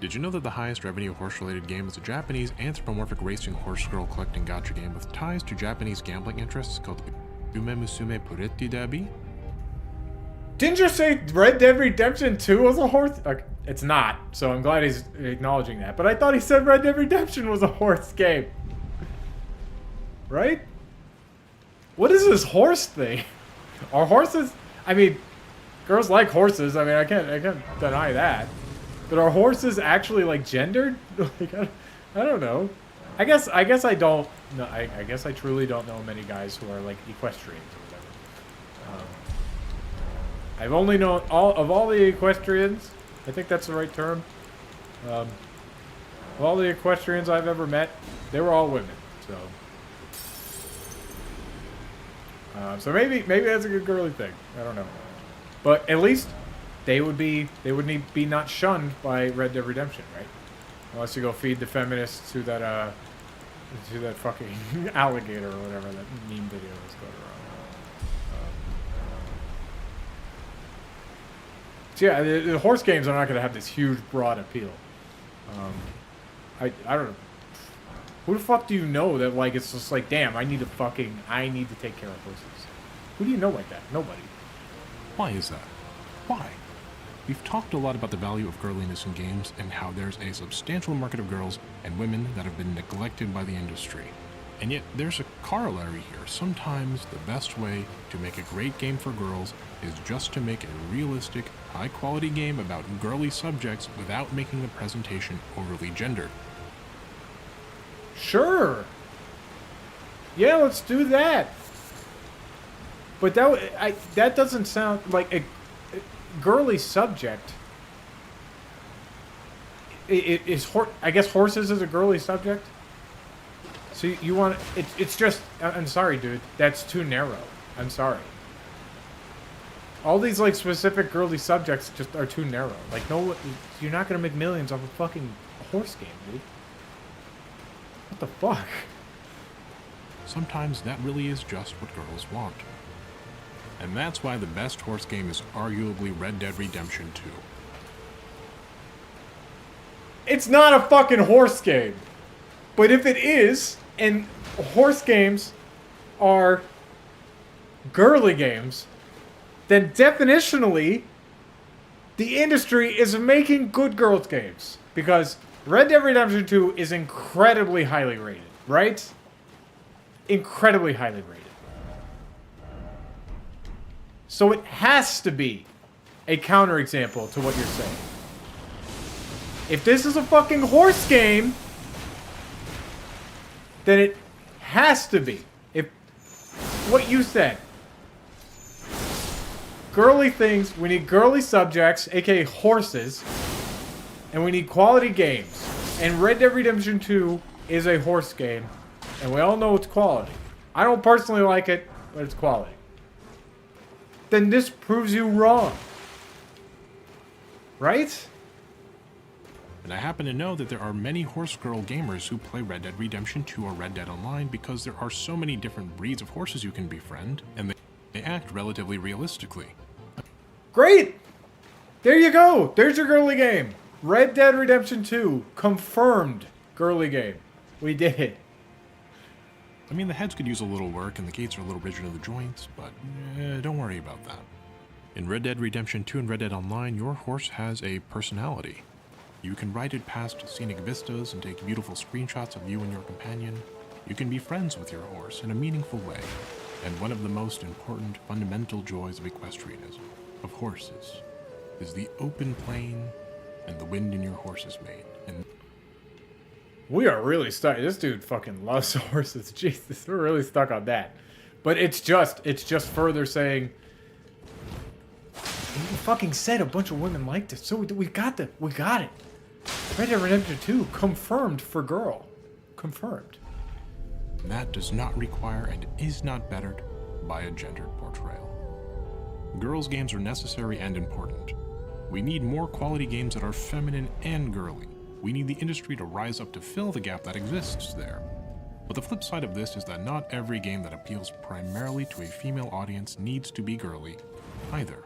Did you know that the highest revenue horse-related game is a Japanese anthropomorphic racing horse girl collecting gacha game with ties to Japanese gambling interests called Ume Musume Puretti Dabi? Didn't you say Red Dead Redemption 2 was a horse? It's not, so I'm glad he's acknowledging that. But I thought he said Red Dead Redemption was a horse game. Right? What is this horse thing? Are horses... I mean, girls like horses. I mean, I can't deny that. But are horses actually, like, gendered? Like, I don't know. I guess I don't... No, I guess I truly don't know many guys who are, like, equestrians or whatever. I've only known all the equestrians. I think that's the right term. Of all the equestrians I've ever met, they were all women. So maybe that's a good girly thing. I don't know. But at least they would be not shunned by Red Dead Redemption, right? Unless you go feed the feminists to that fucking alligator or whatever that meme video is going around. So yeah, the horse games are not going to have this huge, broad appeal. I don't know. Who the fuck do you know that, like, it's just like, damn, I need to take care of horses? Who do you know like that? Nobody. Why is that? Why? We've talked a lot about the value of girliness in games and how there's a substantial market of girls and women that have been neglected by the industry. And yet, there's a corollary here. Sometimes the best way to make a great game for girls is just to make a realistic, high-quality game about girly subjects without making the presentation overly gendered. Sure. Yeah, let's do that. But that doesn't sound like a girly subject. I guess horses is a girly subject. So you want it's just I'm sorry, dude. That's too narrow. I'm sorry. All these like specific girly subjects just are too narrow. Like no, you're not gonna make millions off a fucking horse game, dude. What the fuck? Sometimes that really is just what girls want. And that's why the best horse game is arguably Red Dead Redemption 2. It's not a fucking horse game. But if it is, and horse games are girly games, then definitionally, the industry is making good girls games. Because Red Dead Redemption 2 is incredibly highly rated, right? Incredibly highly rated. So it has to be a counterexample to what you're saying. If this is a fucking horse game, then it has to be. If what you said, girly things, we need girly subjects, aka horses, and we need quality games. And Red Dead Redemption 2 is a horse game, and we all know it's quality. I don't personally like it, but it's quality. Then this proves you wrong. Right? And I happen to know that there are many horse girl gamers who play Red Dead Redemption 2 or Red Dead Online because there are so many different breeds of horses you can befriend, and they act relatively realistically. Great! There you go! There's your girly game. Red Dead Redemption 2. Confirmed girly game. We did it. I mean, the heads could use a little work and the gates are a little rigid in the joints, but don't worry about that. In Red Dead Redemption 2 and Red Dead Online, your horse has a personality. You can ride it past scenic vistas and take beautiful screenshots of you and your companion. You can be friends with your horse in a meaningful way. And one of the most important fundamental joys of equestrianism, of horses, is the open plain and the wind in your horse's mane. And We are really stuck. This dude fucking loves horses. Jesus, we're really stuck on that. But it's just further saying, you fucking said a bunch of women liked it, so we got it. Red Dead Redemption 2 confirmed for girl. Confirmed. that does not require and is not bettered by a gendered portrayal. Girls' games are necessary and important. We need more quality games that are feminine and girly. We need the industry to rise up to fill the gap that exists there. But the flip side of this is that not every game that appeals primarily to a female audience needs to be girly either.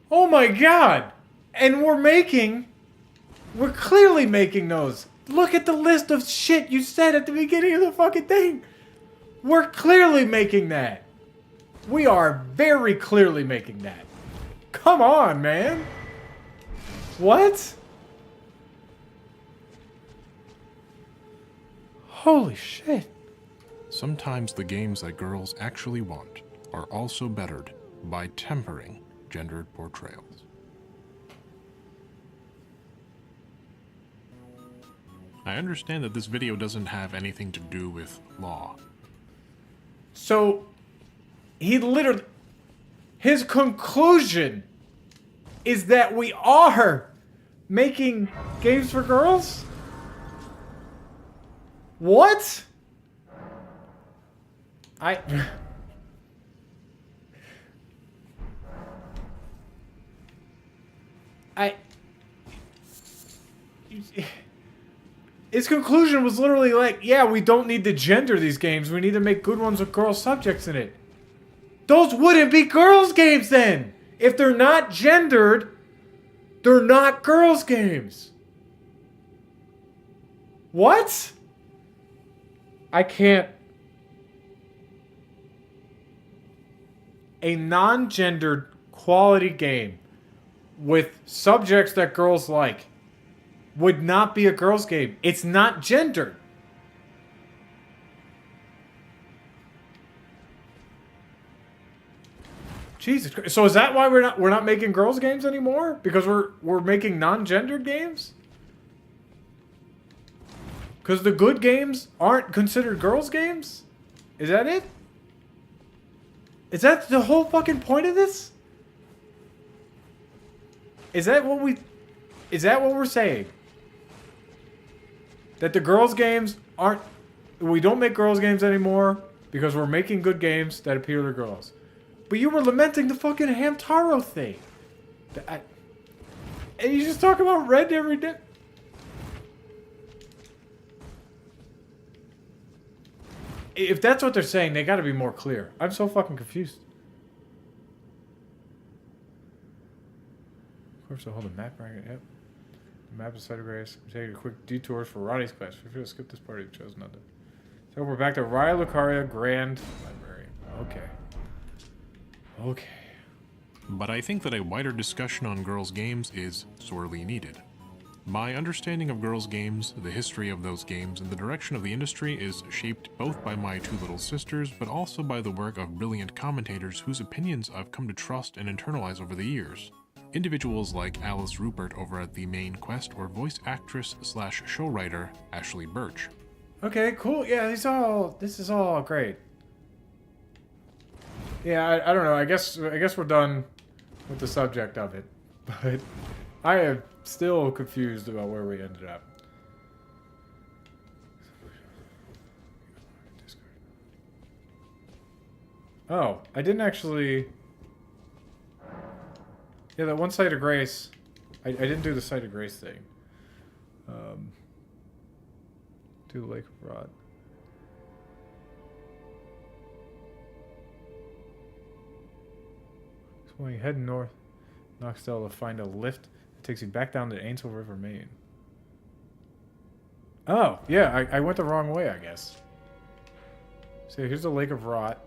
Oh my god! And we're clearly making those. Look at the list of shit you said at the beginning of the fucking thing. We're clearly making that. We are very clearly making that. Come on, man. What? Holy shit. Sometimes the games that girls actually want are also bettered by tempering gendered portrayals. I understand that this video doesn't have anything to do with law. So, his conclusion is that we are making games for girls? What? His conclusion was literally like, yeah, we don't need to gender these games. We need to make good ones with girl subjects in it. Those wouldn't be girls' games then. If they're not gendered, they're not girls' games. What? I can't. A non-gendered quality game with subjects that girls like would not be a girls' game. It's not gendered. Jesus Christ. So is that why we're not making girls' games anymore? Because we're making non-gendered games? Because the good games aren't considered girls' games? Is that it? Is that the whole fucking point of this? Is that what we're saying? That the girls' games aren't... We don't make girls' games anymore because we're making good games that appeal to girls. But you were lamenting the fucking Hamtaro thing. And you just talk about Red every day. If that's what they're saying, they gotta be more clear. I'm so fucking confused. Of course, I'll hold a map bracket. Yep. The map is Site of Grace. We're taking a quick detour for Ronnie's class. If you skip this part, you chose not to. So we're back to Raya Lucaria Grand Library. Okay. Okay. But I think that a wider discussion on girls' games is sorely needed. My understanding of girls' games, the history of those games, and the direction of the industry is shaped both by my two little sisters, but also by the work of brilliant commentators whose opinions I've come to trust and internalize over the years. Individuals like Alice Rupert over at The Main Quest or voice actress slash show writer Ashley Birch. Okay, cool. Yeah, this is all great. Yeah, I don't know. I guess we're done with the subject of it, but I am still confused about where we ended up. Oh, I didn't actually... Yeah, that one Site of Grace. I didn't do the Site of Grace thing. Do the Lake of Rot. So when you head north, Knoxdale to find a lift that takes you back down to Ainsel River, Maine. Oh, yeah, I went the wrong way, I guess. So here's the Lake of Rot.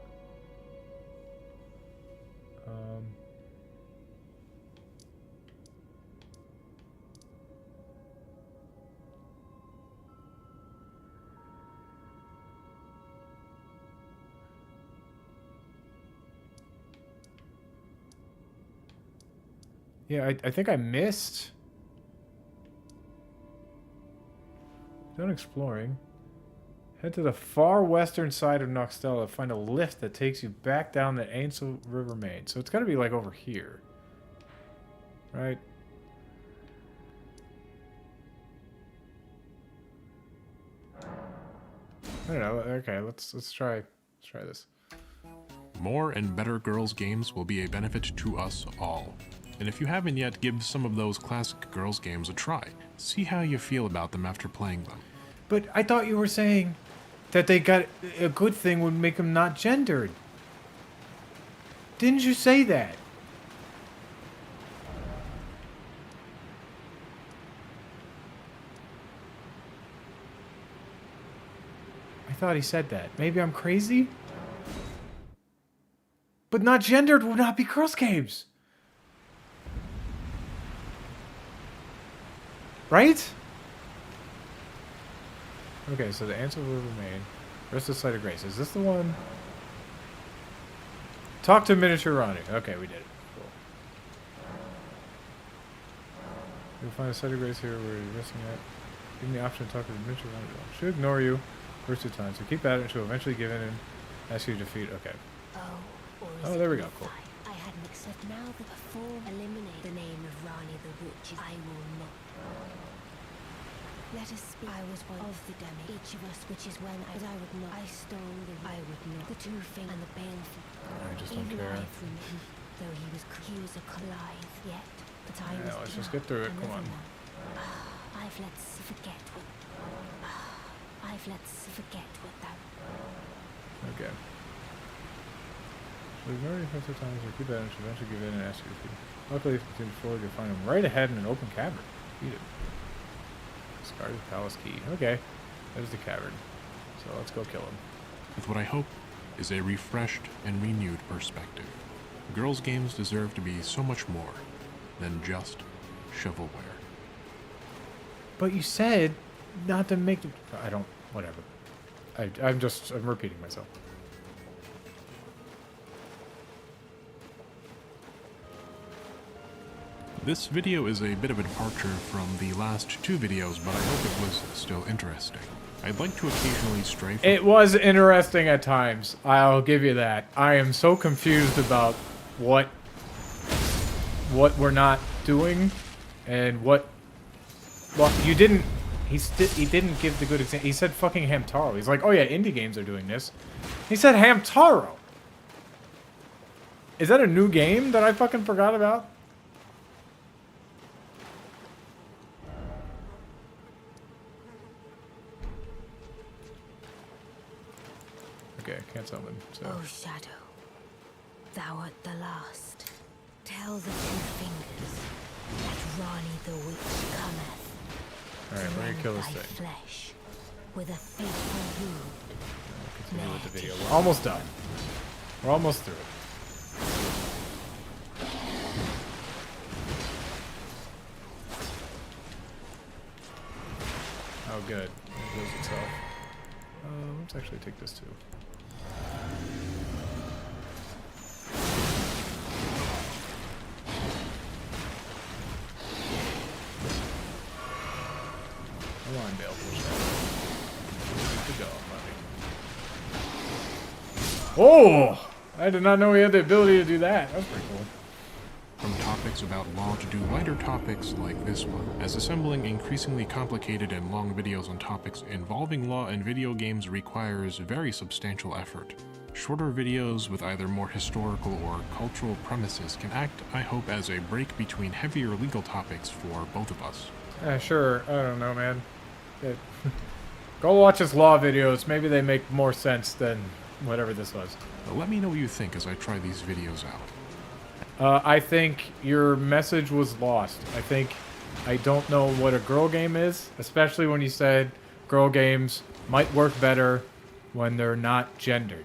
Yeah, I think I missed. Done exploring. Head to the far western side of Knoxdale to find a lift that takes you back down the Ainsel River, Maine. So it's got to be like over here. Right? I don't know. Okay, let's try this. More and better girls' games will be a benefit to us all. And if you haven't yet, give some of those classic girls' games a try. See how you feel about them after playing them. But I thought you were saying that they got a good thing would make them not gendered. Didn't you say that? I thought he said that. Maybe I'm crazy? But not gendered would not be girls' games. Right? Okay, so the answer will remain. Rest of the Site of Grace. Is this the one? Talk to Miniature Ronnie. Okay, we did it. Cool. You'll find a Site of Grace here where you're missing it. Give me the option to talk to the Miniature Ronnie. She'll ignore you first 2 times, so keep at it and she'll eventually give in and ask you to defeat. Okay. Oh, there we go. Cool. I hadn't accepted now that before eliminate the name of Rani the Witch. I will not. Let us speak. I was one of the demi. Each of us, which is when I would not. I stole the. I would not. The two thing and the baleful. I just don't Even care. I from him, though he was alive yet. But I was. Let's just get through it. Come on. I've let's forget what. I've let's forget what that. Okay. So ignore your first 2 times, or keep at it and she'll eventually give in and ask you to defeat. Luckily, if you continue forward, you'll find him right ahead in an open cavern. Beat it. Scarlet Palace Key. Okay. There's the cavern. So let's go kill him. With what I hope is a refreshed and renewed perspective. Girls' games deserve to be so much more than just shovelware. But you said not to make them... I don't... Whatever. I'm repeating myself. This video is a bit of a departure from the last 2 videos, but I hope it was still interesting. I'd like to occasionally stray from... It was interesting at times. I'll give you that. I am so confused about what we're not doing and what. Well, you didn't. He didn't give the good example. He said fucking Hamtaro. He's like, oh yeah, indie games are doing this. He said Hamtaro. Is that a new game that I fucking forgot about? Okay, can't summon. So. Oh, Shadow, thou art the last. Tell the two fingers that Rani the Witch cometh. Alright, we're gonna kill this thing. Flesh with a faithful wound. Continue with the video. We're almost done. We're almost through it. Oh, good. It heals itself. Let's actually take this too. Come on, Bale. Push that. Good job, buddy. Oh! I did not know he had the ability to do that. That's pretty cool. From topics about law to do lighter topics like this one, as assembling increasingly complicated and long videos on topics involving law and video games requires very substantial effort. Shorter videos with either more historical or cultural premises can act, I hope, as a break between heavier legal topics for both of us. Sure. I don't know, man. Go watch his law videos. Maybe they make more sense than whatever this was. Let me know what you think as I try these videos out. I think your message was lost. I don't know what a girl game is, especially when you said girl games might work better when they're not gendered.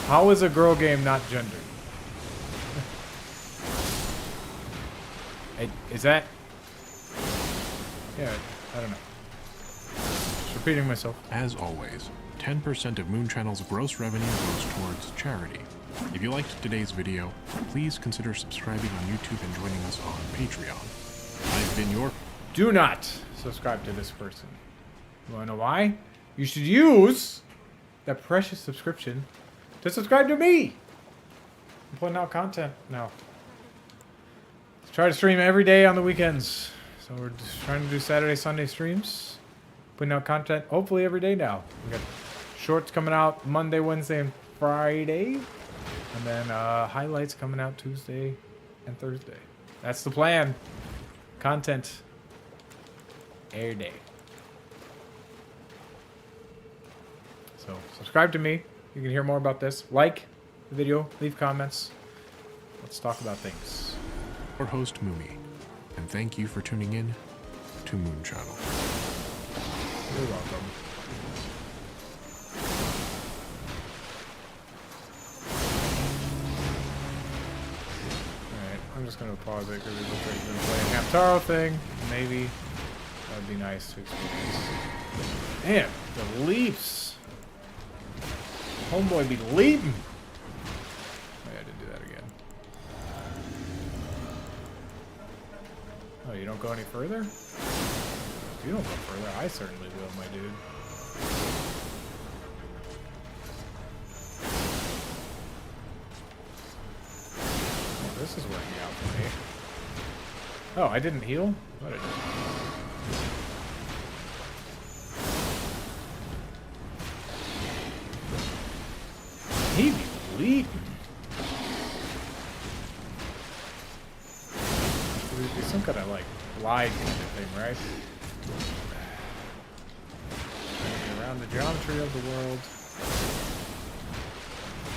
How is a girl game not gendered? Is that... Yeah, I don't know. Just repeating myself. As always, 10% of Moon Channel's gross revenue goes towards charity. If you liked today's video, please consider subscribing on YouTube and joining us on Patreon. I've been your... Do not subscribe to this person. You wanna know why? You should use that precious subscription to subscribe to me. I'm putting out content now. Let's try to stream every day on the weekends. So we're just trying to do Saturday, Sunday streams. Putting out content hopefully every day now. We got shorts coming out Monday, Wednesday, and Friday. And then highlights coming out Tuesday and Thursday. That's the plan. Content every day. So subscribe to me. You can hear more about this. Like the video. Leave comments. Let's talk about things. Your host, Moomy. And thank you for tuning in to Moon Channel. You're welcome. I'm just gonna pause it because it looks like we're playing Hamtaro thing. Maybe that would be nice to experience. Damn, the leaps. Homeboy be leaping. Oh, yeah, I didn't do that again. Oh, you don't go any further? If you don't go further, I certainly will, my dude. This is working out for me. Oh, I didn't heal? What did I do? He be bleeding. There'd be some kind of like glide kind of thing, right? Around the geometry of the world.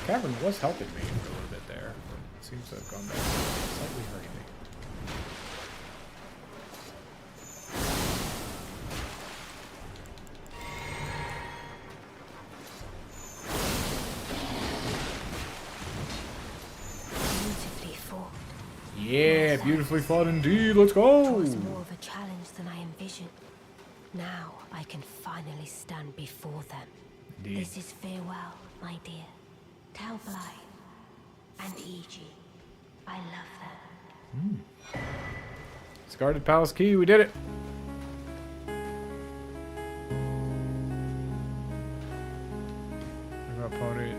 Cavern was helping me for a little bit there. Seems to have gone back. Slightly hurting me. Beautifully fought. Yeah, beautifully fought indeed. Let's go. It was more of a challenge than I envisioned. Now I can finally stand before them. Indeed. This is farewell, my dear. Tell Blythe and E.G. I love them. Discarded Palace Key. We did it.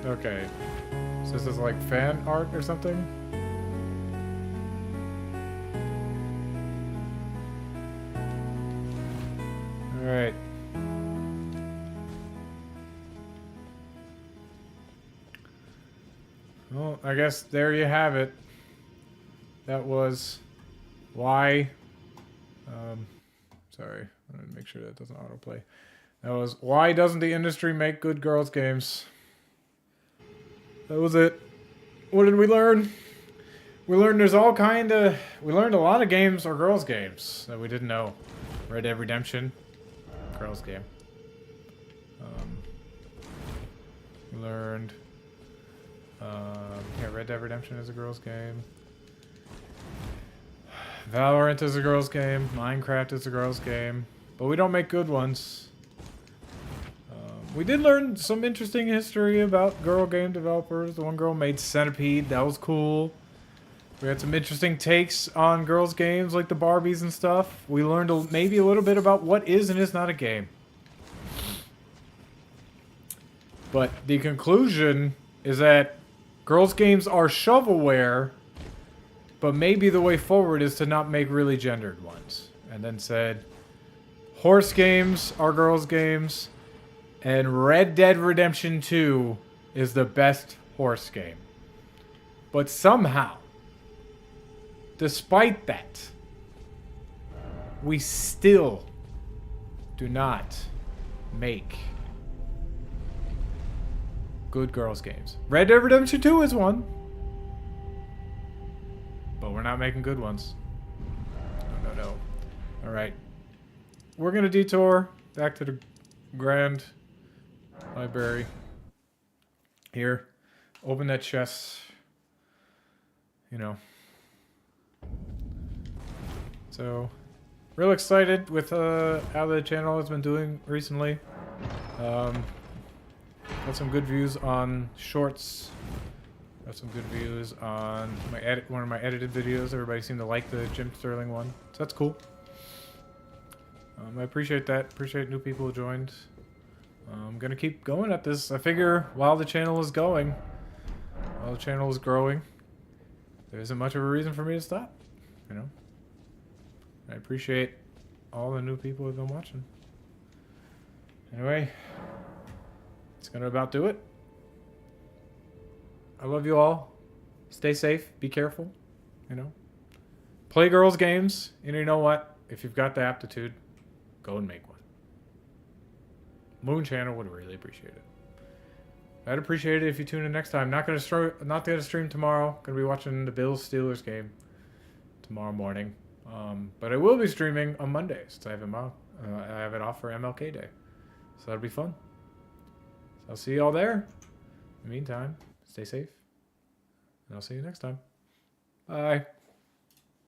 Okay. So this is like fan art or something? Alright. Well, I guess there you have it. That was why... sorry. I'm going to make sure that doesn't autoplay. That was why doesn't the industry make good girls games? That was it. What did we learn? We learned there's all kind of... We learned a lot of games are girls games that we didn't know. Red Dead Redemption. Girls game. We learned... yeah, Red Dead Redemption is a girls game. Valorant is a girls game. Minecraft is a girls game. But we don't make good ones. We did learn some interesting history about girl game developers. The one girl made Centipede. That was cool. We had some interesting takes on girls games like the Barbies and stuff. We learned maybe a little bit about what is and is not a game. But the conclusion is that girls games are shovelware, but maybe the way forward is to not make really gendered ones. And then said, horse games are girls games, and Red Dead Redemption 2 is the best horse game. But somehow, despite that, we still do not make good girls games. Red Dead Redemption 2 is one. But we're not making good ones. No. Alright. We're going to detour back to the Grand Library. Here. Open that chest. You know. So, real excited with how the channel has been doing recently. Got some good views on shorts. Got some good views on my one of my edited videos. Everybody seemed to like the Jim Sterling one, so that's cool. I appreciate that. Appreciate new people who joined. I'm gonna keep going at this. I figure while the channel is going, while the channel is growing, there isn't much of a reason for me to stop. You know. I appreciate all the new people who've been watching. Anyway, it's gonna about do it. I love you all. Stay safe. Be careful. You know. Play girls games. And you know what? If you've got the aptitude, go and make one. Moon Channel would really appreciate it. I'd appreciate it if you tune in next time. Not gonna stream tomorrow. Gonna be watching the Bills Steelers game tomorrow morning. But I will be streaming on Mondays. So I have it off for MLK Day. So that'll be fun. So I'll see you all there. In the meantime, stay safe. And I'll see you next time. Bye.